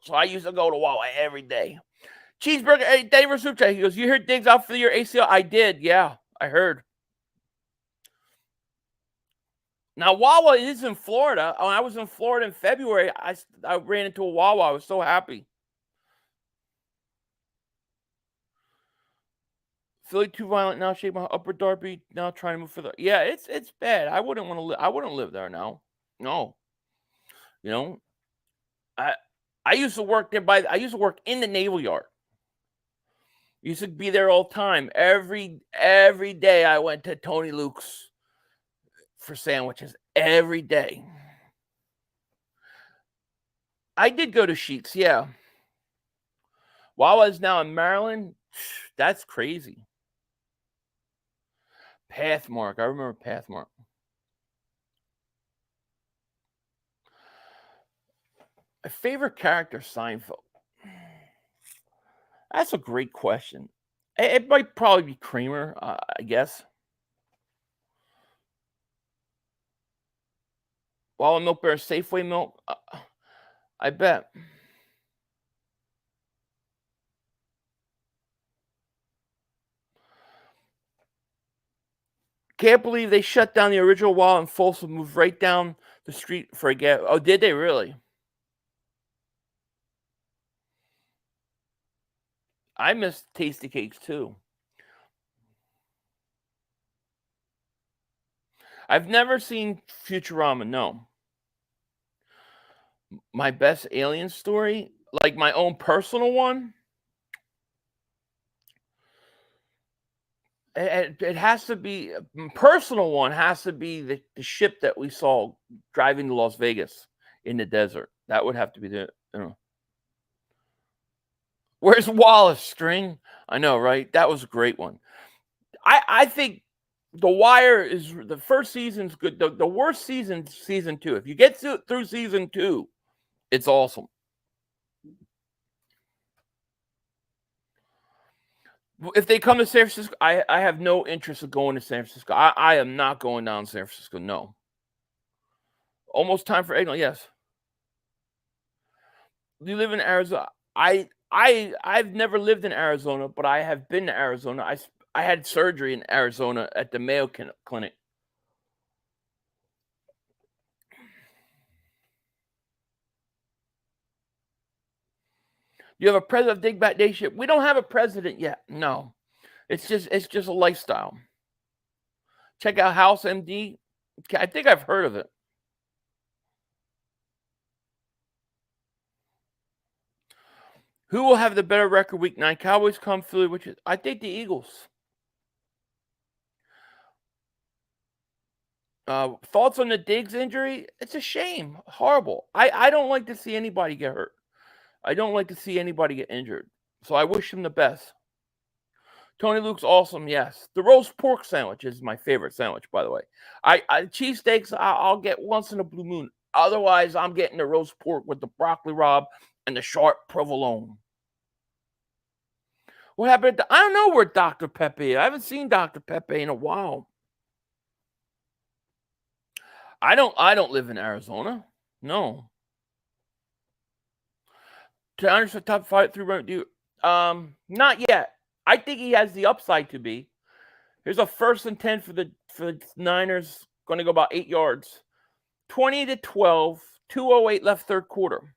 [SPEAKER 7] So I used to go to Wawa every day. Cheeseburger. Hey, Dave Soup Chat. He goes, "You heard Diggs out for your ACL?" I did. Yeah, I heard. Now, Wawa is in Florida. When I was in Florida in February, I ran into a Wawa. I was so happy. Philly too violent now. Shake my upper Darby now. Trying to move further. Yeah, it's bad. I wouldn't want to live. I wouldn't live there now. No. You know, I used to work there I used to work in the Naval Yard. Used to be there all the time. Every day I went to Tony Luke's for sandwiches every day. I did go to Sheets, yeah. Wawa's now in Maryland. That's crazy. Pathmark. I remember Pathmark. My favorite character, Seinfeld. That's a great question. It might probably be Kramer, I guess. Wawa milk better Safeway milk? I bet. Can't believe they shut down the original Wawa and Folsom moved right down the street for a gas. Oh, did they really? I miss Tasty Cakes too. I've never seen Futurama, no. My best alien story, like my own personal one, it has to be personal one. Has to be the ship that we saw driving to Las Vegas in the desert. That would have to be the. Where's Wallace String? I know, right? That was a great one. I think The Wire is the first season's good. The worst season 2. If you get through season 2, it's awesome. If they come to San Francisco, I have no interest in going to San Francisco. I am not going down to San Francisco. No. Almost time for eggnog. Yes. You live in Arizona. I've never lived in Arizona, but I have been to Arizona. I had surgery in Arizona at the Mayo Clinic. You have a president of Dingbat Nation. We don't have a president yet. No, it's just a lifestyle. Check out House MD. I think I've heard of it. Who will have the better record week 9? Cowboys come Philly, which is I think the Eagles. Thoughts on the Diggs injury? It's a shame. Horrible. I don't like to see anybody get hurt. I don't like to see anybody get injured. So I wish him the best. Tony Luke's awesome, yes. The roast pork sandwich is my favorite sandwich, by the way. Cheesesteaks, I'll get once in a blue moon. Otherwise, I'm getting the roast pork with the broccoli rabe and the sharp provolone. What happened? I don't know where Dr. Pepe is. I haven't seen Dr. Pepe in a while. I don't live in Arizona. No. To understand top 5 through run, do not yet. I think he has the upside to be. Here's a 1st and 10 for the Niners. Going to go about 8 yards. 20-12. 2:08 left third quarter.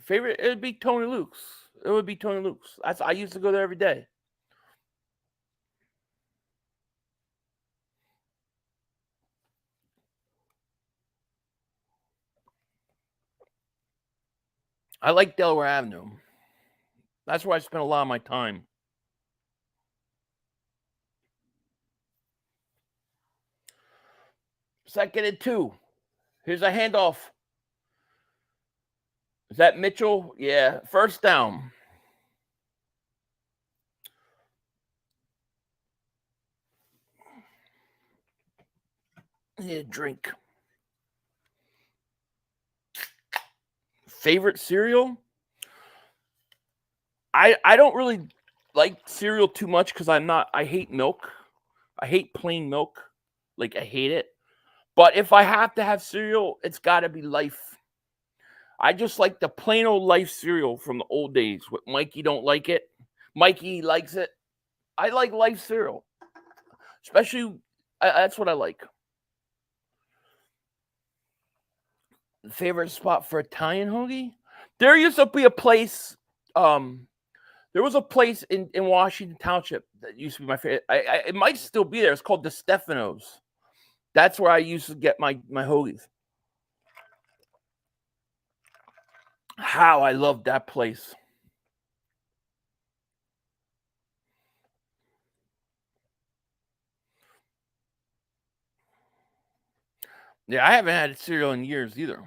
[SPEAKER 7] Favorite? It would be Tony Luke's. It would be Tony Luke's. I used to go there every day. I like Delaware Avenue. That's where I spent a lot of my time. Second and 2. Here's a handoff. Is that Mitchell? Yeah. First down. I need a drink. Favorite cereal? I don't really like cereal too much because I hate milk. I hate plain milk. Like, I hate it. But if I have to have cereal, it's got to be Life. I just like the plain old Life cereal from the old days. With Mikey don't like it. Mikey likes it. I like Life cereal. Especially, that's what I like. Favorite spot for Italian hoagie? There used to be a place. There was a place in Washington Township that used to be my favorite. It might still be there. It's called the Stefano's. That's where I used to get my hoagies. How I love that place. Yeah, I haven't had cereal in years either.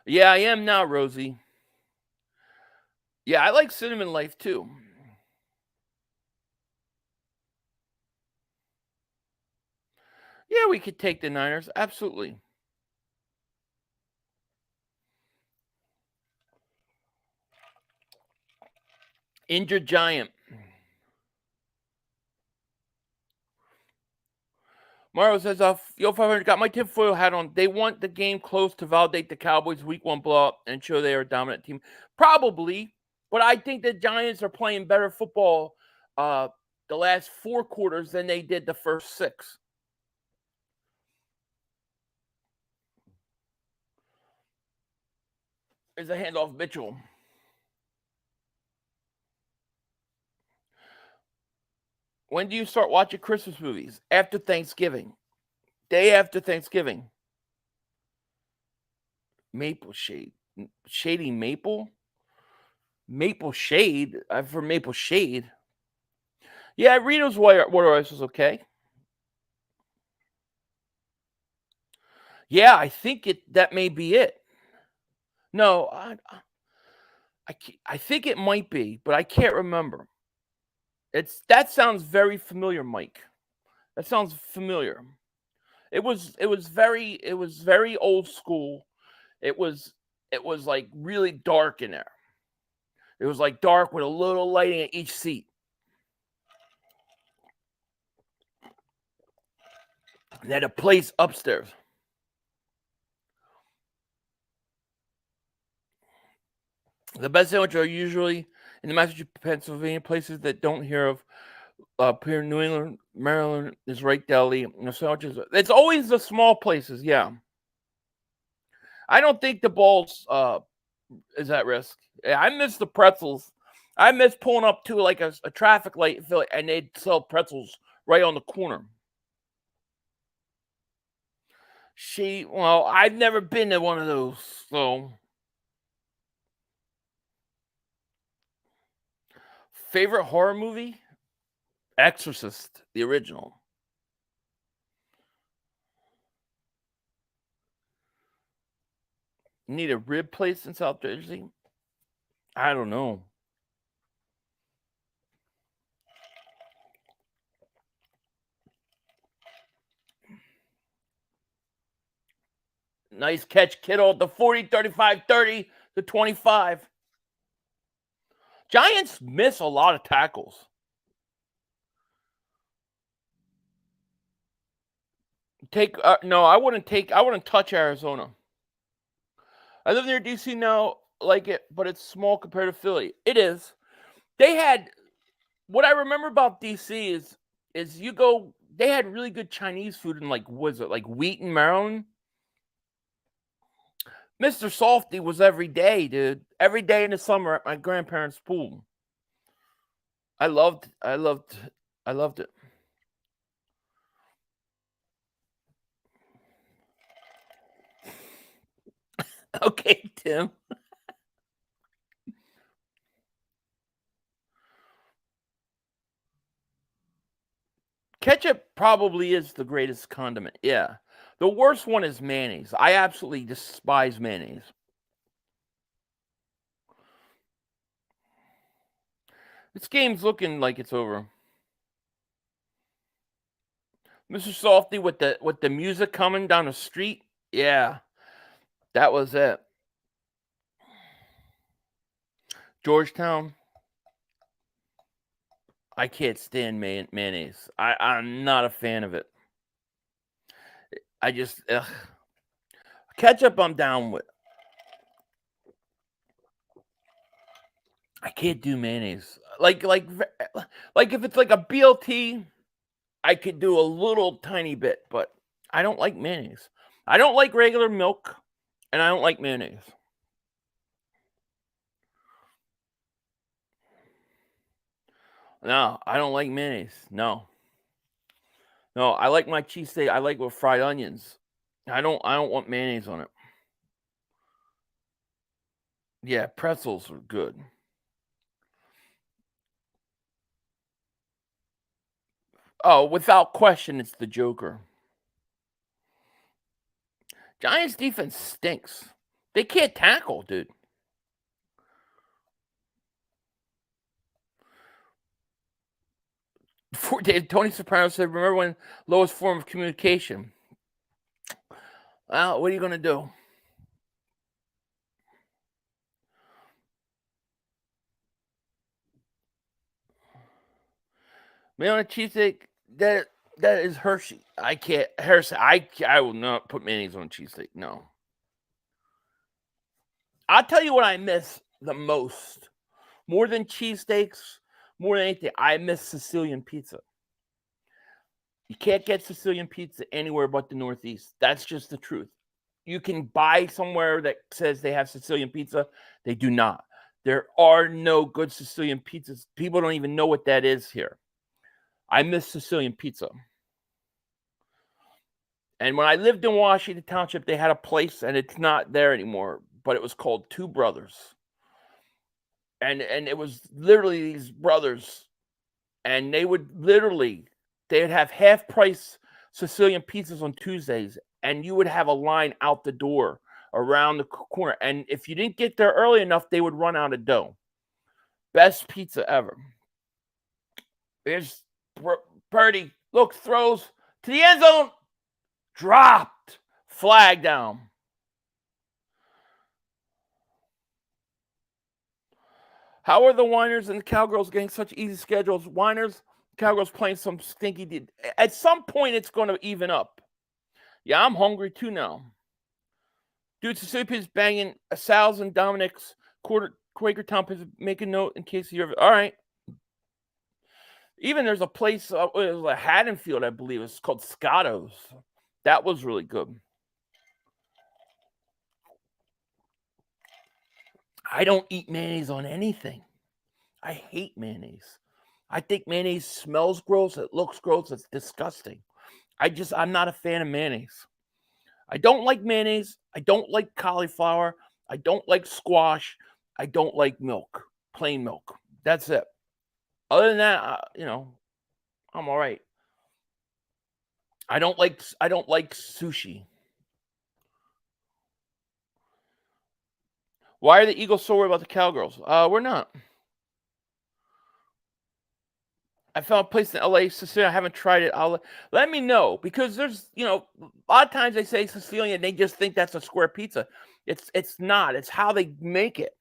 [SPEAKER 7] Yeah, I am now, Rosie. Yeah, I like Cinnamon Life too. Yeah, we could take the Niners. Absolutely. Injured Giant. Mario says, Yo 500, got my tinfoil hat on. They want the game close to validate the Cowboys' week 1 blowout and show they are a dominant team. Probably, but I think the Giants are playing better football the last 4 quarters than they did the first 6. There's a handoff, Mitchell. When do you start watching Christmas movies? After Thanksgiving. Day after Thanksgiving. Maple Shade. Shady Maple? Maple Shade? For Maple Shade. Yeah, Reno's water ice was okay. Yeah, I think that may be it. No, I think it might be, but I can't remember. That sounds very familiar, Mike. That sounds familiar. It was very old school. It was like really dark in there. It was like dark with a little lighting at each seat. They had a place upstairs. The best sandwiches are usually in the Massachusetts, Pennsylvania places that don't hear of. Up here in New England, Maryland is right deli. The sandwiches. It's always the small places. Yeah, I don't think the balls is at risk. Yeah, I miss the pretzels. I miss pulling up to like a traffic light and they'd sell pretzels right on the corner. Well, I've never been to one of those, so. Favorite horror movie? Exorcist, the original. Need a rib place in South Jersey? I don't know. Nice catch, Kittle. The 40, 35, 30 to 25. Giants miss a lot of tackles. No, I wouldn't touch Arizona. I live near DC now, like it, but it's small compared to Philly. It is. What I remember about DC is they had really good Chinese food in like Wheaton, Maryland. Mr. Softy was every day, dude. Every day in the summer at my grandparents' pool. I loved it. Okay, Tim. Ketchup probably is the greatest condiment. Yeah. The worst one is mayonnaise. I absolutely despise mayonnaise. This game's looking like it's over. Mr. Softy with the music coming down the street. Yeah. That was it. Georgetown. I can't stand mayonnaise. I'm not a fan of it. I just ketchup I'm down with. I can't do mayonnaise. Like if it's like a BLT, I could do a little tiny bit, but I don't like mayonnaise. I don't like regular milk, and I don't like mayonnaise. No, I don't like mayonnaise. No, I like my cheesesteak. I like with fried onions. I don't want mayonnaise on it. Yeah, pretzels are good. Oh, without question, it's the Joker. Giants defense stinks. They can't tackle, dude. Tony Soprano said, remember when lowest form of communication? Well, what are you going to do? Mayonnaise cheesesteak, that is Hershey. I can't. Hershey. I will not put mayonnaise on cheesesteak. No. I'll tell you what I miss the most. More than cheesesteaks, more than anything, I miss Sicilian pizza. You can't get Sicilian pizza anywhere but the Northeast. That's just the truth. You can buy somewhere that says they have Sicilian pizza. They do not. There are no good Sicilian pizzas. People don't even know what that is here. I miss Sicilian pizza. And when I lived in Washington Township, they had a place, and it's not there anymore, but it was called Two Brothers. And it was literally these brothers, and they'd have half price Sicilian pizzas on Tuesdays, and you would have a line out the door around the corner. And if you didn't get there early enough, they would run out of dough. Best pizza ever. Here's Purdy. Look, throws to the end zone. Dropped. Flag down. How are the Whiners and the Cowgirls getting such easy schedules? Whiners, Cowgirls playing some stinky. At some point, it's going to even up. Yeah, I'm hungry too now. Dude, Susupi's banging Sal's and Dominic's Quaker Town. Make a note in case you ever. All right. Even there's a place, it was a Haddonfield, I believe. It's called Scotto's. That was really good. I don't eat mayonnaise on anything. I hate mayonnaise. I think mayonnaise smells gross. It looks gross. It's disgusting. I'm not a fan of mayonnaise. I don't like mayonnaise. I don't like cauliflower. I don't like squash. I don't like milk, plain milk. That's it. Other than that, I'm all right. I don't like sushi. Why are the Eagles so worried about the Cowgirls? We're not. I found a place in LA, Sicilian. I haven't tried it. Let me know, because there's, a lot of times they say Sicilian, they just think that's a square pizza. It's not. It's how they make it.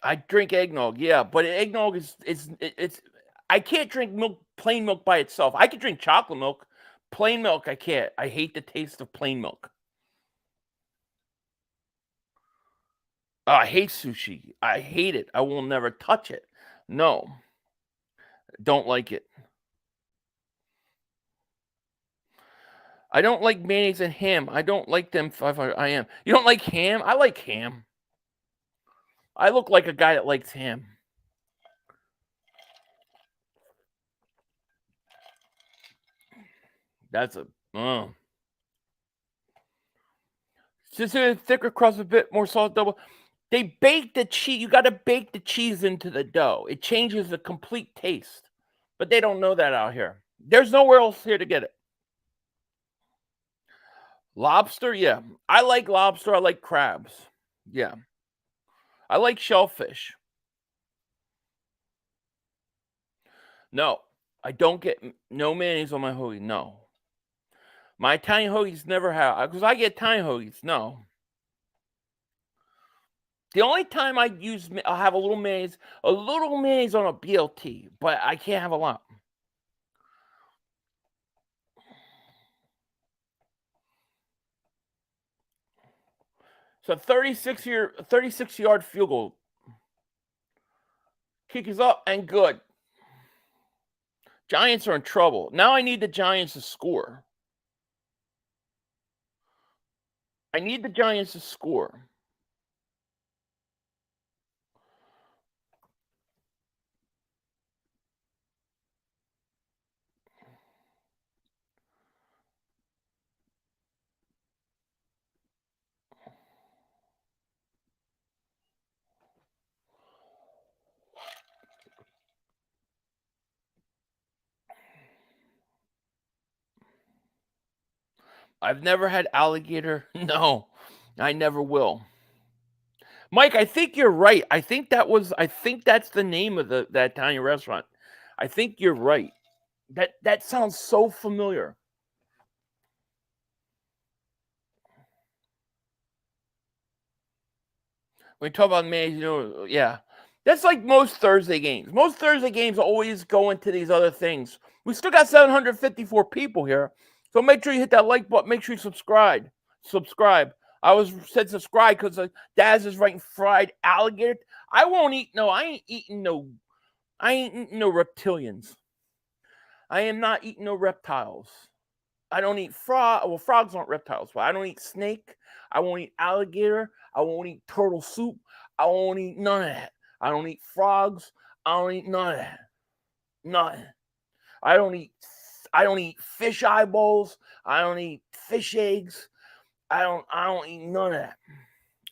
[SPEAKER 7] I drink eggnog, yeah, but eggnog it's I can't drink plain milk by itself. I can drink chocolate milk. Plain milk, I can't. I hate the taste of plain milk. Oh, I hate sushi. I hate it. I will never touch it. No. Don't like it. I don't like mayonnaise and ham. I don't like them. I am. You don't like ham? I like ham. I look like a guy that likes ham. That's just a thicker crust, a bit more salt, double. They bake the cheese. You got to bake the cheese into the dough. It changes the complete taste. But they don't know that out here. There's nowhere else here to get it. Lobster, yeah. I like lobster. I like crabs. Yeah. I like shellfish. No, I don't get no mayonnaise on my hoagie. No. My Italian hoagies never have, because I get Italian hoagies. No. The only time I'll have a little mayonnaise on a BLT, but I can't have a lot. So 36-yard field goal. Kick is up and good. Giants are in trouble. Now I need the Giants to score. I need the Giants to score. I've never had alligator. No, I never will. Mike, I think you're right. I think that's the name of that Italian restaurant. I think you're right. That sounds so familiar. When you talk about mayonnaise, yeah. That's like most Thursday games. Most Thursday games always go into these other things. We still got 754 people here. So make sure you hit that like button. Make sure you subscribe. I said subscribe because Daz is writing fried alligator. I ain't eating no reptilians. I am not eating no reptiles. I don't eat frog. Well, frogs aren't reptiles, but I don't eat snake. I won't eat alligator. I won't eat turtle soup. I won't eat none of that. I don't eat frogs. I don't eat none of that. None. I don't eat fish eyeballs. I don't eat fish eggs. I don't eat none of that.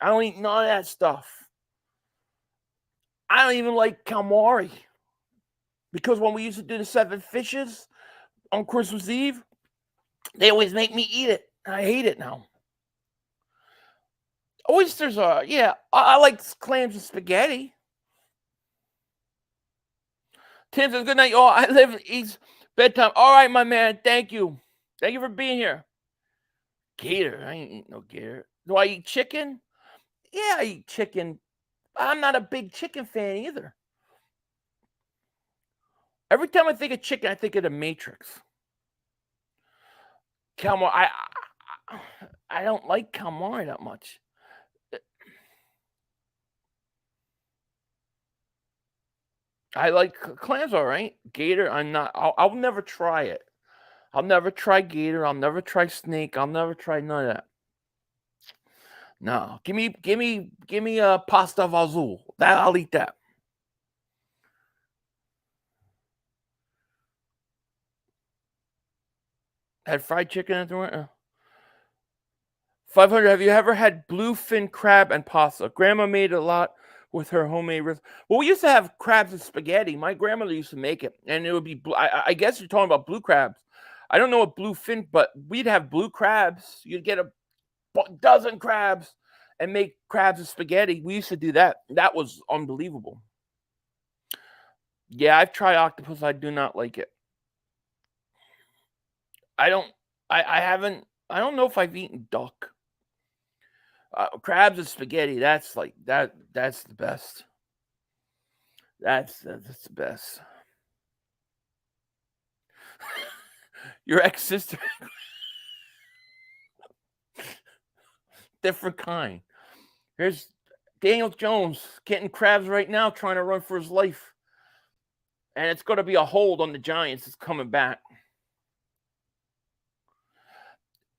[SPEAKER 7] I don't eat none of that stuff. I don't even like calamari. Because when we used to do the 7 fishes on Christmas Eve, they always make me eat it. I hate it now. Oysters are, yeah. I like clams and spaghetti. Tim says, good night, y'all. I live in East bedtime. All right, my man. Thank you. Thank you for being here. Gator. I ain't eating no gator. Do I eat chicken? Yeah, I eat chicken. I'm not a big chicken fan either. Every time I think of chicken, I think of the Matrix. Calamari. I don't like calamari that much. I like clams, all right. Gator, I'm not. I'll never try it. I'll never try gator. I'll never try snake. I'll never try none of that. No, give me a pasta vazul. That I'll eat that. Had fried chicken at the restaurant. 500. Have you ever had bluefin crab and pasta? Grandma made a lot with her homemade. Well, we used to have crabs and spaghetti. My grandmother used to make it, and it would be. I guess you're talking about blue crabs. I don't know what bluefin, but we'd have blue crabs. You'd get a dozen crabs and make crabs and spaghetti. We used to do that. That was unbelievable. Yeah, I've tried octopus. I do not like it. I haven't. I don't know if I've eaten duck. Crabs and spaghetti. That's like that. That's the best. That's the best. Your ex-sister. Different kind. Here's Daniel Jones getting crabs right now, trying to run for his life. And it's going to be a hold on the Giants. It's coming back.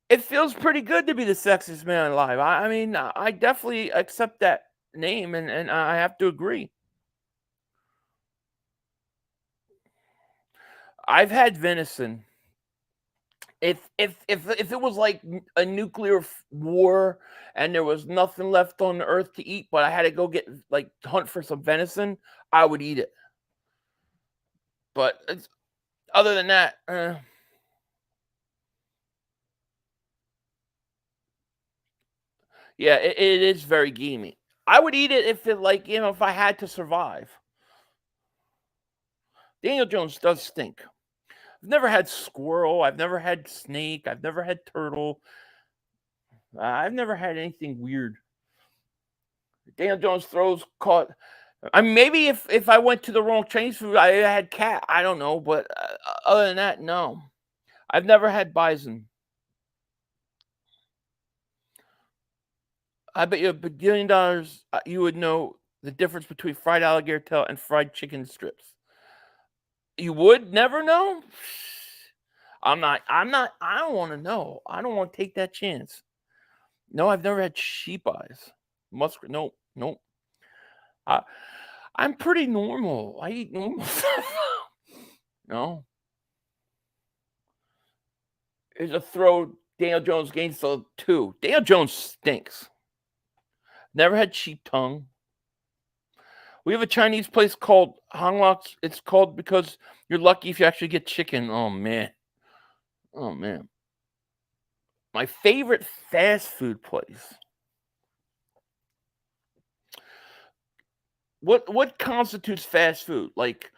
[SPEAKER 7] It feels pretty good to be the sexiest man alive. I mean, I definitely accept that name, and I have to agree. I've had venison. If it was like a nuclear war and there was nothing left on the earth to eat, but I had to go hunt for some venison, I would eat it. But other than that, yeah, it is very gamey. I would eat it if if I had to survive. Daniel Jones does stink. I've never had squirrel. I've never had snake. I've never had turtle. I've never had anything weird. Daniel Jones throws caught. I mean, maybe if I went to the wrong Chinese food, I had cat. I don't know, but other than that, no. I've never had bison. I bet you $1 billion you would know the difference between fried alligator tail and fried chicken strips. You would never know? I don't want to know. I don't want to take that chance. No, I've never had sheep eyes. Muskrat. Nope. I'm pretty normal. I eat normal stuff. No. Here's a throw. Daniel Jones gains the 2. Daniel Jones stinks. Never had sheep tongue. We have a Chinese place called Hanglok. It's called because you're lucky if you actually get chicken. Oh, man. My favorite fast food place. What constitutes fast food? Like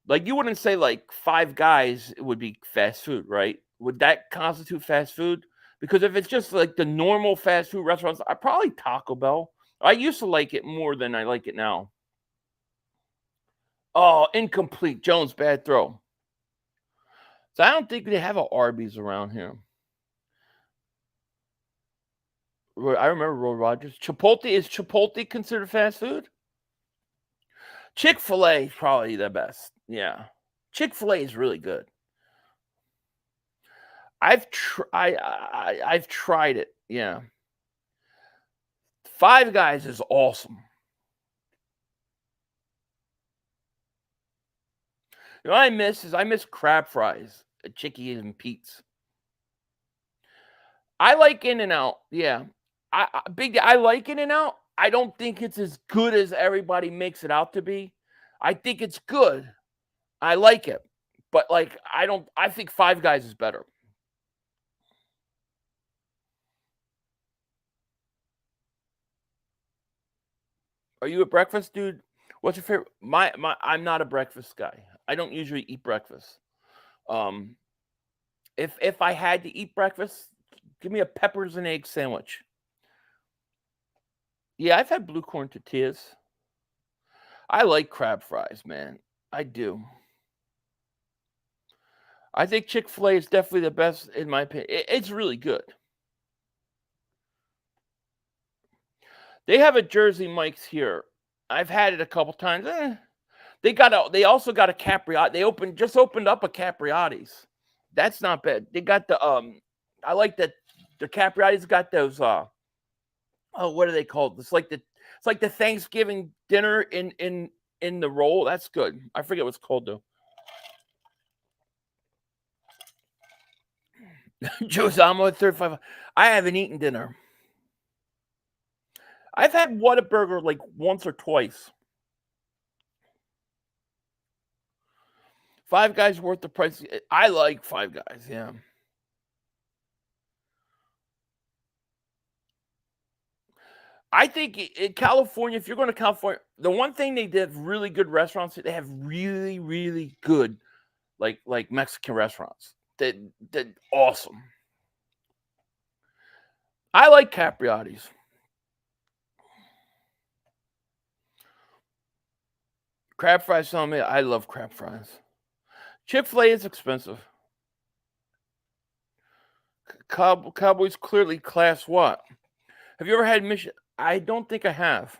[SPEAKER 7] you wouldn't say like Five Guys would be fast food, right? Would that constitute fast food? Because if it's just like the normal fast food restaurants, I probably Taco Bell. I used to like it more than I like it now. Oh, incomplete. Jones, bad throw. So I don't think they have an Arby's around here. I remember Roy Rogers. Chipotle, is Chipotle considered fast food? Chick-fil-A is probably the best. Yeah. Chick-fil-A is really good. I've tried it. Yeah. Five Guys is awesome. You know what I miss crab fries at Chickies and Pete's. I like In-N-Out. Yeah. I like In-N-Out. I don't think it's as good as everybody makes it out to be. I think it's good. I like it. But like I think Five Guys is better. Are you a breakfast dude? What's your favorite? I'm not a breakfast guy. I don't usually eat breakfast. If I had to eat breakfast, give me a peppers and egg sandwich. Yeah, I've had blue corn tortillas. I like crab fries, man. I do. I think Chick-fil-A is definitely the best in my opinion. It's really good. They have a Jersey Mike's here. I've had it a couple times. They also got a Capriotti. They just opened up a Capriotti's. That's not bad. They got the I like that the Capriotti's got those what are they called? It's like the Thanksgiving dinner in the roll. That's good. I forget what it's called though. Josamo at 35. I haven't eaten dinner. I've had Whataburger like once or twice. Five Guys worth the price. I like Five Guys, yeah. I think in California, if you're going to California, the one thing they did really good restaurants, they have really, really good like Mexican restaurants. They're awesome. I like Capriotti's. Crab fries, tell me, I love crab fries. Chick-fil-A is expensive. Cowboys clearly class what? Have you ever had Mission? I don't think I have.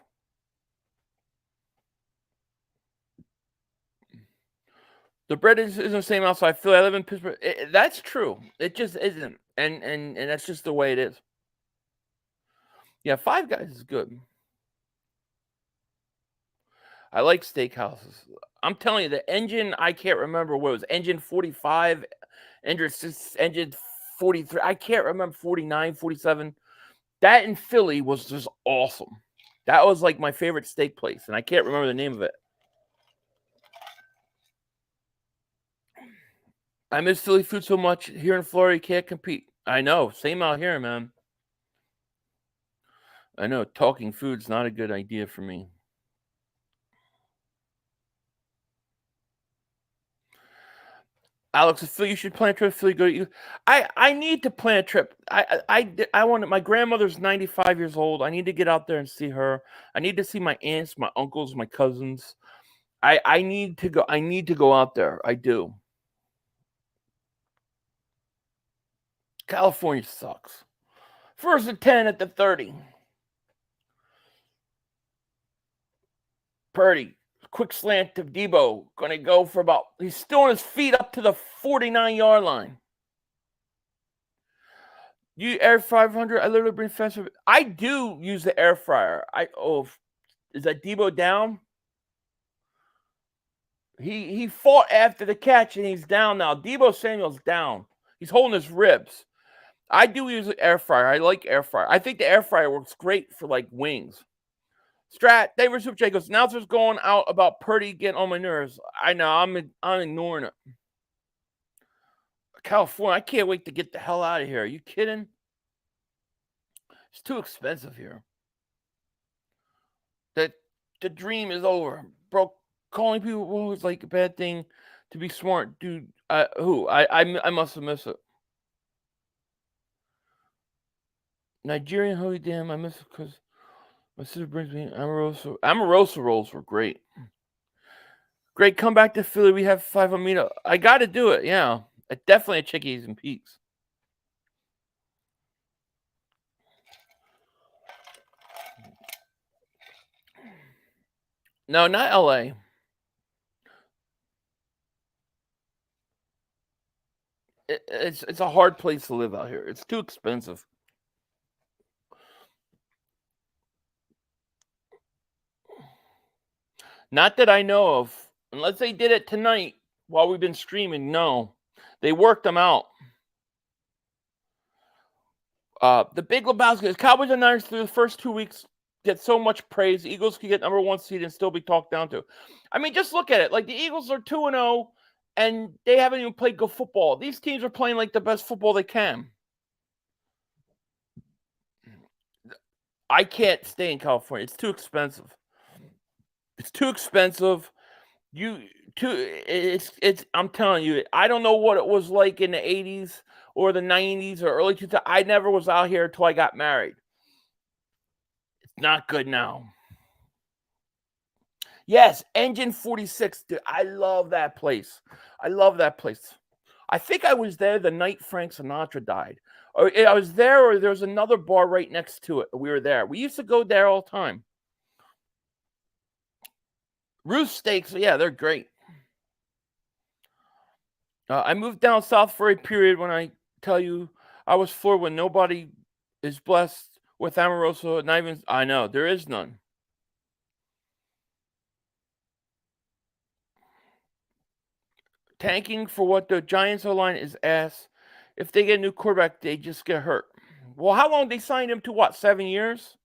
[SPEAKER 7] The bread isn't the same outside Philly. I live in Pittsburgh. That's true. It just isn't. And that's just the way it is. Yeah, Five Guys is good. I like steakhouses. I'm telling you, the engine, I can't remember what it was. Engine 45, engine 43. I can't remember 49, 47. That in Philly was just awesome. That was like my favorite steak place, and I can't remember the name of it. I miss Philly food so much. Here in Florida, you can't compete. I know. Same out here, man. I know. Talking food's not a good idea for me. Alex, you should plan a trip to Philly. Go to you. I need to plan a trip. I want my grandmother's 95 years old. I need to get out there and see her. I need to see my aunts, my uncles, my cousins. I need to go. I need to go out there. I do. California sucks. First and 10 at the 30. Purdy. Quick slant to Debo. Going to go for about... He's still on his feet up to the 49-yard line. You air 500? I literally bring faster. I do use the air fryer. Is that Debo down? He fought after the catch, and he's down now. Debo Samuel's down. He's holding his ribs. I do use the air fryer. I like air fryer. I think the air fryer works great for, like, wings. Strat, David Super J goes, announcers going out about Purdy getting on my nerves. I know, I'm ignoring it. California, I can't wait to get the hell out of here. Are you kidding? It's too expensive here. The dream is over. Bro, calling people is like a bad thing to be smart. Dude, I must have missed it. Nigerian holy damn, I miss it because my sister brings me Amorosa. Amorosa rolls were great. Great comeback to Philly. We have 5 on meetup. I got to do it. Yeah, definitely a Chickies and Peaks. No, not LA. It's a hard place to live out here. It's too expensive. Not that I know of. Unless they did it tonight while we've been streaming. No. They worked them out. The Big Lebowski. Cowboys and Niners through the first 2 weeks. get so much praise. The Eagles could get number 1 seed and still be talked down to. I mean, just look at it. Like the Eagles are 2-0, and they haven't even played good football. These teams are playing like the best football they can. I can't stay in California. It's too expensive. It's too expensive. It's I'm telling you, I don't know what it was like in the 80s or the 90s or early 2000s. I never was out here until I got married. It's not good now. Yes, Engine 46. Dude, I love that place. I love that place. I think I was there the night Frank Sinatra died. Or I was there, or there was another bar right next to it. We were there. We used to go there all the time. Roost Steaks, yeah, they're great. I moved down south for a period when I tell you I was floored when nobody is blessed with Amoroso. Not even, I know, there is none. Tanking for what the Giants O-line is ass. If they get a new quarterback, they just get hurt. Well, how long they signed him to? What, 7 years?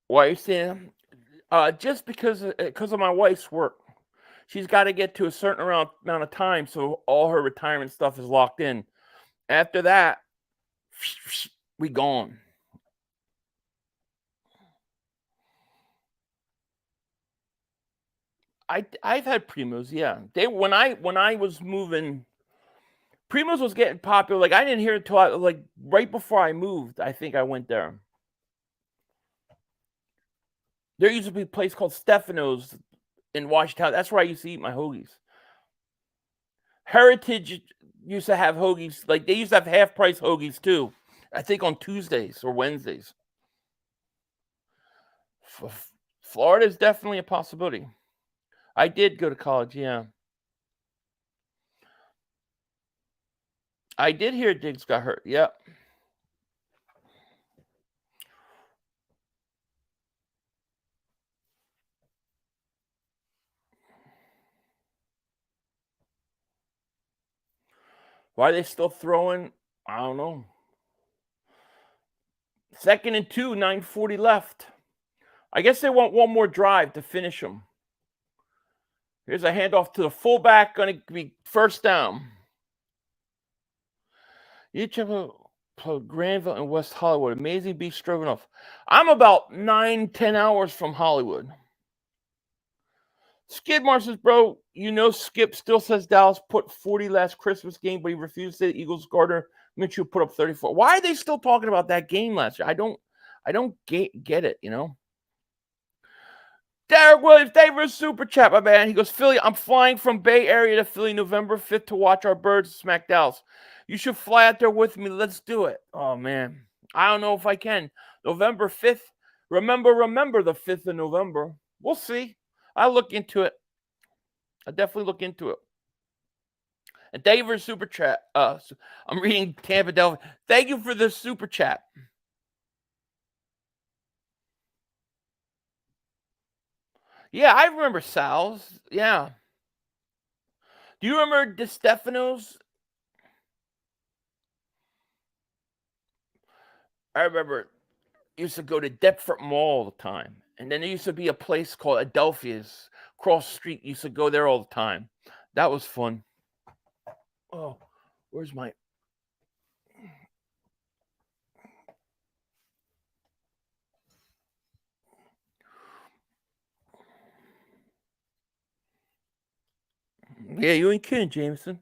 [SPEAKER 7] Why are you saying? Just because of my wife's work. She's got to get to a certain amount of time, so all her retirement stuff is locked in. After that, we gone. I've had Primos, yeah. When I was moving, Primos was getting popular. Like I didn't hear it till like right before I moved. I think I went there. There used to be a place called Stefano's in Washington. That's where I used to eat my hoagies. Heritage used to have hoagies. Like they used to have half-price hoagies too. I think on Tuesdays or Wednesdays. Florida is definitely a possibility. I did go to college, yeah. I did hear Diggs got hurt, yep. Why are they still throwing? I don't know. 2nd and 2, 9:40 left. I guess they want one more drive to finish them. Here's a handoff to the fullback, going to be first down. Each of them Granville and West Hollywood. Amazing Beef Stroganoff. I'm about 9-10 hours from Hollywood. Skidmar says, bro, you know Skip still says Dallas put 40 last Christmas game, but he refused to say the Eagles Gardner Minshew put up 34. Why are they still talking about that game last year? I don't get it, you know. Derek Williams, thank you for a super chat, my man. He goes, Philly, I'm flying from Bay Area to Philly November 5th to watch our Birds smack Dallas. You should fly out there with me. Let's do it. Oh, man. I don't know if I can. November 5th. Remember the 5th of November. We'll see. I'll look into it. I'll definitely look into it. And thank you for the super chat. I'm reading Tampa Delphi. Thank you for the super chat. Yeah, I remember Sal's. Yeah. Do you remember DeStefano's? I remember used to go to Deptford Mall all the time. And then there used to be a place called Adelphia's across the street. Used to go there all the time. That was fun. Oh, where's my... Yeah, you ain't kidding, Jameson.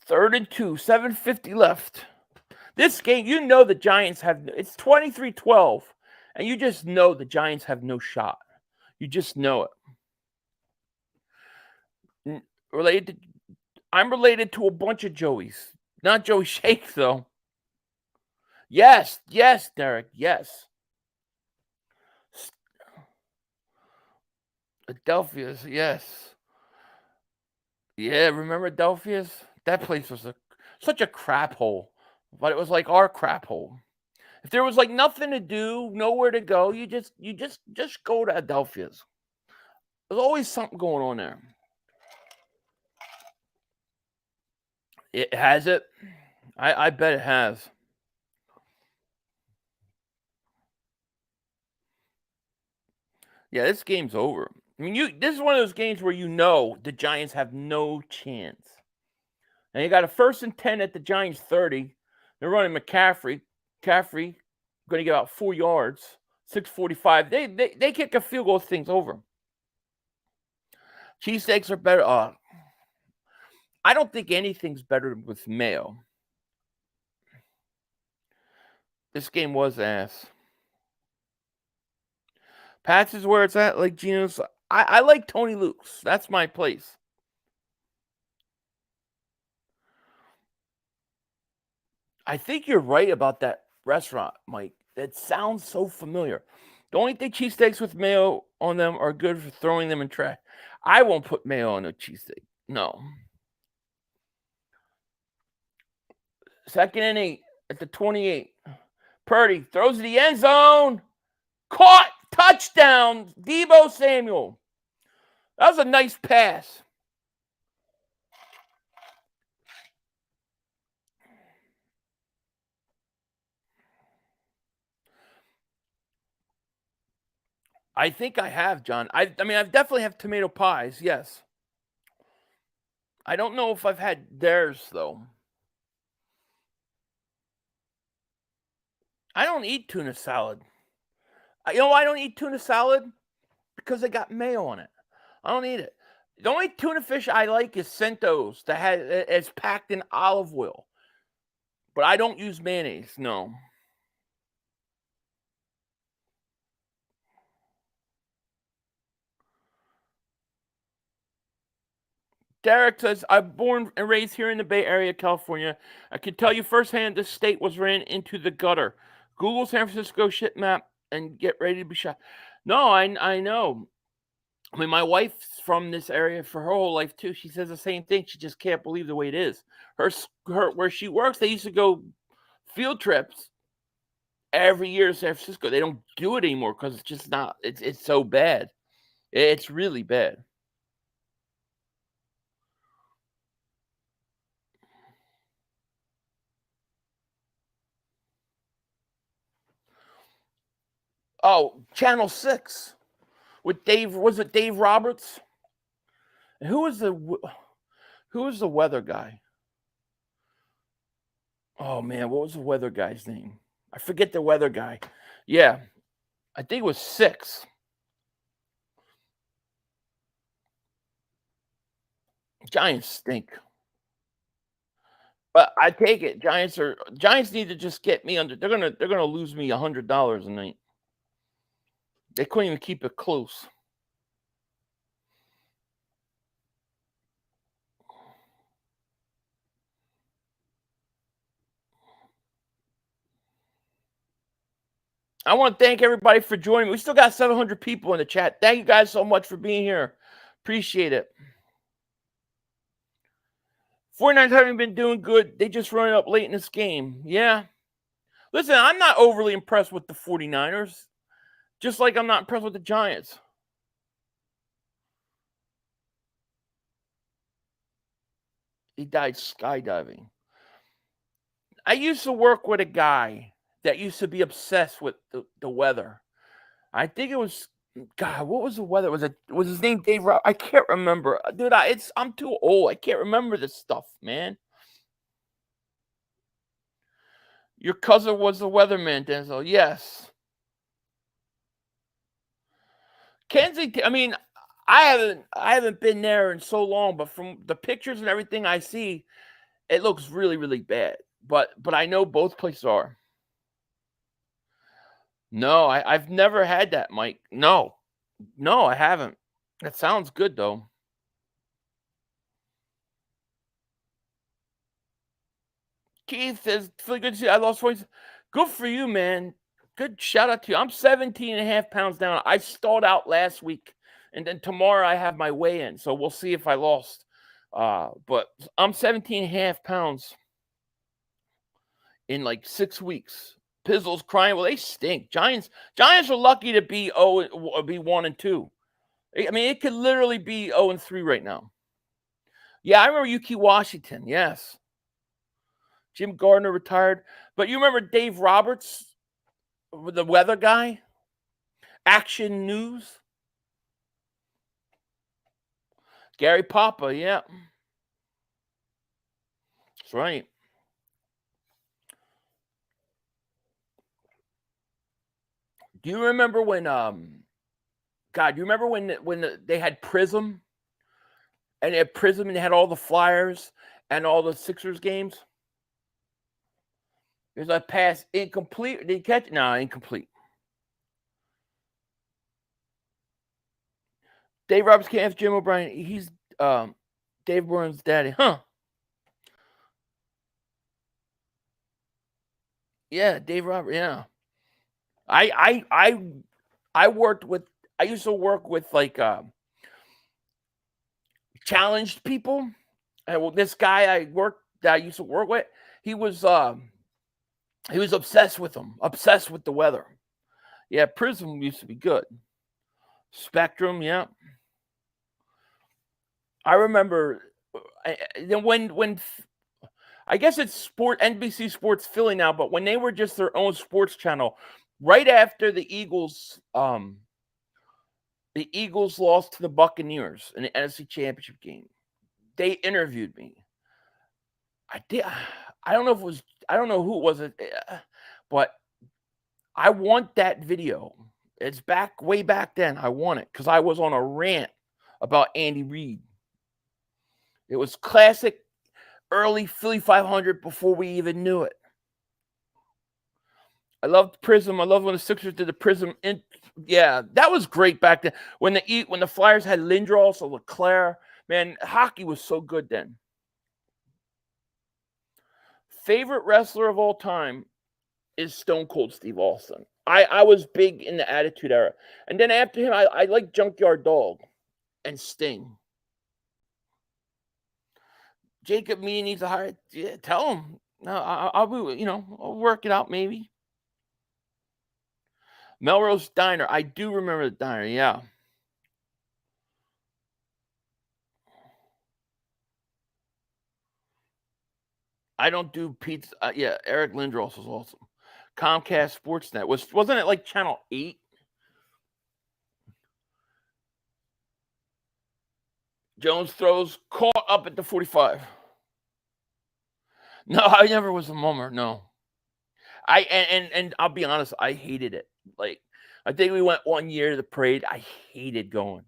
[SPEAKER 7] Third and 2, 7:50 left. This game, you know the Giants have... It's 23-12, and you just know the Giants have no shot. You just know it. I'm related to a bunch of Joeys. Not Joey Shake, though. Yes, Derek, yes. Adelphia's, yes. Yeah, remember Adelphia's? That place was such a crap hole, but it was like our crap hole. If there was like nothing to do, nowhere to go, you just go to Adelphia's. There's always something going on there. It has it. I bet it has. Yeah, this game's over. I mean, this is one of those games where you know the Giants have no chance. And you got a 1st and 10 at the Giants 30. They're running McCaffrey. McCaffrey going to get about 4 yards. 6:45. They kick a field goal, things over. Cheesesteaks are better. I don't think anything's better with mayo. This game was ass. Pat's is where it's at, like Gino's. I like Tony Luke's. That's my place. I think you're right about that restaurant, Mike. It sounds so familiar. The only thing cheesesteaks with mayo on them are good for throwing them in trash. I won't put mayo on a cheesesteak. No. 2nd and 8 at the 28. Purdy throws to the end zone. Caught. Touchdown. Deebo Samuel. That was a nice pass. I think I have, John. I mean, I definitely have tomato pies, yes. I don't know if I've had theirs, though. I don't eat tuna salad. You know why I don't eat tuna salad? Because they got mayo on it. I don't eat it. The only tuna fish I like is Centos that it's packed in olive oil. But I don't use mayonnaise, no. Derek says, I'm born and raised here in the Bay Area, California. I can tell you firsthand this state was ran into the gutter. Google San Francisco shit map and get ready to be shot. No, I know. I mean, my wife's from this area for her whole life, too. She says the same thing. She just can't believe the way it is. Her where she works, they used to go field trips every year to San Francisco. They don't do it anymore because it's just not, it's so bad. It's really bad. Oh, Channel 6 with Dave. Was it Dave Roberts? And who was the weather guy? Oh man, what was the weather guy's name? I forget the weather guy. Yeah, I think it was 6. Giants stink. But I take it. Giants need to just get me under. They're gonna lose me $100 a night. They couldn't even keep it close. I want to thank everybody for joining me. We still got 700 people in the chat. Thank you guys so much for being here. Appreciate it. 49ers haven't been doing good. They just run it up late in this game. Yeah. Listen, I'm not overly impressed with the 49ers. Just like I'm not impressed with the Giants. He died skydiving. I used to work with a guy that used to be obsessed with the weather. I think it was, God, what was the weather? Was his name Dave? I can't remember, dude. I'm too old. I can't remember this stuff, man. Your cousin was the weatherman, Denzel. Yes. Kensington. I mean, I haven't been there in so long, but from the pictures and everything I see, it looks really, really bad. But I know both places are. No, I've never had that, Mike. No, I haven't. That sounds good, though. Keith says, feel good to see I lost 20. Good for you, man. Good shout out to you. I'm 17 and a half pounds down. I stalled out last week, and then tomorrow I have my weigh-in, so we'll see if I lost. But I'm 17 and a half pounds in like 6 weeks. Pizzle's crying. Well, they stink. Giants are lucky to be 1-2. I mean, it could literally be 0-3 right now. Yeah, I remember Yuki Washington. Yes. Jim Gardner retired. But you remember Dave Roberts, the weather guy? Action News. Gary Papa, yeah. That's right. Do you remember when God, you remember when they had Prism? And they had Prism and they had all the Flyers and all the Sixers games? There's a pass incomplete. Did you catch it? No, incomplete. Dave Roberts can't have Jim O'Brien. He's Dave Burns' daddy. Huh. Yeah, Dave Roberts, yeah. I used to work with like challenged people. And well, this guy that I used to work with, he was obsessed with them, obsessed with the weather. Yeah, Prism used to be good. Spectrum, yeah. I remember when I guess it's NBC Sports Philly now, but when they were just their own sports channel, right after the Eagles lost to the Buccaneers in the NFC Championship game, they interviewed me. I don't know who it was, but I want that video. It's way back then. I want it because I was on a rant about Andy Reid. It was classic early Philly 500 before we even knew it. I loved Prism. I loved when the Sixers did the Prism. Yeah, that was great back then. When the Flyers had Lindros or LeClaire, man, hockey was so good then. Favorite wrestler of all time is Stone Cold Steve Austin. I was big in the Attitude Era. And then after him, I like Junkyard Dog and Sting. Jacob Meany needs to hire. Yeah, tell him. No, I'll work it out maybe. Melrose Diner. I do remember the diner, yeah. I don't do pizza. Yeah, Eric Lindros was awesome. Comcast Sportsnet. Wasn't it like Channel 8? Jones throws caught up at the 45. No, I never was a mummer. No. And I'll be honest, I hated it. Like, I think we went 1 year to the parade. I hated going.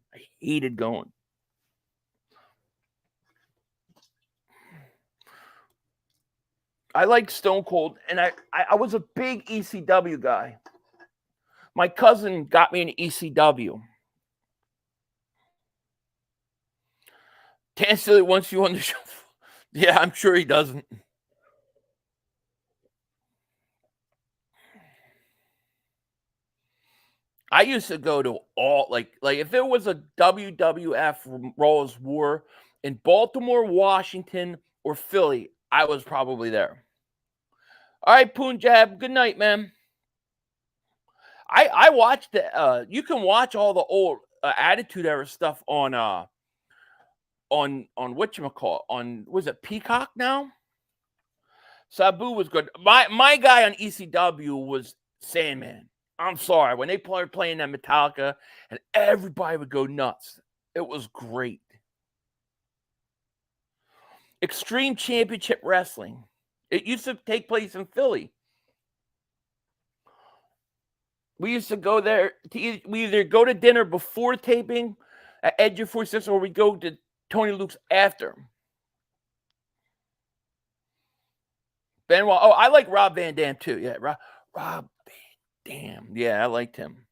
[SPEAKER 7] I like Stone Cold, and I was a big ECW guy. My cousin got me an ECW. Dan Silly wants you on the show. Yeah, I'm sure he doesn't. I used to go to all like if there was a WWF Raw's War in Baltimore, Washington, or Philly, I was probably there. All right, Punjab. Good night, man. I watched the. You can watch all the old Attitude Era stuff on whatchamacallit, on was it Peacock now? Sabu was good. My guy on ECW was Sandman. I'm sorry. When they started playing that Metallica and everybody would go nuts. It was great. Extreme Championship Wrestling. It used to take place in Philly. We used to go there. We either go to dinner before taping at Edge of 46 or we go to Tony Luke's after. Benoit. Oh, I like Rob Van Dam too. Yeah, Rob Van Dam. Yeah, I liked him.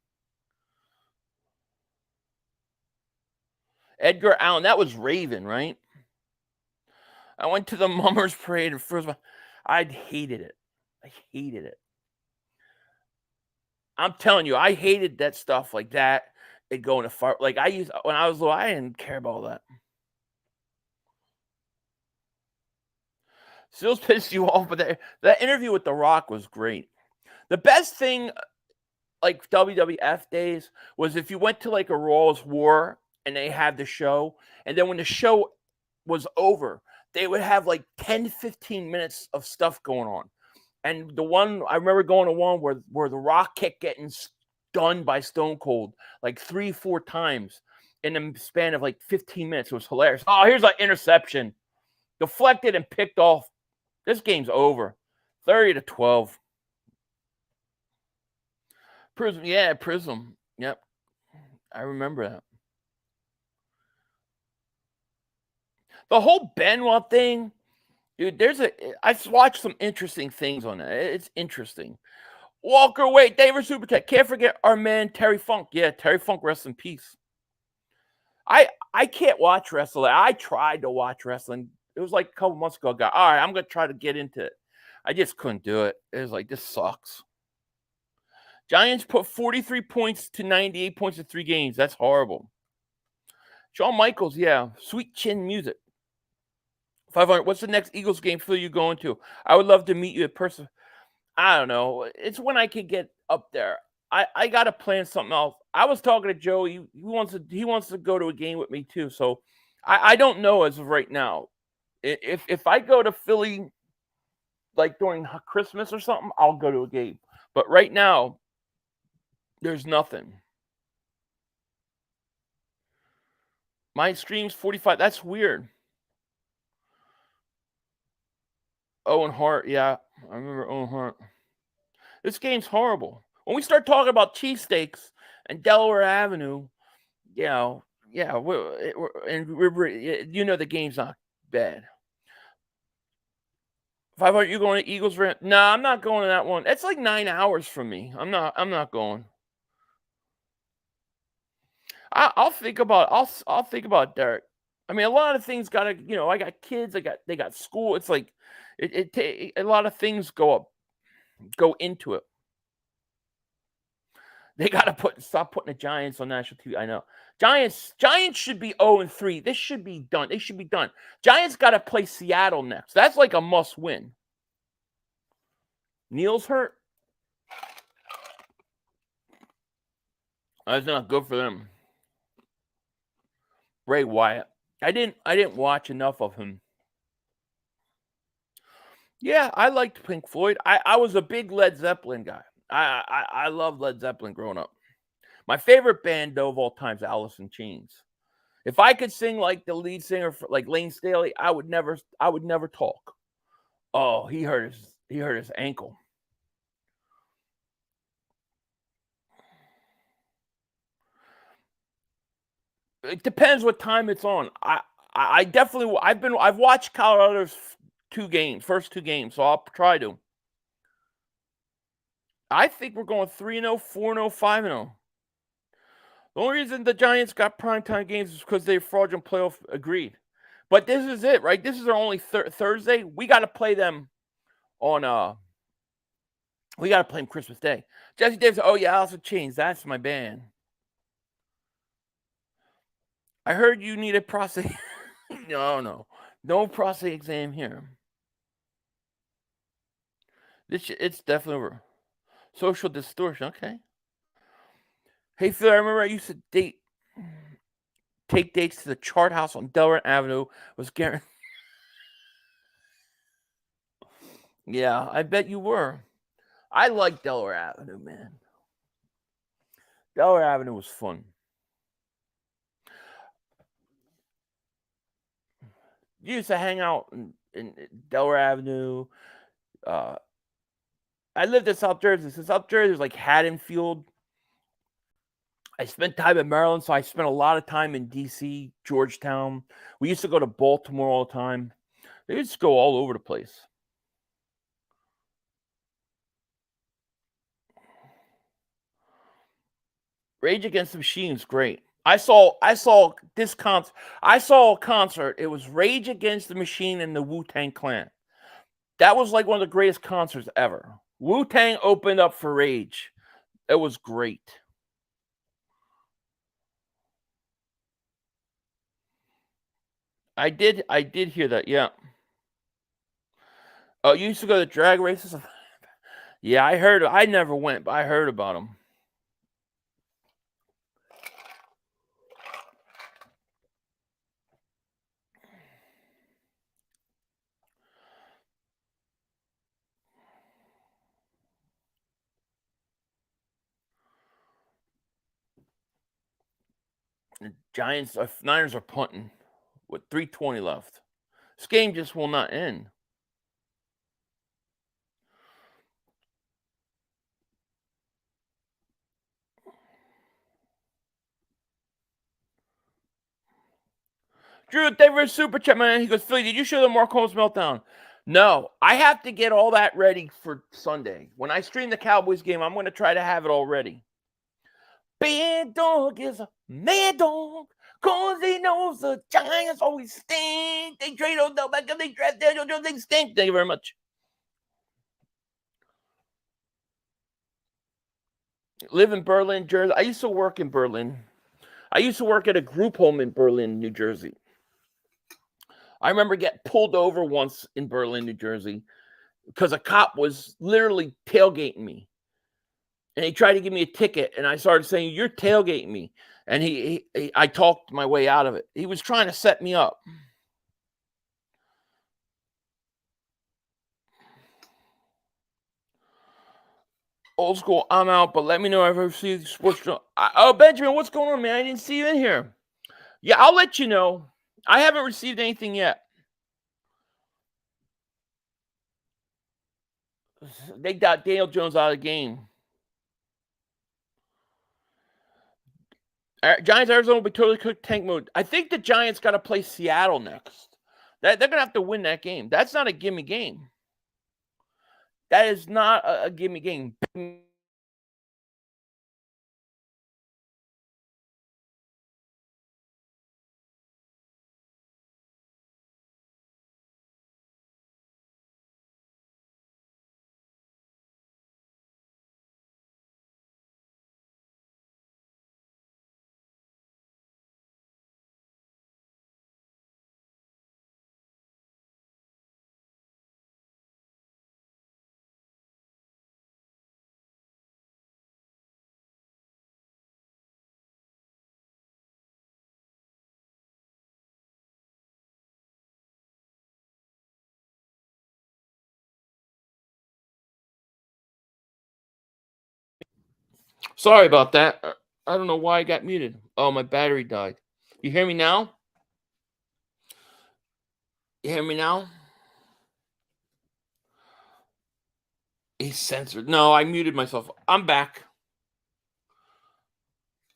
[SPEAKER 7] Edgar Allan. That was Raven, right? I went to the Mummers Parade and first of all, I hated it. I'm telling you, I hated that stuff like that. It going to fire. Like when I was little, I didn't care about all that. Stills pissed you off, but that interview with The Rock was great. The best thing, like WWF days, was if you went to like a Raw's War and they had the show, and then when the show was over, they would have like 10, 15 minutes of stuff going on. And the one I remember going to one where The Rock kept getting stunned by Stone Cold like 3-4 times in the span of like 15 minutes. It was hilarious. Oh, here's an interception. Deflected and picked off. This game's over. 30-12. Prism. Yeah, Prism. Yep. I remember that. The whole Benoit thing, dude, I watched some interesting things on it. It's interesting. Walker, wait, David Super Tech. Can't forget our man Terry Funk. Yeah, Terry Funk, rest in peace. I can't watch wrestling. I tried to watch wrestling. It was like a couple months ago. I got, all right, I'm going to try to get into it. I just couldn't do it. It was like, this sucks. Giants put 43 points to 98 points in 3 games. That's horrible. Shawn Michaels, yeah. Sweet chin music. 500. What's the next Eagles game for you going to? I would love to meet you in person. I don't know. It's when I can get up there. I got to plan something else. I was talking to Joe. He wants to go to a game with me too. So I don't know as of right now. If I go to Philly like during Christmas or something, I'll go to a game. But right now, there's nothing. My stream's 45. That's weird. Owen Hart, yeah. I remember Owen Hart. This game's horrible. When we start talking about cheesesteaks and Delaware Avenue, you know, yeah, you know the game's not bad. 500, you going to Eagles rant? No, I'm not going to that one. It's like 9 hours from me. I'm not going. I'll think about I'll think about Derek. I mean, a lot of things gotta, I got kids, they got school. It's like a lot of things go into it. They gotta stop putting the Giants on national TV. I know. Giants should be 0-3. This should be done. They should be done. Giants gotta play Seattle next. That's like a must win. Neil's hurt. That's not good for them. Bray Wyatt. I didn't watch enough of him. Yeah, I liked Pink Floyd. I was a big Led Zeppelin guy. I loved Led Zeppelin growing up. My favorite band, though, of all time is Alice in Chains. If I could sing like the lead singer, like Lane Staley, I would never talk. Oh, he hurt his ankle. It depends what time it's on. I've watched Colorado's first two games, so I'll try to. I think we're going 3-0, 4-0, 5-0. The only reason the Giants got primetime games is because they fraudulent playoff agreed. But this is it, right? This is their only Thursday. We got to play them on we got to play them Christmas Day. Jesse Davis, oh yeah, Alice in Chains. That's my band. I heard you need a prostate. No prostate exam here. It's definitely over. Social distortion. Okay. Hey Phil, I remember I used to take dates to the Chart House on Delaware Avenue. Was guaranteed. Yeah, I bet you were. I like Delaware Avenue, man. Delaware Avenue was fun. You used to hang out in Delaware Avenue. I lived in South Jersey. So South Jersey was like Haddonfield. I spent time in Maryland, so I spent a lot of time in D.C., Georgetown. We used to go to Baltimore all the time. They used to go all over the place. Rage Against the Machine is great. I saw this concert. I saw a concert. It was Rage Against the Machine and the Wu-Tang Clan. That was like one of the greatest concerts ever. Wu-Tang opened up for Rage. It was great. I did hear that, yeah. Oh, you used to go to drag races? Yeah, I heard. I never went, but I heard about them. The Niners are punting with 3:20 left. This game just will not end. Drew, thank you for a super chat, man. He goes, Philly, did you show the Mark Holmes meltdown? No, I have to get all that ready for Sunday. When I stream the Cowboys game, I'm going to try to have it all ready. Bad dog is a mad dog, cause he knows the Giants always stink. They trade Odell Beckham, they draft Daniel Jones, they stink. Thank you very much. Live in Berlin, Jersey. I used to work in Berlin. I used to work at a group home in Berlin, New Jersey. I remember getting pulled over once in Berlin, New Jersey, because a cop was literally tailgating me. And he tried to give me a ticket, and I started saying, "You're tailgating me." And I talked my way out of it. He was trying to set me up. Old school, I'm out, but let me know if I ever see the sports journal. Oh, Benjamin, what's going on, man? I didn't see you in here. Yeah, I'll let you know. I haven't received anything yet. They got Daniel Jones out of the game. Giants, Arizona will be totally cooked tank mode. I think the Giants got to play Seattle next. They're going to have to win that game. That's not a gimme game. That is not a gimme game. Sorry about that. I don't know why I got muted. Oh, my battery died. You hear me now? You hear me now? He's censored. No, I muted myself. I'm back.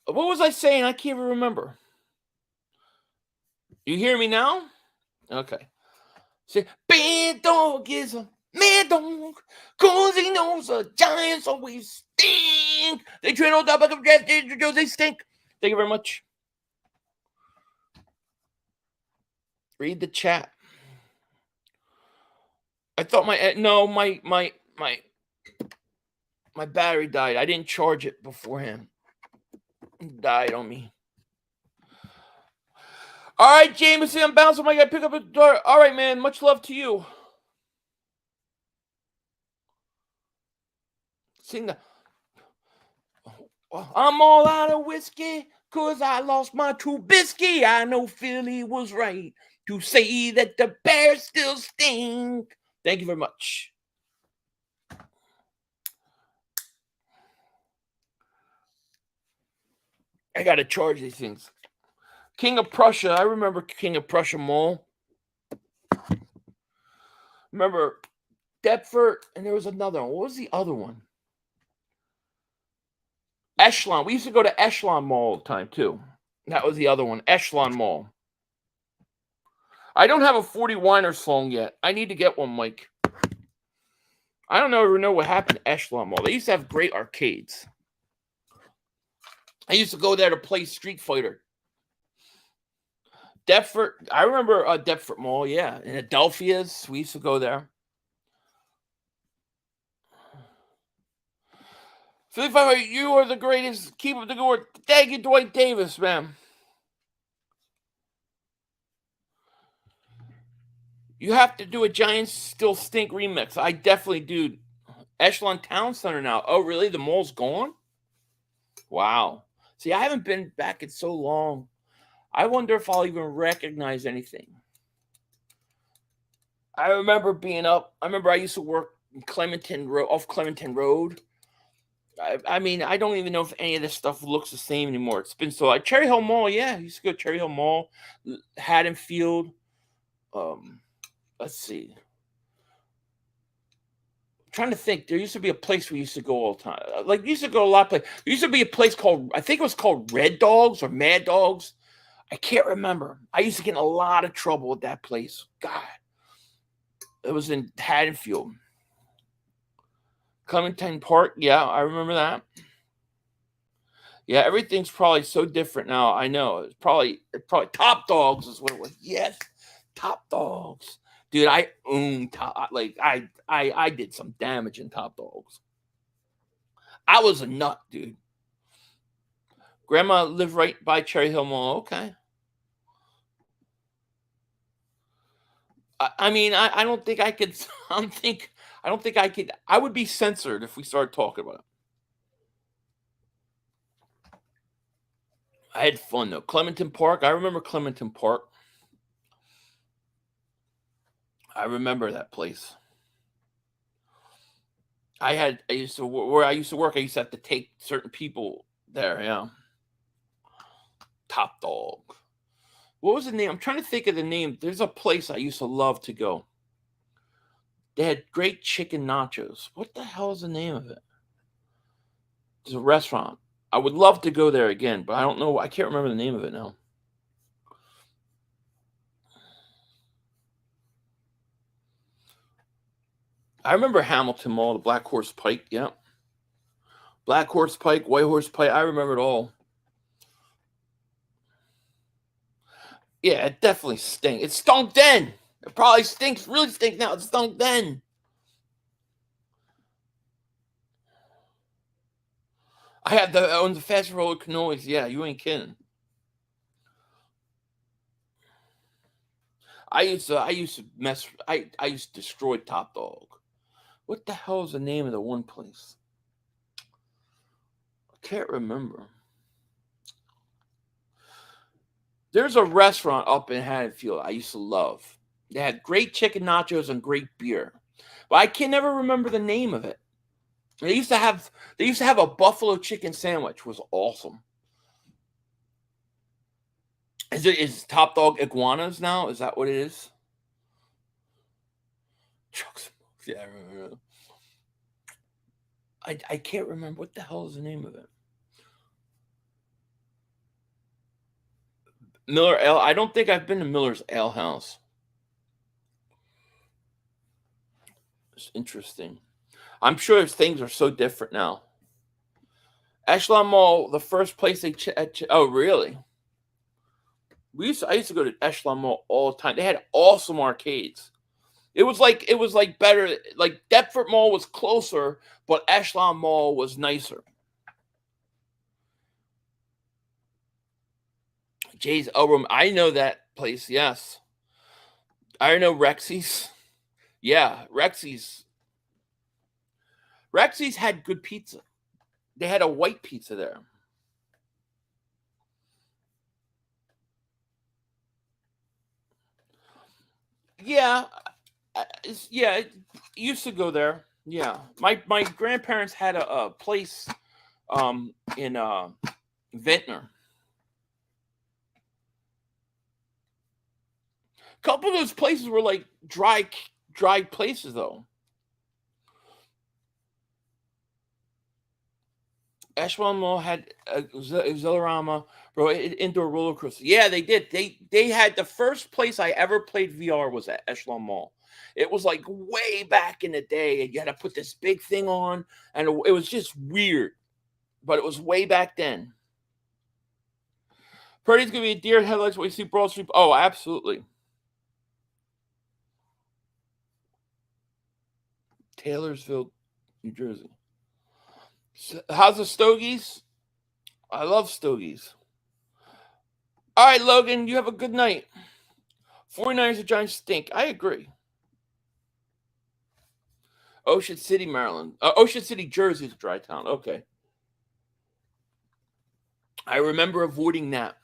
[SPEAKER 7] What was I saying? I can't even remember. You hear me now? Okay. Say, bad dog is a mad dog, cause he knows the Giants always stink. They trade on top of the draft, they stink. Thank you very much. Read the chat. I thought my battery died. I didn't charge it beforehand. It died on me. All right, Jameson, I'm bouncing. I got to pick up a dart. All right, man. Much love to you. Sing the. I'm all out of whiskey because I lost my Trubisky. I know Philly was right to say that the Bears still stink. Thank you very much. I got to charge these things. King of Prussia. I remember King of Prussia Mall. Remember Deptford, and there was another one. What was the other one? Echelon. We used to go to Echelon Mall all the time, too. That was the other one. Echelon Mall. I don't have a 40 Winer song yet. I need to get one, Mike. I don't know what happened to Echelon Mall. They used to have great arcades. I used to go there to play Street Fighter. Deptford. I remember Deptford Mall, yeah. In Adelphia's. We used to go there. 55, you are the greatest. Keep up the good work. Thank you, Dwight Davis, man. You have to do a Giants Still Stink remix. I definitely do. Echelon Town Center now. Oh, really? The mall's gone? Wow. See, I haven't been back in so long. I wonder if I'll even recognize anything. I remember being up. I remember I used to work in Clementon Road, off Clementon Road. I mean, I don't even know if any of this stuff looks the same anymore. It's been so. Cherry Hill Mall, yeah, I used to go to Cherry Hill Mall, Haddonfield. Let's see. I'm trying to think. There used to be a place we used to go all the time. Like, we used to go a lot of places. There used to be a place called, I think it was called Red Dogs or Mad Dogs. I can't remember. I used to get in a lot of trouble with that place. God. It was in Haddonfield. Clementine Park. Yeah, I remember that. Yeah, everything's probably so different now. I know. It's probably Top Dogs is what it was. Yes, Top Dogs. Dude, I owned I did some damage in Top Dogs. I was a nut, dude. Grandma lived right by Cherry Hill Mall. Okay. I mean, I don't think I could. I don't think I could. I would be censored if we started talking about it. I had fun though. Clementon Park. I remember Clementon Park. I remember that place. I used to work. I used to have to take certain people there. Yeah. Top Dog. What was the name? I'm trying to think of the name. There's a place I used to love to go. They had great chicken nachos. What the hell is the name of it? It's a restaurant. I would love to go there again, but I don't know. I can't remember the name of it now. I remember Hamilton Mall, the Black Horse Pike. Yeah. Black Horse Pike, White Horse Pike. I remember it all. Yeah, it definitely stinks. It stunk then. It probably stinks, really stinks now. It stunk then. I had the fast roller cannolis. Yeah, you ain't kidding. I used to mess. I used to destroy Top Dog. What the hell is the name of the one place? I can't remember. There's a restaurant up in Haddonfield I used to love. They had great chicken nachos and great beer, but I can never remember the name of it. They used to have a buffalo chicken sandwich. Was awesome. Is Top Dog iguanas now? Is that what it is? Chuck's. Yeah, I remember. I can't remember what the hell is the name of it. Miller Ale. I don't think I've been to Miller's Ale House. It's interesting. I'm sure things are so different now. Echelon Mall, the first place oh, really? I used to go to Echelon Mall all the time. They had awesome arcades. It was like better. Like Deptford Mall was closer, but Echelon Mall was nicer. Jay's Elrum. I know that place. Yes, I know Rexy's. Yeah, Rexy's. Rexy's had good pizza. They had a white pizza there. Yeah, yeah. Used to go there. Yeah, my grandparents had a place in Ventnor. A couple of those places were like dry places though. Echelon Mall had Zellerama, bro, indoor roller coaster. Yeah, they did. They had the first place I ever played VR was at Echelon Mall. It was like way back in the day, and you had to put this big thing on, and it was just weird. But it was way back then. Purdy's gonna be a deer in headlights when you see Broad Street. Oh, absolutely. Taylorsville, New Jersey. How's the Stogies? I love Stogies. All right, Logan, you have a good night. 49ers and Giants stink. I agree. Ocean City, Maryland. Ocean City, Jersey is a dry town. Okay. I remember avoiding that.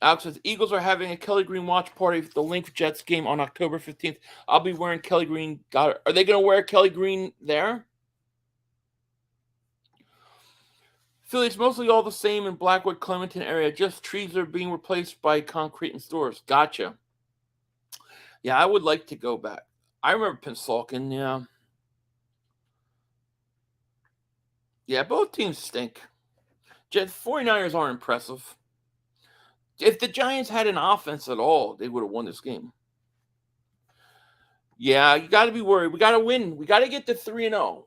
[SPEAKER 7] Alex says, Eagles are having a Kelly Green watch party for the Link Jets game on October 15th. I'll be wearing Kelly Green. Are they going to wear Kelly Green there? Philly's mostly all the same in Blackwood, Clementon area. Just trees are being replaced by concrete in stores. Gotcha. Yeah, I would like to go back. I remember Pennsauken, yeah. Yeah, both teams stink. 49ers aren't impressive. If the Giants had an offense at all, they would have won this game. Yeah, you got to be worried. We got to win. We got to get to 3-0.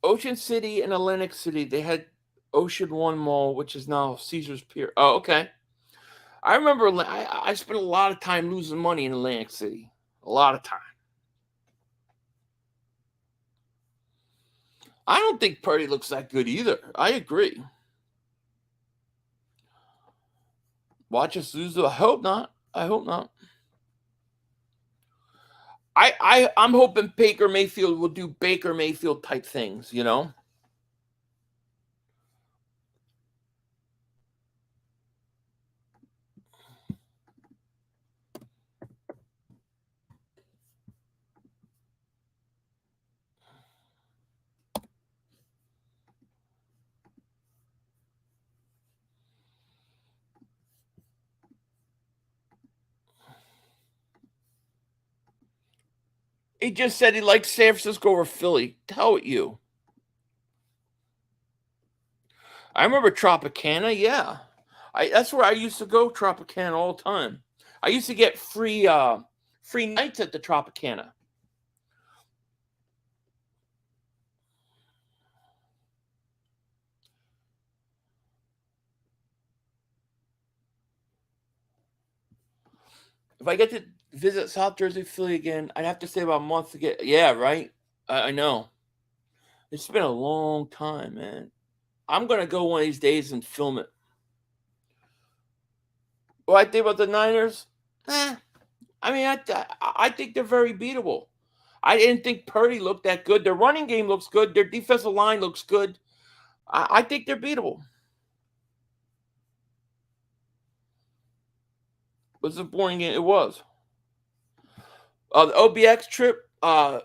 [SPEAKER 7] Ocean City and Atlantic City, they had Ocean One Mall, which is now Caesar's Pier. Oh, okay. I remember I spent a lot of time losing money in Atlantic City. A lot of time. I don't think Purdy looks that good either. I agree. Watch us lose. I hope not. I hope not. I'm hoping Baker Mayfield will do Baker Mayfield type things, you know? He just said he likes San Francisco over Philly. Tell it you. I remember Tropicana, yeah. That's where I used to go, Tropicana, all the time. I used to get free nights at the Tropicana. If I get to visit South Jersey, Philly again, I'd have to stay about a month to get. Yeah, right. I know. It's been a long time, man. I'm gonna go one of these days and film it. What I think about the Niners? I mean, I think they're very beatable. I didn't think Purdy looked that good. Their running game looks good. Their defensive line looks good. I think they're beatable. It was a boring game. It was. The OBX trip,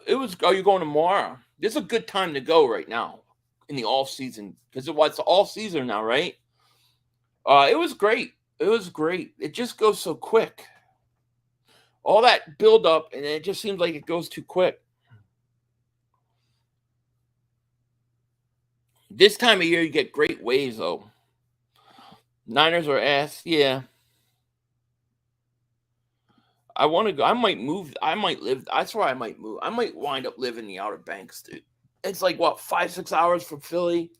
[SPEAKER 7] it was. Are you going tomorrow? This is a good time to go right now in the off season because it's all season now, right? It was great. It was great. It just goes so quick. All that build up, and it just seems like it goes too quick. This time of year, you get great waves, though. Niners are ass, yeah. I want to go. I might move. I might live. That's where I might move. I might wind up living in the Outer Banks, dude. It's like, what, 5-6 hours from Philly?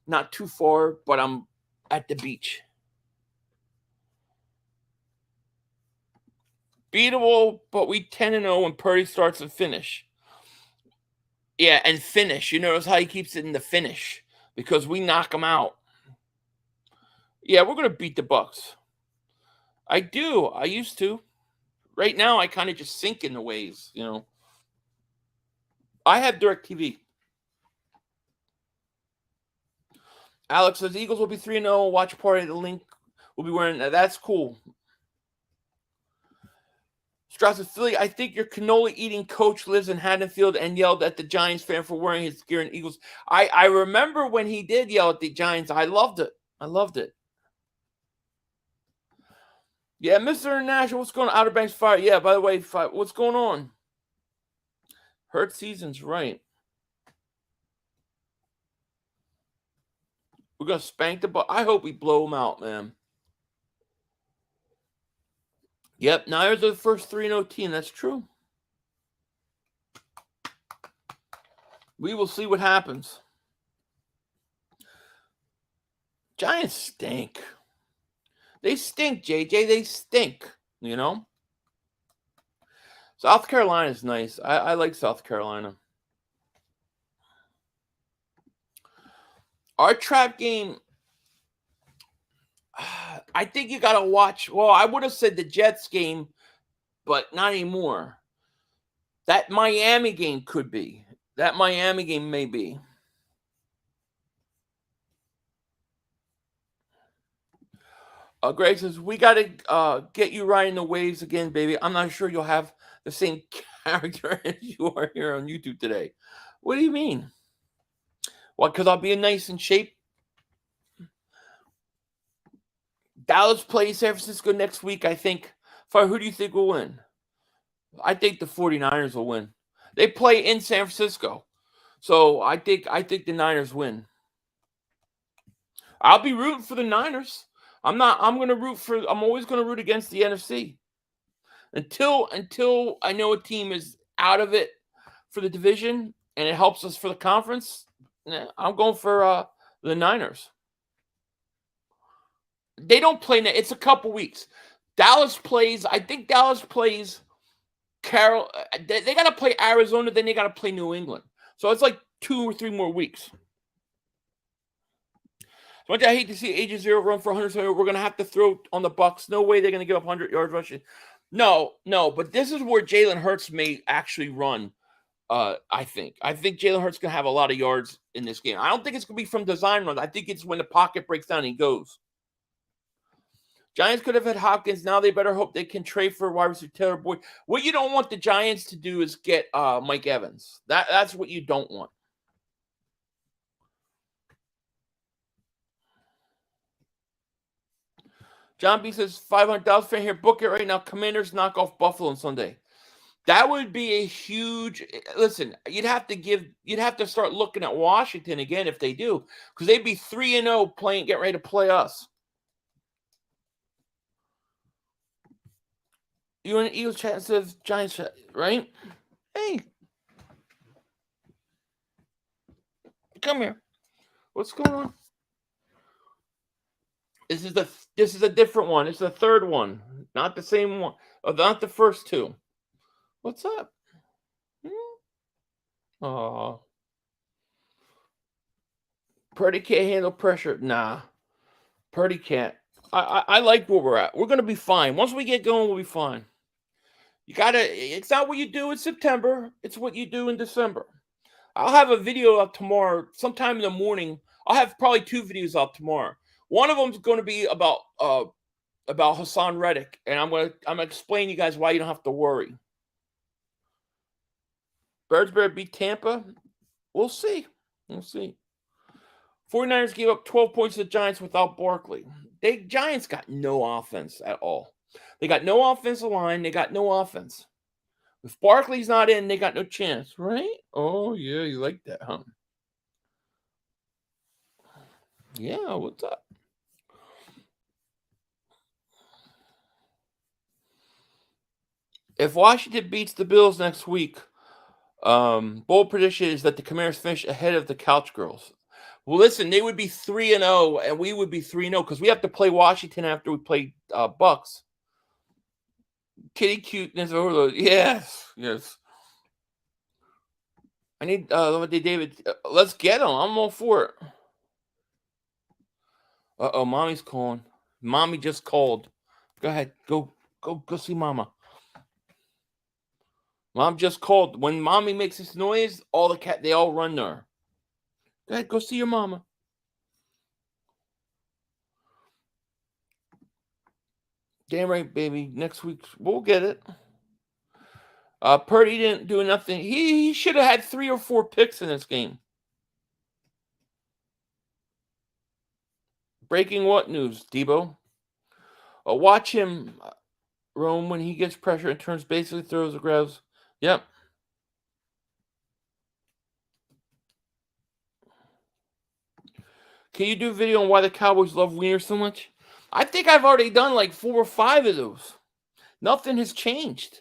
[SPEAKER 7] Not too far, but I'm at the beach. Beatable, but we 10-0 when Purdy starts and finish. Yeah, and finish. You notice how he keeps it in the finish because we knock them out. Yeah, we're going to beat the Bucs. I do. I used to. Right now, I kind of just sink in the waves, you know. I have DirecTV. Alex says Eagles will be 3-0. Watch party. The link will be wearing. That's cool. Strauss of Philly, I think your cannoli-eating coach lives in Haddonfield and yelled at the Giants fan for wearing his gear in Eagles. I remember when he did yell at the Giants. I loved it. I loved it. Yeah, Mr. International, what's going on? Outer Banks Fire. Yeah, by the way, what's going on? Hurt season's right. We're going to spank the ball. I hope we blow them out, man. Yep, Niners are the first 3-0 team. That's true. We will see what happens. Giants stink. They stink, JJ. They stink, you know? South Carolina is nice. I like South Carolina. Our trap game, I think you got to watch. Well, I would have said the Jets game, but not anymore. That Miami game could be. That Miami game may be. Greg says, we got to get you riding the waves again, baby. I'm not sure you'll have the same character as you are here on YouTube today. What do you mean? What, because I'll be in nice in shape? Dallas plays San Francisco next week, I think. Who do you think will win? I think the 49ers will win. They play in San Francisco. So I think the Niners win. I'll be rooting for the Niners. I'm always going to root against the NFC. Until I know a team is out of it for the division and it helps us for the conference, I'm going for the Niners. They don't play. It's a couple weeks. I think Dallas plays Carol. They got to play Arizona, then they got to play New England. So it's like 2 or 3 more weeks. So I hate to see AJ0 run for 100. We're going to have to throw on the Bucks. No way they're going to give up 100 yards rushing. No. But this is where Jalen Hurts may actually run. I think Jalen Hurts going to have a lot of yards in this game. I don't think it's going to be from design runs. I think it's when the pocket breaks down and he goes. Giants could have had Hopkins. Now they better hope they can trade for wide receiver Taylor Boyd. What you don't want the Giants to do is get Mike Evans. That's what you don't want. John B says, 500,000 fan here. Book it right now. Commanders knock off Buffalo on Sunday. That would be a huge. Listen, you'd have to start looking at Washington again if they do, because they'd be 3-0 getting ready to play us. You in the Eagles chat says Giants chat, right? Hey, come here. What's going on? This is a different one. It's the third one, not the same one. Not the first 2. What's up? Oh, Purdy can't handle pressure. Nah, Purdy can't. I like where we're at. We're gonna be fine. Once we get going, we'll be fine. It's not what you do in September. It's what you do in December. I'll have a video up tomorrow, sometime in the morning. I'll have probably 2 videos up tomorrow. One of them is going to be about Hassan Reddick, and I'm gonna explain to you guys why you don't have to worry. Birds better beat Tampa. We'll see. 49ers gave up 12 points to the Giants without Barkley. Giants got no offense at all. They got no offensive line. They got no offense. If Barkley's not in, they got no chance, right? Oh, yeah, you like that, huh? Yeah, what's up? If Washington beats the Bills next week, bold prediction is that the Commanders finish ahead of the Couch Girls. Well, listen, they would be 3-0, and we would be 3-0 because we have to play Washington after we play Bucks. Kitty cuteness overload. Yes. I need David. Let's get him. I'm all for it. Mommy's calling. Mommy just called. Go ahead. Go see Mama. Mom just called. When Mommy makes this noise, they all run there. Go ahead, go see your mama. Damn right, baby. Next week, we'll get it. Purdy didn't do nothing. He should have had 3 or 4 picks in this game. Breaking what news, Debo? Watch him roam when he gets pressure and turns, basically throws and grabs. Yep. Can you do a video on why the Cowboys love wieners so much? I think I've already done like 4 or 5 of those. Nothing has changed.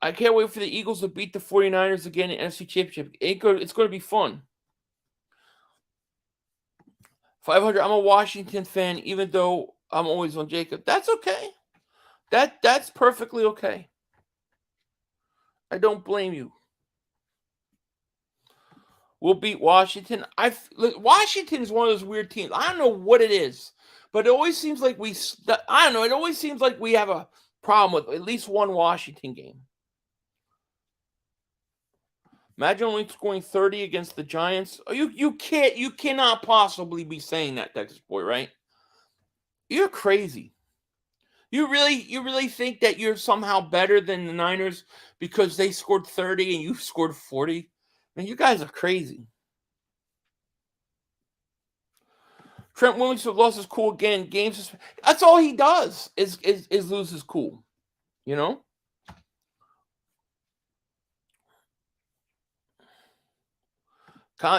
[SPEAKER 7] I can't wait for the Eagles to beat the 49ers again in the NFC Championship. It's going to be fun. 500, I'm a Washington fan, even though I'm always on Jacob. That's okay. That's perfectly okay. I don't blame you. We'll beat Washington. Washington is one of those weird teams. I don't know what it is, but it always seems like I don't know. It always seems like we have a problem with at least one Washington game. Imagine only scoring 30 against the Giants. You cannot possibly be saying that, Texas boy, right? You're crazy. You really think that you're somehow better than the Niners because they scored 30 and you scored 40? Man, you guys are crazy. Trent Williams lost his cool again. Games. That's all he does is lose his cool. You know.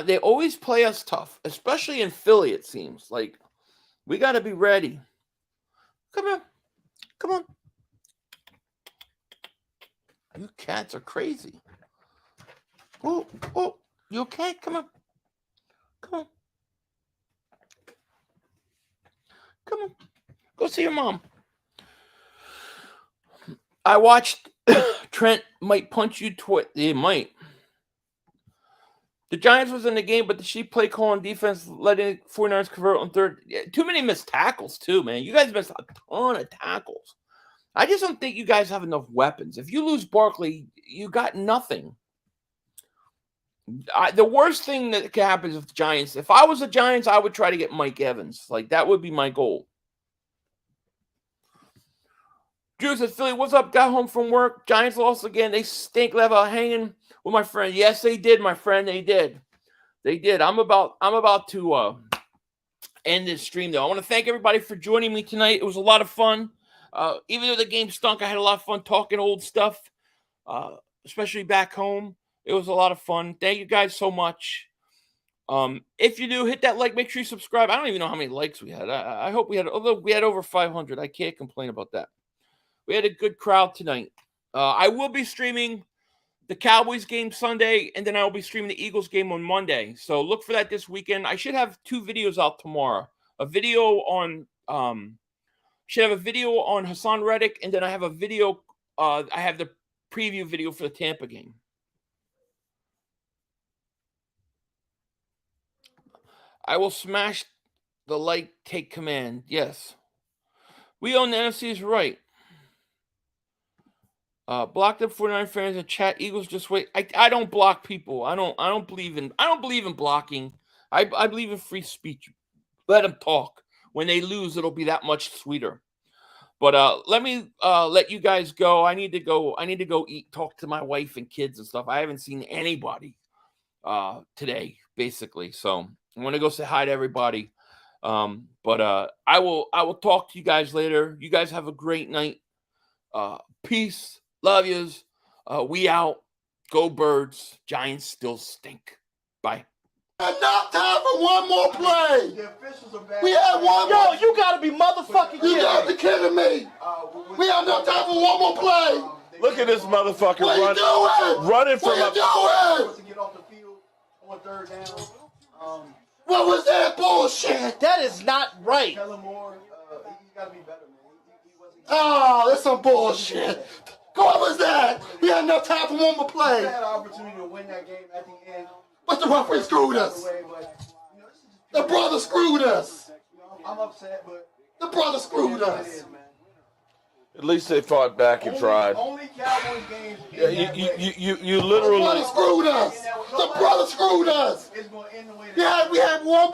[SPEAKER 7] They always play us tough, especially in Philly. It seems like we got to be ready. Come on. Come on. You cats are crazy. Oh, you okay? Come on. Come on. Come on. Go see your mom. I watched Trent might punch you He might. The Giants was in the game, but the sheep play call on defense, letting 49ers convert on third. Yeah, too many missed tackles, too, man. You guys missed a ton of tackles. I just don't think you guys have enough weapons. If you lose Barkley, you got nothing. The worst thing that could happen is the Giants. If I was the Giants, I would try to get Mike Evans. Like, that would be my goal. Drew says, Philly, what's up? Got home from work. Giants lost again. They stink. Level hanging with my friend. Yes, they did, my friend. They did. They did. I'm about to end this stream, though. I want to thank everybody for joining me tonight. It was a lot of fun. Even though the game stunk, I had a lot of fun talking old stuff, especially back home. It was a lot of fun. Thank you guys so much. If you do, hit that like. Make sure you subscribe. I don't even know how many likes we had. I hope we had, although we had over 500. I can't complain about that. We had a good crowd tonight. I will be streaming the Cowboys game Sunday, and then I will be streaming the Eagles game on Monday. So look for that this weekend. I should have 2 videos out tomorrow. A video on Hassan Reddick, and then I have a video. I have the preview video for the Tampa game. I will smash the like, take command. Yes. We own the NFC is right. Block the 49 fans in chat. Eagles just wait. I don't block people. I don't believe in blocking. I believe in free speech. Let them talk. When they lose, it'll be that much sweeter. But let me let you guys go. I need to go eat, talk to my wife and kids and stuff. I haven't seen anybody today, basically. So I'm gonna go say hi to everybody. But I will talk to you guys later. You guys have a great night. Peace. Love yous. We out. Go Birds. Giants still stink. Bye.
[SPEAKER 2] Enough time for one more play.
[SPEAKER 9] The officials are bad.
[SPEAKER 2] We had one more.
[SPEAKER 5] You gotta be motherfucking
[SPEAKER 2] You
[SPEAKER 5] kidding
[SPEAKER 2] got
[SPEAKER 5] me.
[SPEAKER 2] to kidding me. We have enough time for one more play.
[SPEAKER 8] Look at this motherfucker
[SPEAKER 2] What are you doing?
[SPEAKER 8] running from
[SPEAKER 2] What
[SPEAKER 8] a.
[SPEAKER 2] are you doing?
[SPEAKER 9] To get off the field on third down.
[SPEAKER 2] What was that bullshit?
[SPEAKER 5] That is not right.
[SPEAKER 9] Kellen Moore, he's got to be better, man. He wasn't.
[SPEAKER 2] Oh, that's some bullshit. What was that? We had enough time for one more
[SPEAKER 9] We
[SPEAKER 2] play.
[SPEAKER 9] had an opportunity to win that game at the end.
[SPEAKER 2] But the referee screwed us.
[SPEAKER 9] Way, but, you know, this is just
[SPEAKER 2] The brother screwed us.
[SPEAKER 9] I'm upset, but
[SPEAKER 2] The brother screwed
[SPEAKER 9] it
[SPEAKER 2] us.
[SPEAKER 9] is, man.
[SPEAKER 8] At least they fought back and tried.
[SPEAKER 9] Only Cowboys games.
[SPEAKER 8] Yeah, you
[SPEAKER 2] The brother
[SPEAKER 8] literally.
[SPEAKER 2] screwed us. The brother screwed us.
[SPEAKER 9] It's going to end the way.
[SPEAKER 2] We had one.